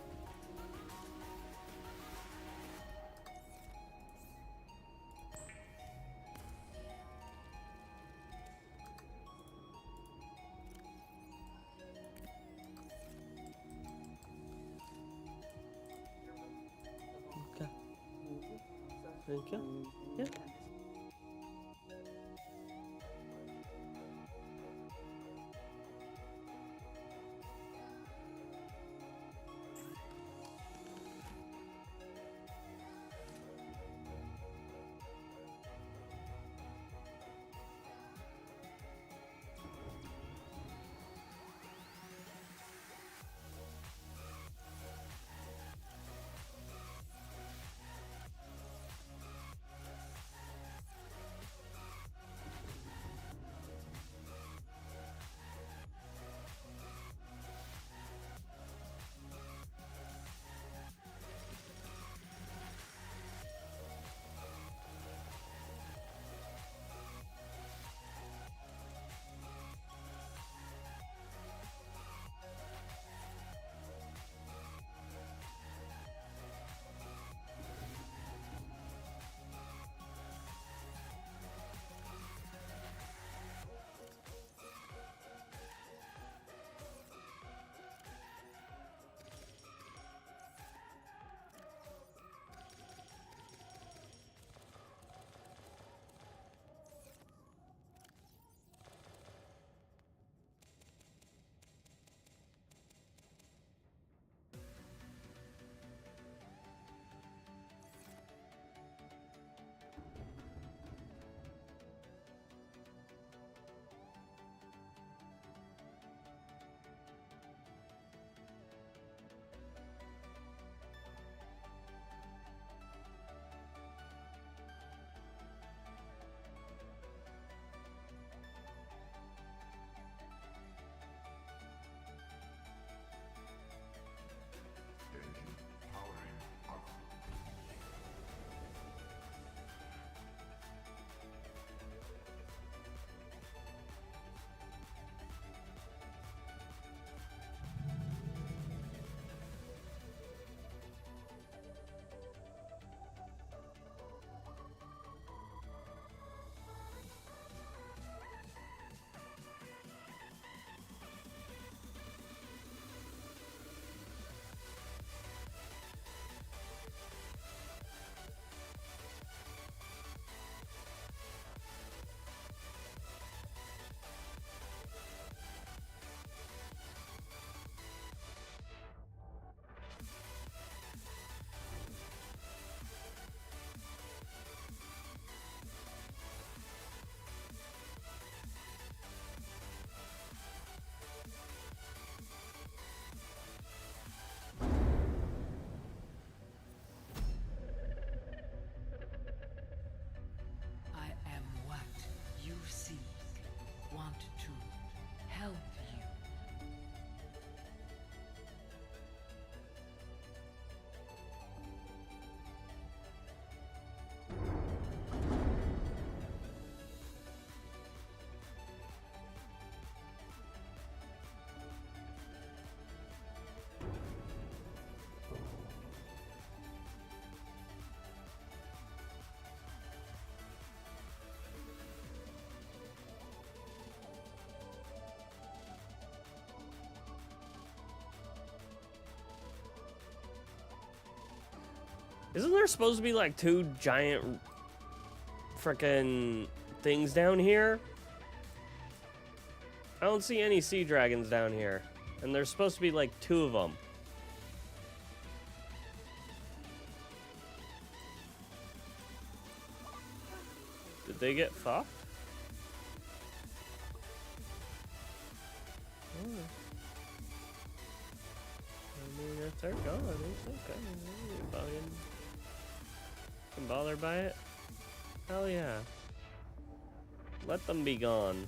Speaker 1: Okay. Thank you. Yeah. Isn't there supposed to be like 2 giant frickin' things down here? I don't see any sea dragons down here. And there's supposed to be like 2 of them. Did they get fucked? Oh. I mean, if they're gone, it's okay. I ain't bothered by it. Hell yeah. Let them be gone.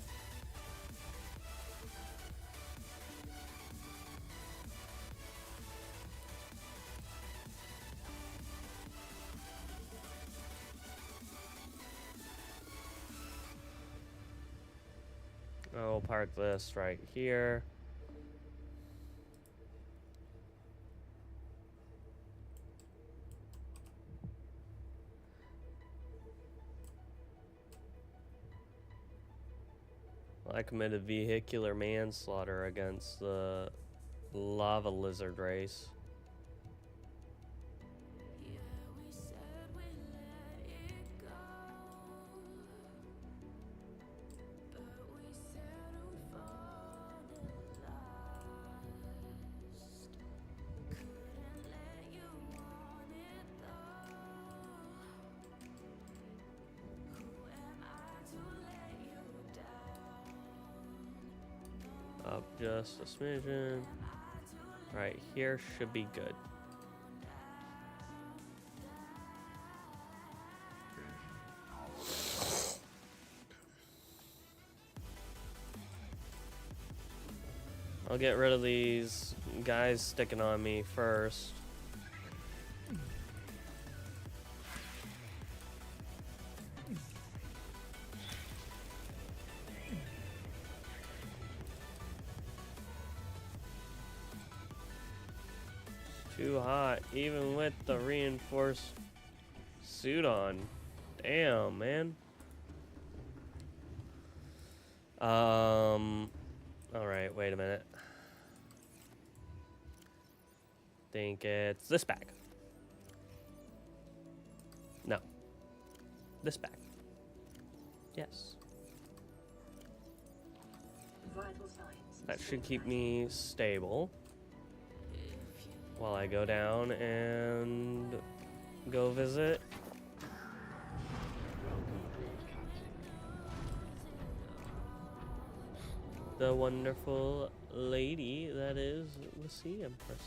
Speaker 1: I'll park this right here. I committed vehicular manslaughter against the lava lizard race. Up just a smidgen. Right here should be good. I'll get rid of these guys sticking on me first. Too hot, even with the reinforced suit on. Damn, man. Alright, wait a minute. Think it's this bag. No. This bag. Yes.
Speaker 2: Vital signs.
Speaker 1: That should keep me stable while I go down and go visit the wonderful lady that is the Sea Empress.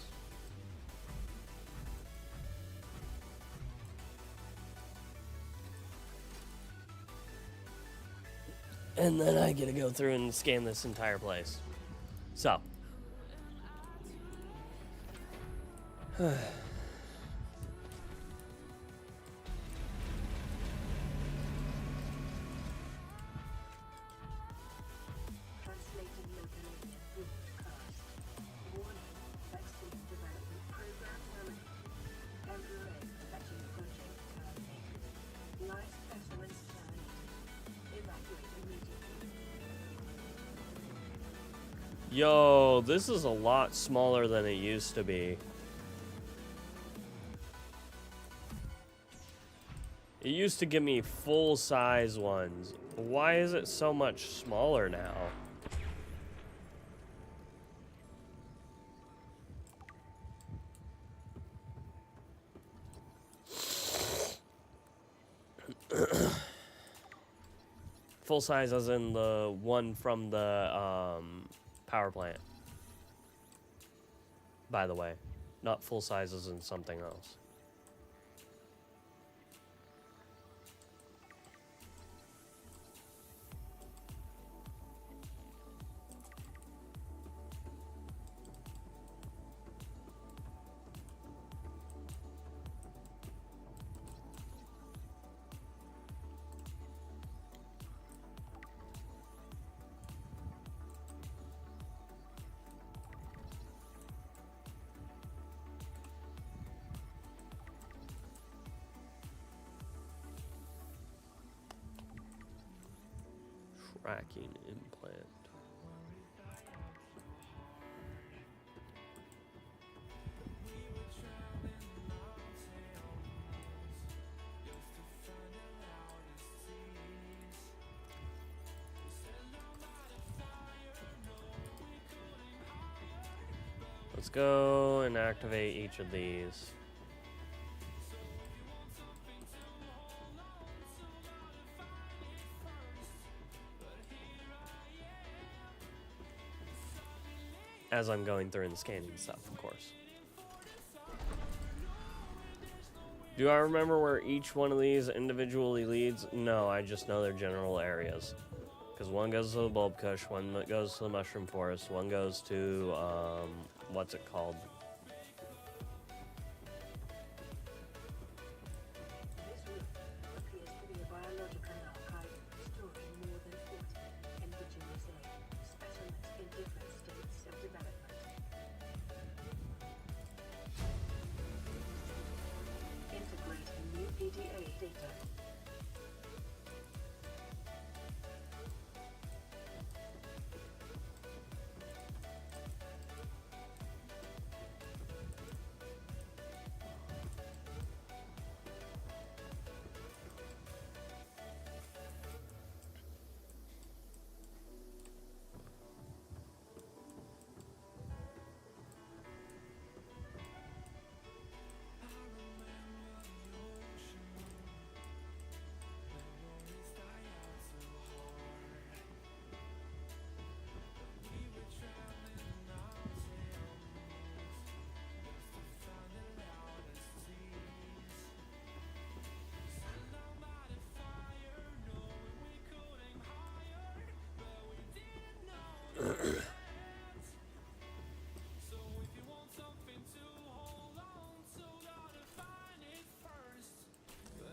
Speaker 1: And then I get to go through and scan this entire place. So.
Speaker 2: Translating locally. Broadcast. Warning. Vaccine development program terminated. Embryo vaccine project terminated. Life specimens terminated. Evacuate immediately.
Speaker 1: Yo, this is a lot smaller than it used to be. It used to give me full-size ones. Why is it so much smaller now? Full size as in the one from the power plant. By the way, not full size as in something else. Tracking implant. Let's go and activate each of these. As I'm going through and scanning stuff, of course. Do I remember where each one of these individually leads? No, I just know their general areas. Because one goes to the bulb kush, one goes to the mushroom forest, one goes to, what's it called?
Speaker 2: This room appears to be a biological archive storing more than 40 indigenous specimens in different states of development. Integrating new PDA data.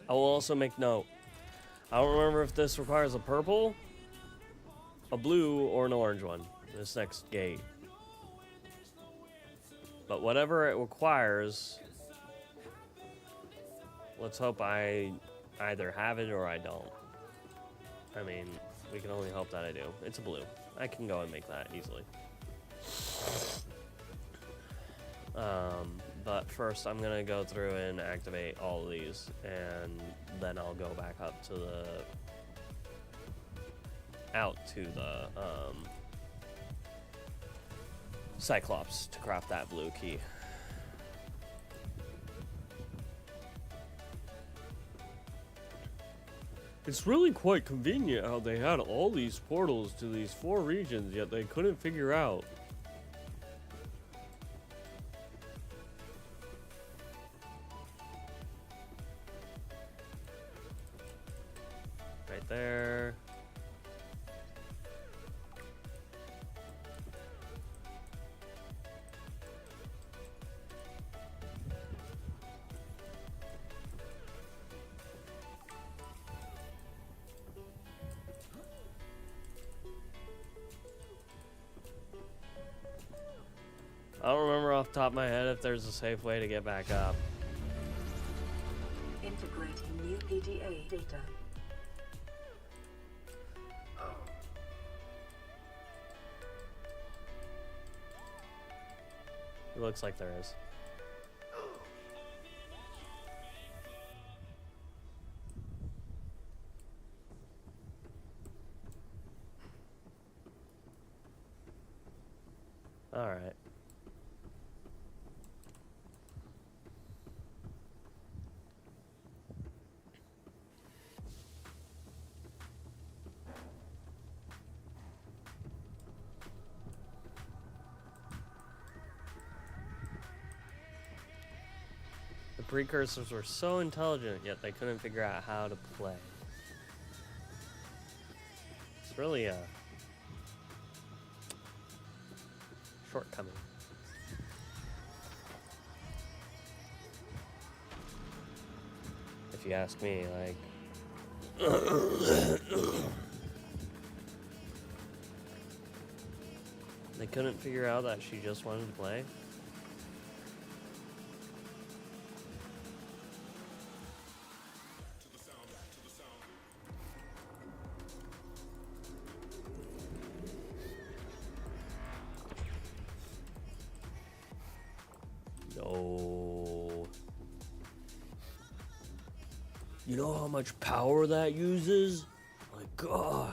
Speaker 1: I will also make note. I don't remember if this requires a purple, a blue, or an orange one. This next gate. But whatever it requires, let's hope I either have it or I don't. I mean, we can only hope that I do. It's a blue. I can go and make that easily. But first I'm gonna go through and activate all of these, and then I'll go back up to the Cyclops to craft that blue key. It's really quite convenient how they had all these portals to these 4 regions, yet they couldn't figure out. Right there. I don't remember off the top of my head if there's a safe way to get back up.
Speaker 2: Integrating new PDA data.
Speaker 1: It looks like there is. All right. The precursors were so intelligent, yet they couldn't figure out how to play. It's really a shortcoming. If you ask me, like... They couldn't figure out that she just wanted to play? No. You know how much power that uses? My gosh.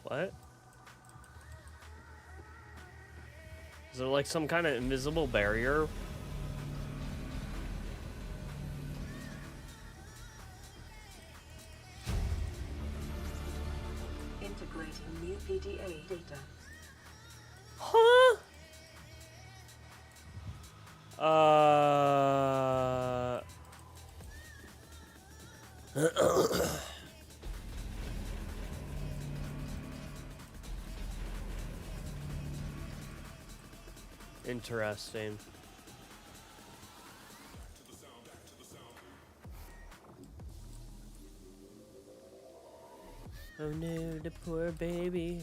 Speaker 1: What? Is there like some kind of invisible barrier?
Speaker 2: Integrating new PDA data.
Speaker 1: Huh? Interesting. Oh no, the poor baby.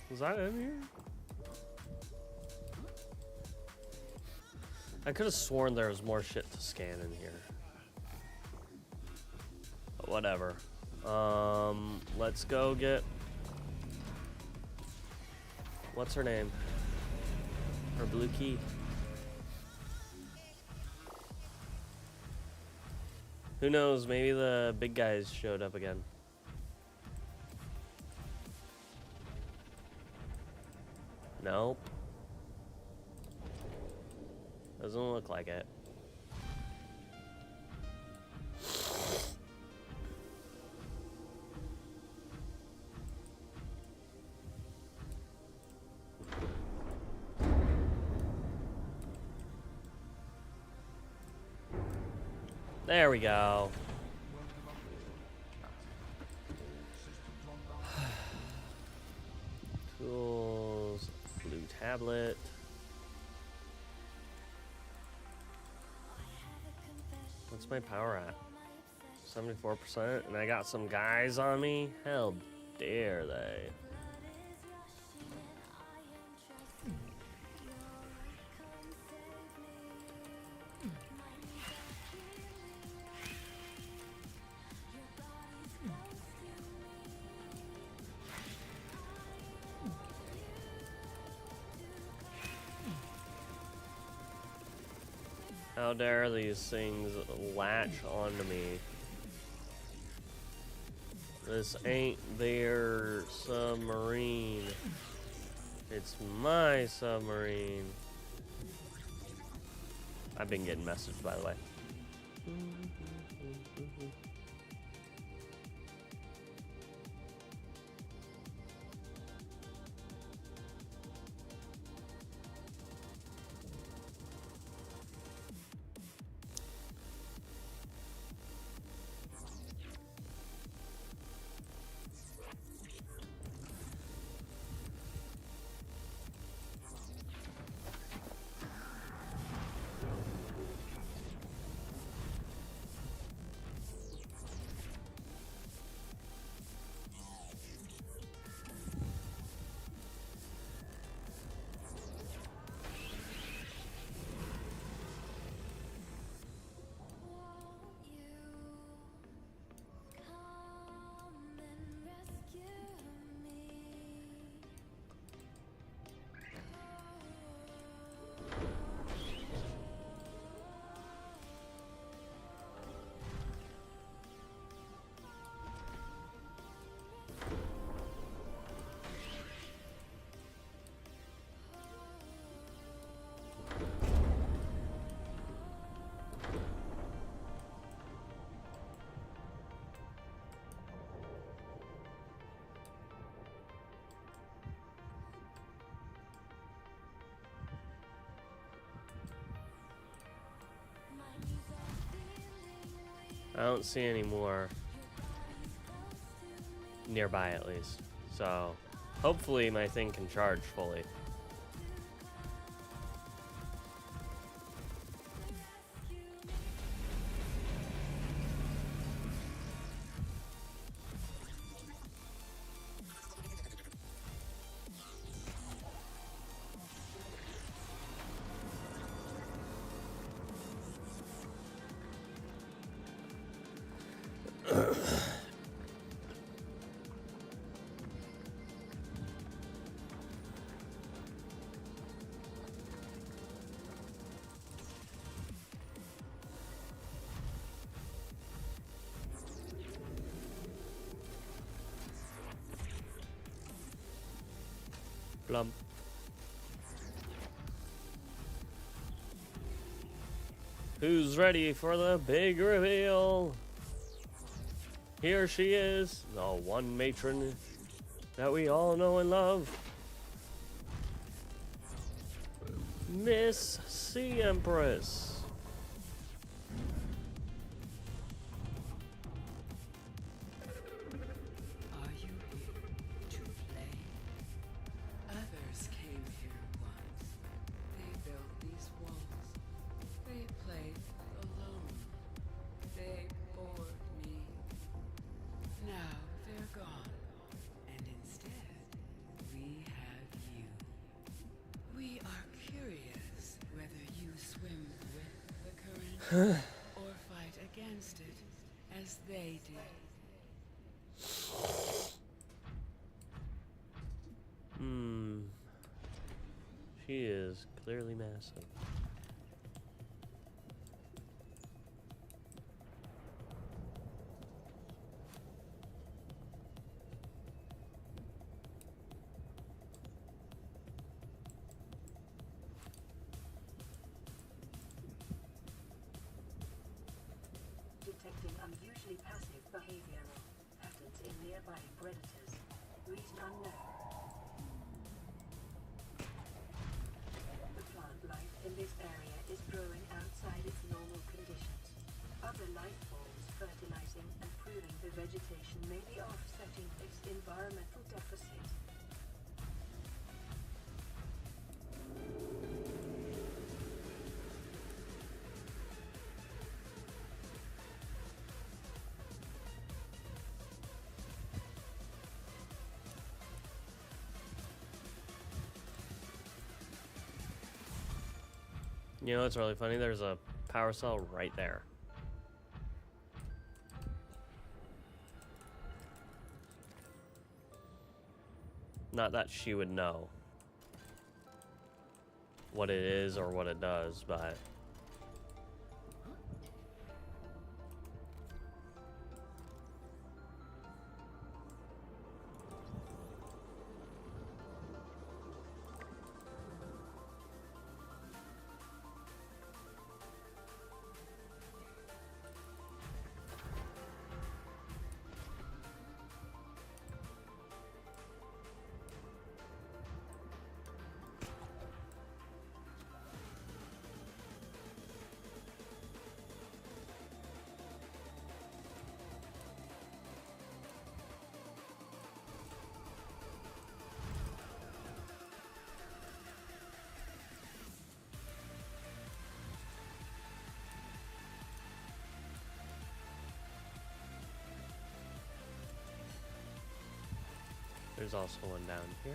Speaker 1: Was that in here? I could have sworn there was more shit to scan in here. But whatever. Let's go get... What's her name? Her blue key. Who knows, maybe the big guys showed up again. Nope. Doesn't look like it. There we go. Tools, blue tablet. What's my power at? 74%, and I got some guys on me? How dare they? How dare these things latch onto me? This ain't their submarine. It's my submarine. I've been getting messaged, by the way. I don't see any more nearby, at least. So, hopefully my thing can charge fully. Blum. Who's ready for the big reveal? Here she is, the one matron that we all know and love. Miss Sea Empress.
Speaker 6: Are you here to play? Others came here once. They built these walls. They played alone. They bored me. Now they're gone. And instead, we have you. We are curious whether you swim with the current or fight against it as they did.
Speaker 1: She is clearly massive.
Speaker 2: Detecting unusually passive behavioral patterns in nearby predators. Reason unknown. The plant life in this area is growing outside its normal conditions. Other life forms fertilizing and pruning the vegetation may be offsetting its environmental deficit.
Speaker 1: You know, it's really funny. There's a power cell right there. Not that she would know what it is or what it does, but there's also one down here.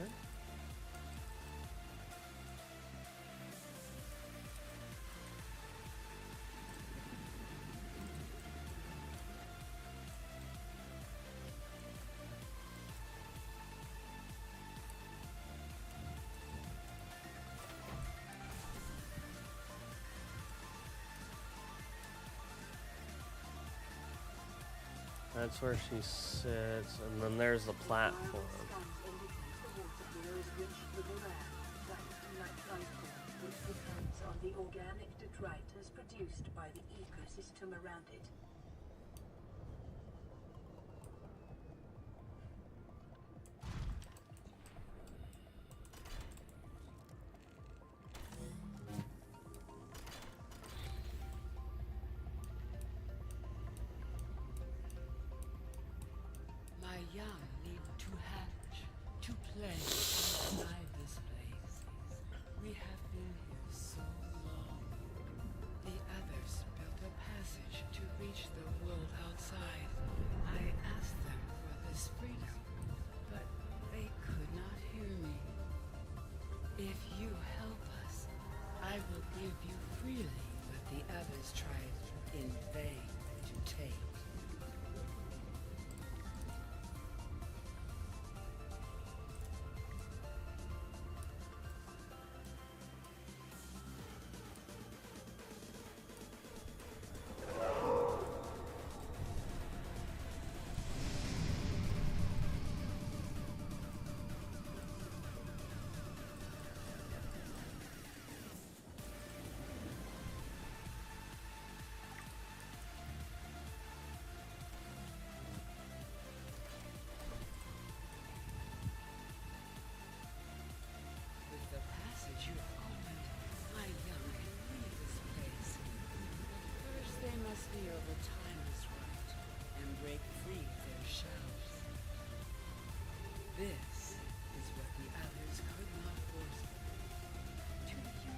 Speaker 1: That's where she sits, and then there's the platform.
Speaker 2: Scans indicate the water here is rich with a rare plant-like life form which depends on the organic detritus produced by the ecosystem around it.
Speaker 6: My young need to hatch, to play outside this place. We have been here so long. The others built a passage to reach the world outside. I asked them for this freedom, but they could not hear me. If you help us, I will give you freely what the others tried in vain to take. feel the time is right and break free their shells. This is what the others could not force me. To you,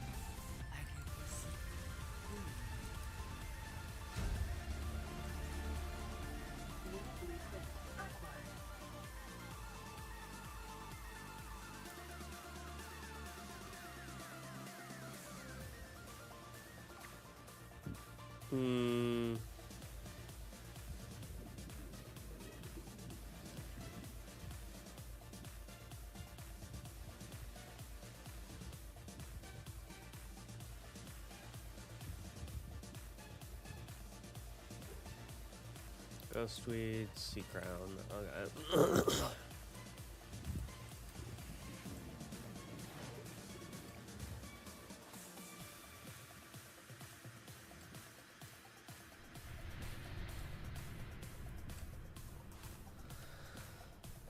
Speaker 6: I give the secret clue.
Speaker 2: New blueprint acquired.
Speaker 1: Hmm. Ghostweed, Sea Crown. Okay.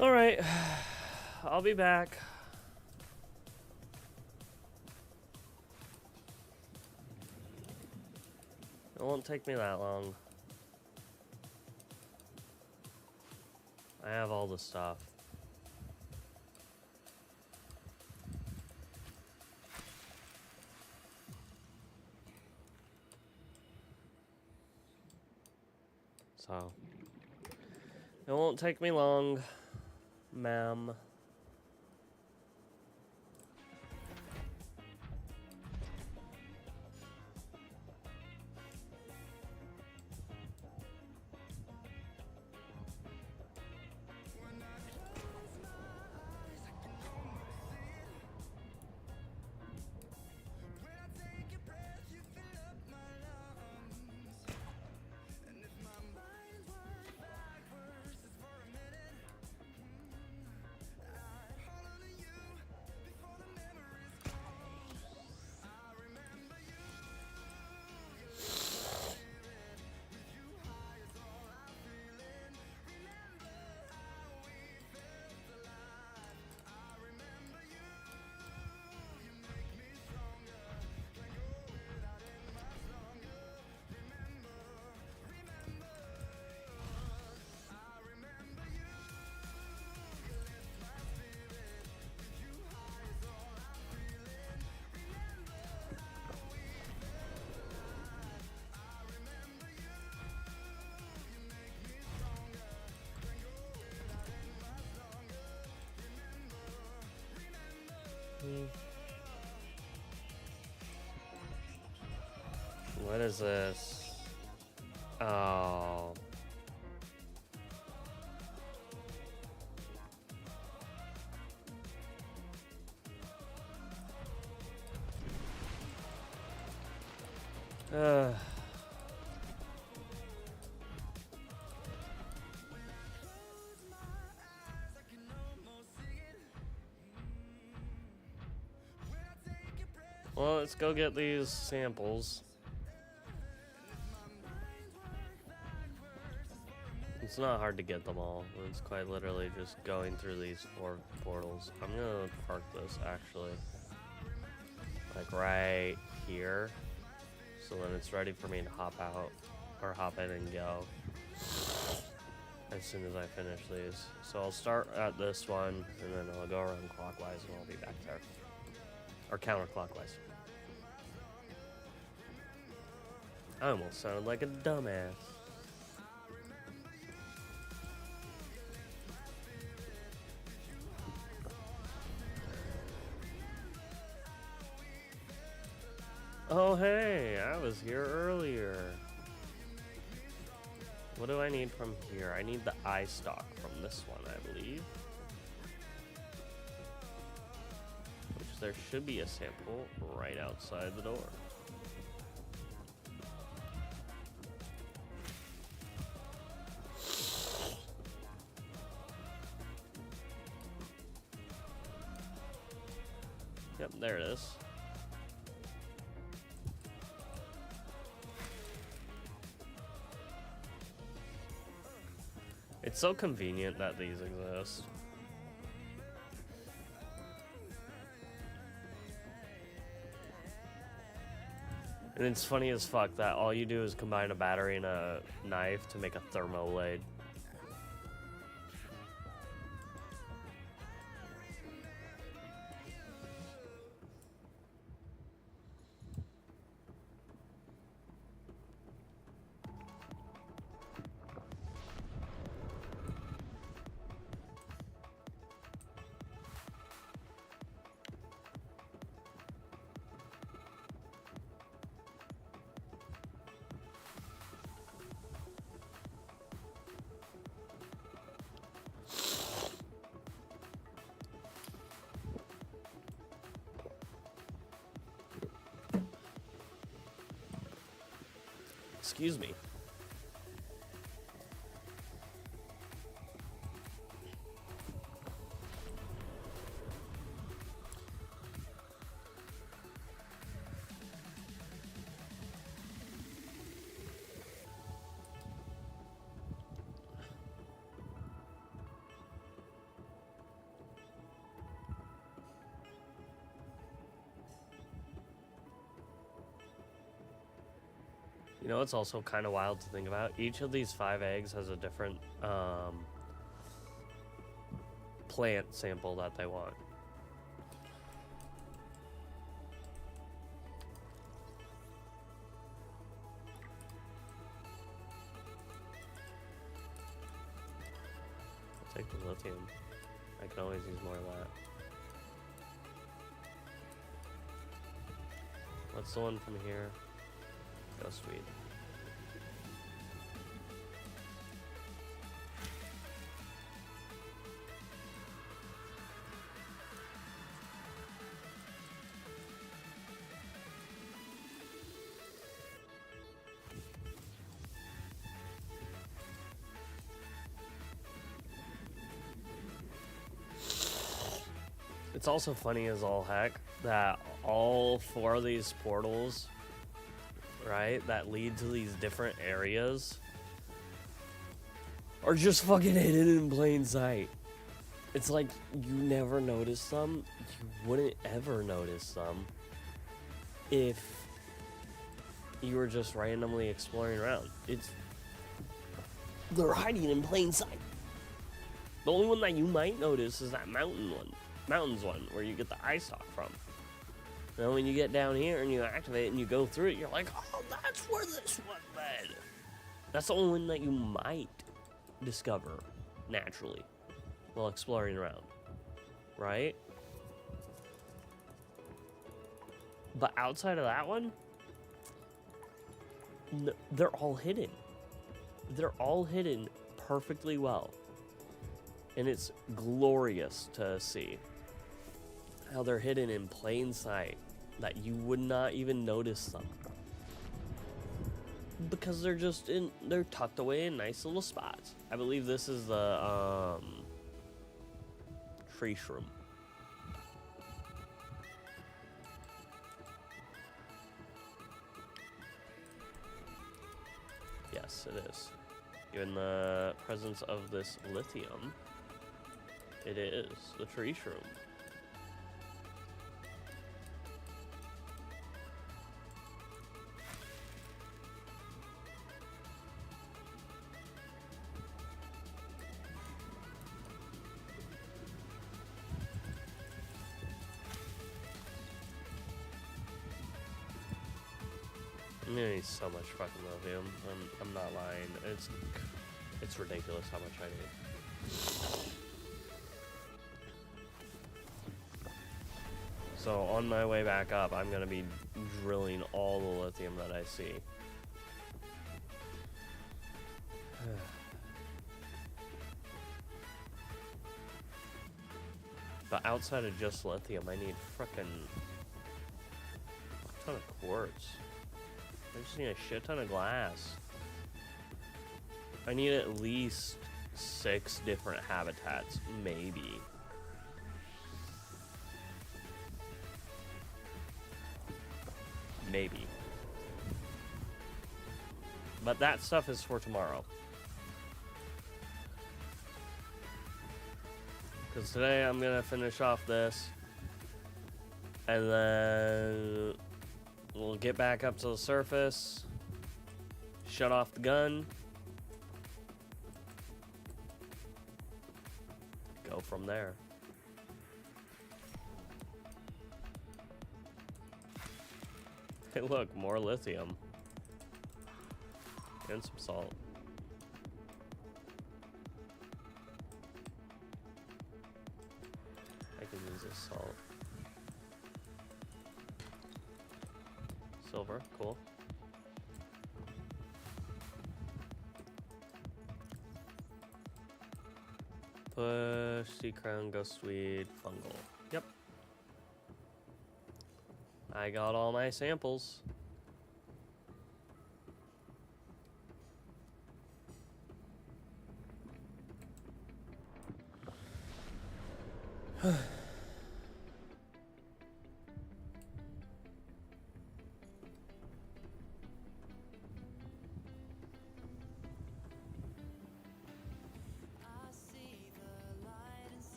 Speaker 1: All right. I'll be back. It won't take me that long. I have all the stuff. So, it won't take me long, ma'am. What is this? Oh. Uh. Well, let's go get these samples. It's not hard to get them all. It's quite literally just going through these 4 portals. I'm gonna park this actually, like right here, so then it's ready for me to hop out or hop in and go as soon as I finish these. So I'll start at this one and then I'll go around clockwise and I'll be back there, or counterclockwise. I almost sounded like a dumbass. Oh hey, I was here earlier. What do I need from here? I need the eye stalk from this one, I believe. Which there should be a sample right outside the door. Yep, there it is. It's so convenient that these exist. And it's funny as fuck that all you do is combine a battery and a knife to make a thermo blade. Excuse me. You know, it's also kind of wild to think about. Each of these 5 eggs has a different plant sample that they want. I'll take the lithium. I can always use more of that. What's the one from here? Oh, sweet. It's also funny as all heck that all 4 of these portals, right, that lead to these different areas are just fucking hidden in plain sight. It's like you never notice them. You wouldn't ever notice them if you were just randomly exploring around. They're hiding in plain sight. The only one that you might notice is that mountains one, where you get the eye stalk from. Now when you get down here and you activate it and you go through it, you're like, oh, that's where this one led. That's the only one that you might discover naturally while exploring around, right? But outside of that one, they're all hidden. They're all hidden perfectly well. And it's glorious to see how they're hidden in plain sight, that you would not even notice them. Because they're tucked away in nice little spots. I believe this is the tree shroom. Yes, it is. Given the presence of this lithium, it is the tree shroom. I'm gonna need so much fucking lithium. I'm not lying. It's ridiculous how much I need. So on my way back up, I'm gonna be drilling all the lithium that I see. But outside of just lithium, I need frickin' a ton of quartz. I just need a shit ton of glass. I need at least 6 different habitats, maybe. Maybe. But that stuff is for tomorrow. Because today I'm gonna finish off this. And then We'll get back up to the surface. Shut off the gun. Go from there. Hey, look, more lithium. And some salt. I can use this salt. Silver, cool. Push, sea crown, ghostweed, fungal. Yep. I got all my samples.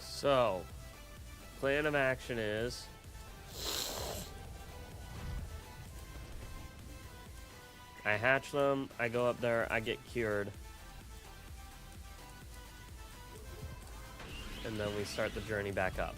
Speaker 1: So, plan of action is I hatch them, I go up there, I get cured. And then we start the journey back up.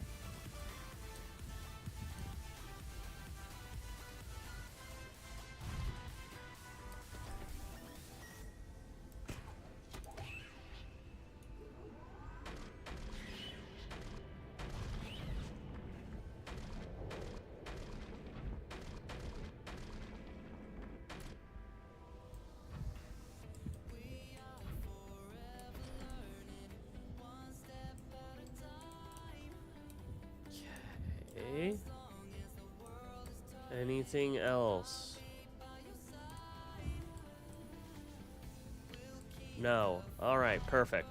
Speaker 1: Okay. Anything else? No. All right, perfect.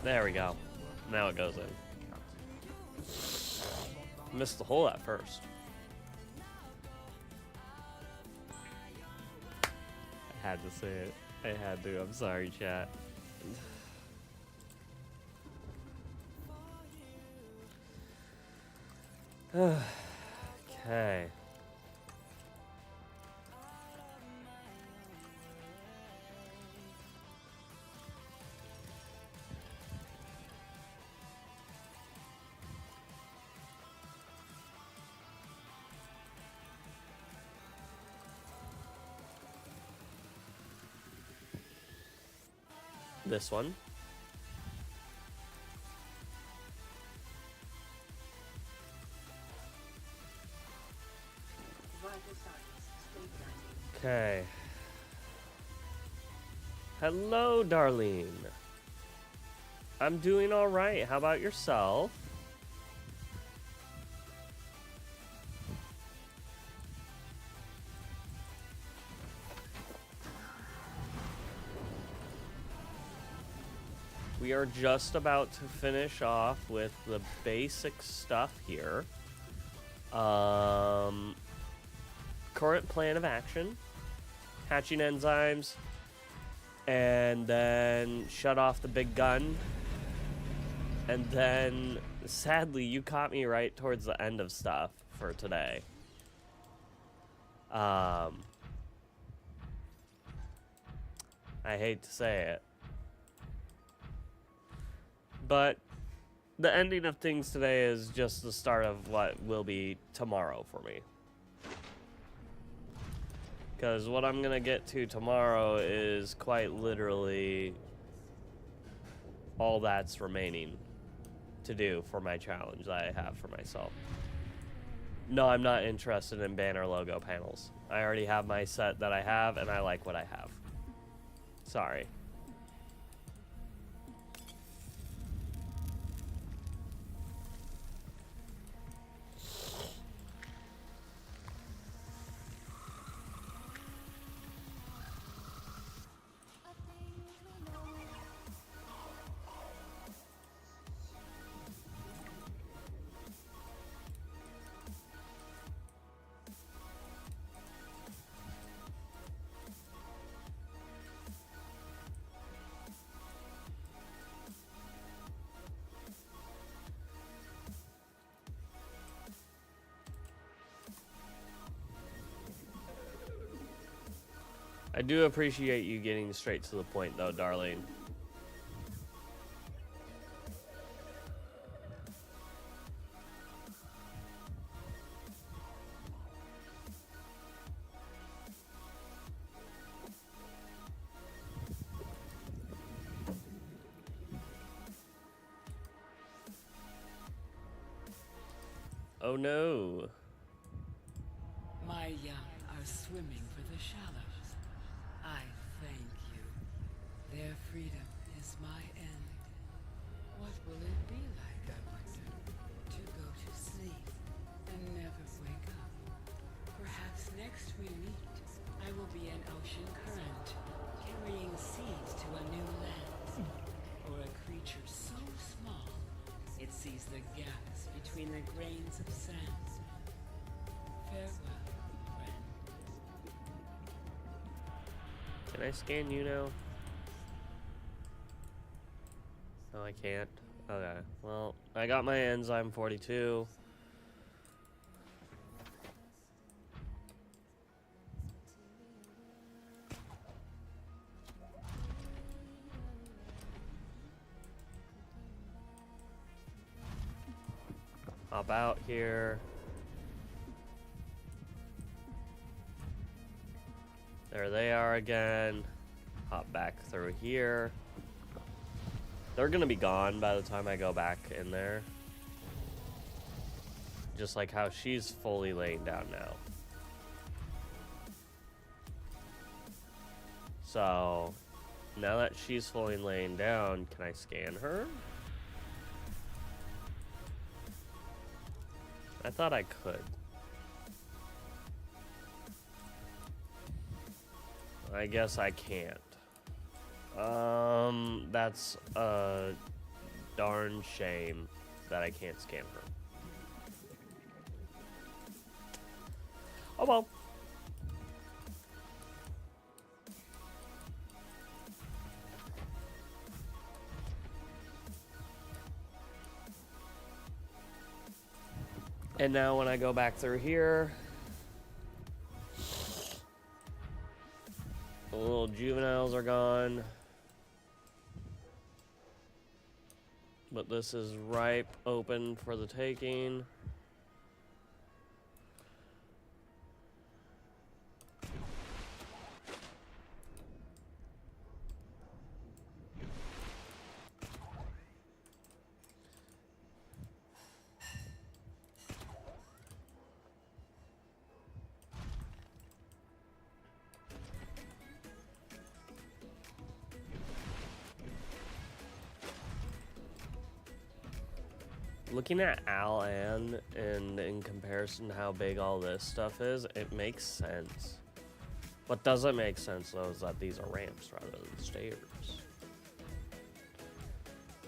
Speaker 1: There we go. Now it goes in. Missed the hole at first. I had to say it. I had to. I'm sorry, chat. Okay. This one.
Speaker 2: Vital signs stabilizing.
Speaker 1: Okay. Hello, Darlene. I'm doing all right. How about yourself? We are just about to finish off with the basic stuff here. Current plan of action. Hatching enzymes. And then shut off the big gun. And then, sadly, you caught me right towards the end of stuff for today. I hate to say it, but the ending of things today is just the start of what will be tomorrow for me. Because what I'm gonna get to tomorrow is quite literally all that's remaining to do for my challenge that I have for myself. No, I'm not interested in banner logo panels. I already have my set that I have, and I like what I have. Sorry. I do appreciate you getting straight to the point, though, Darlene. Oh no.
Speaker 6: My young are swimming for the shallows. I thank you. Their freedom is my end. What will it be like, I wonder, to go to sleep and never wake up? Perhaps next we meet, I will be an ocean current, carrying seeds to a new land. Or a creature so small, it sees the gaps between the grains of sand. Farewell, friend.
Speaker 1: Can I scan you now? No, I can't. Okay. Well, I got my enzyme 42. Hop out here. There they are again. Hop back through here. They're gonna be gone by the time I go back in there. Just like how she's fully laying down now. So, now that she's fully laying down, can I scan her? I thought I could. I guess I can't. That's a darn shame that I can't scan her. Oh well. And now when I go back through here, the little juveniles are gone. But this is ripe, open for the taking. Looking at Al-An and in comparison to how big all this stuff is, it makes sense. What doesn't make sense though is that these are ramps rather than stairs.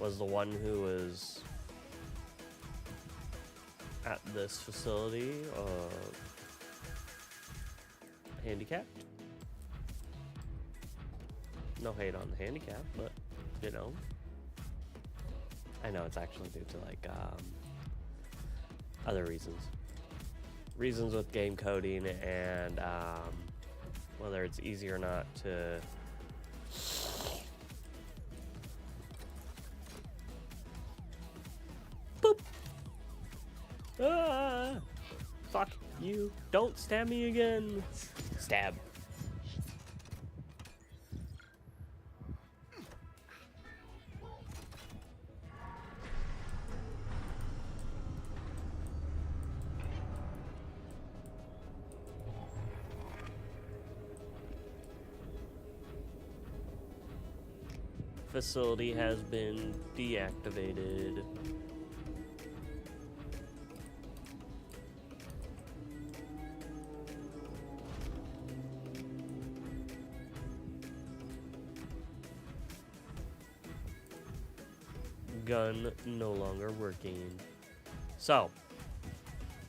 Speaker 1: Was the one who was at this facility handicapped? No hate on the handicap, but you know. I know it's actually due to like other reasons. reasons with game coding and whether it's easy or not to boop. Ah, fuck you. Don't stab me again. Stab. Facility has been deactivated. Gun no longer working. So,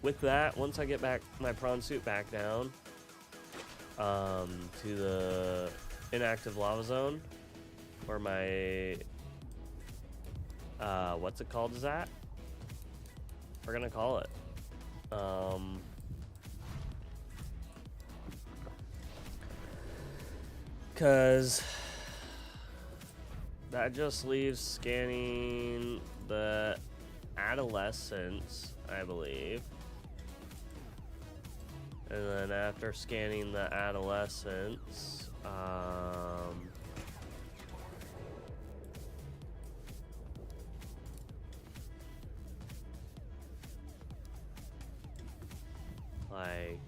Speaker 1: with that, once I get back my prawn suit back down to the inactive lava zone, where my what's it called is that? We're gonna call it. Cause that just leaves scanning the adolescents, I believe. And then after scanning the adolescents, like,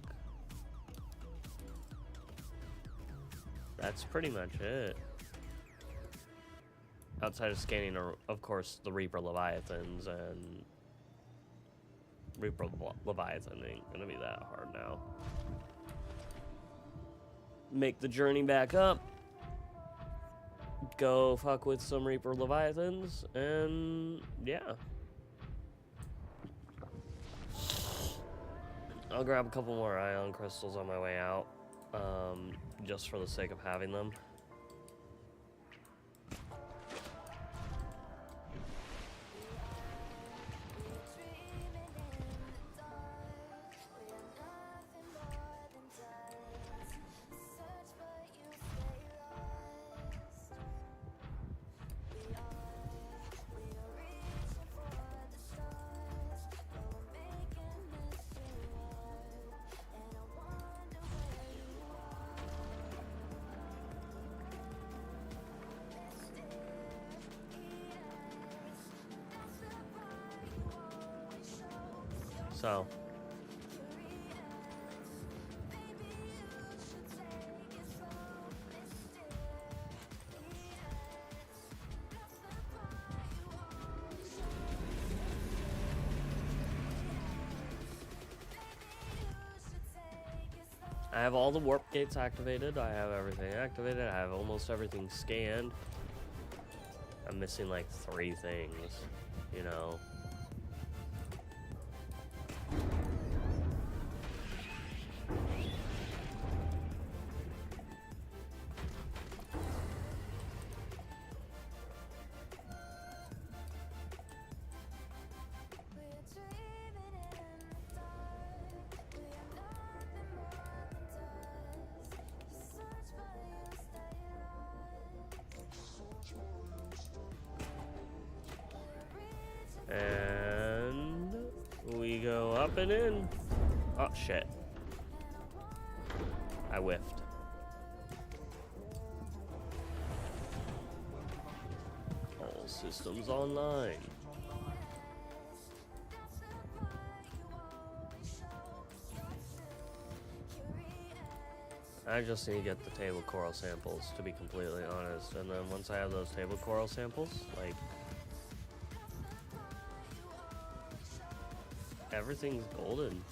Speaker 1: that's pretty much it. Outside of scanning, of course, the Reaper Leviathans, and Reaper Leviathan ain't gonna be that hard now. Make the journey back up. Go fuck with some Reaper Leviathans, and yeah. I'll grab a couple more ion crystals on my way out, just for the sake of having them. So, I have all the warp gates activated. I have everything activated. I have almost everything scanned. I'm missing like 3 things, you know. And we go up and in. Oh, shit. I whiffed. All systems online. I just need to get the table coral samples, to be completely honest. And then once I have those table coral samples, like, everything's golden.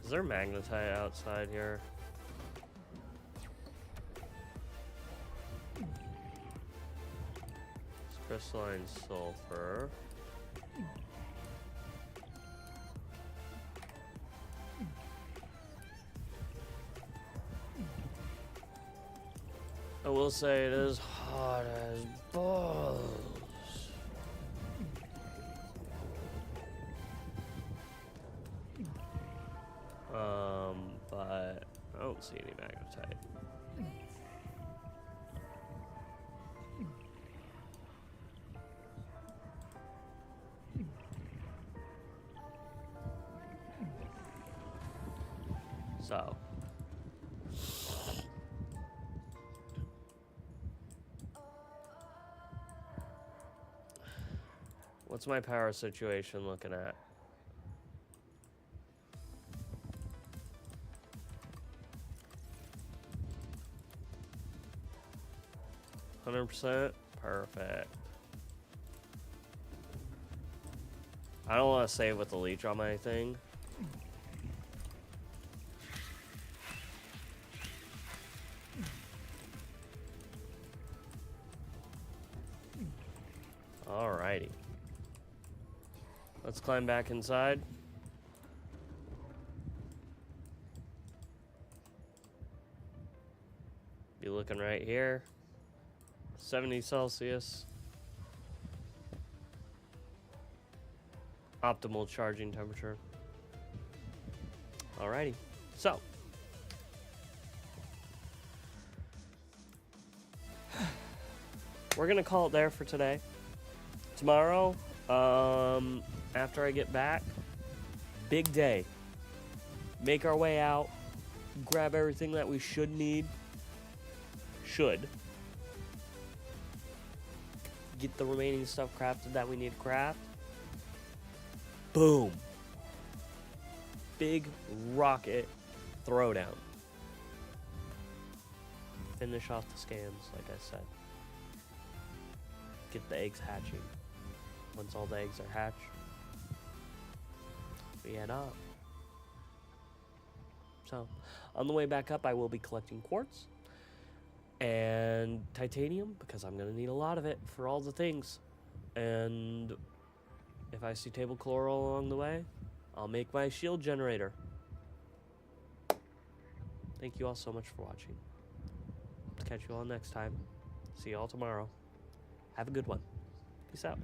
Speaker 1: Is there magnetite outside here? crystalline sulfur. I will say it is hot as balls. But I don't see any magnetite. So. What's my power situation looking at? %? Perfect. I don't want to save with the leech on my thing. Alrighty. Let's climb back inside. Be looking right here. 70 Celsius. Optimal charging temperature. Alrighty. So. We're gonna call it there for today. Tomorrow, after I get back, big day. Make our way out. Grab everything that we should need. Get the remaining stuff crafted that we need to craft. Boom. Big rocket throwdown. Finish off the scans, like I said. Get the eggs hatching. Once all the eggs are hatched, we head up. So, on the way back up, I will be collecting quartz and titanium because I'm going to need a lot of it for all the things. And if I see table chloral along the way, I'll make my shield generator. Thank you all so much for watching. Catch you all next time. See you all tomorrow. Have a good one. Peace out.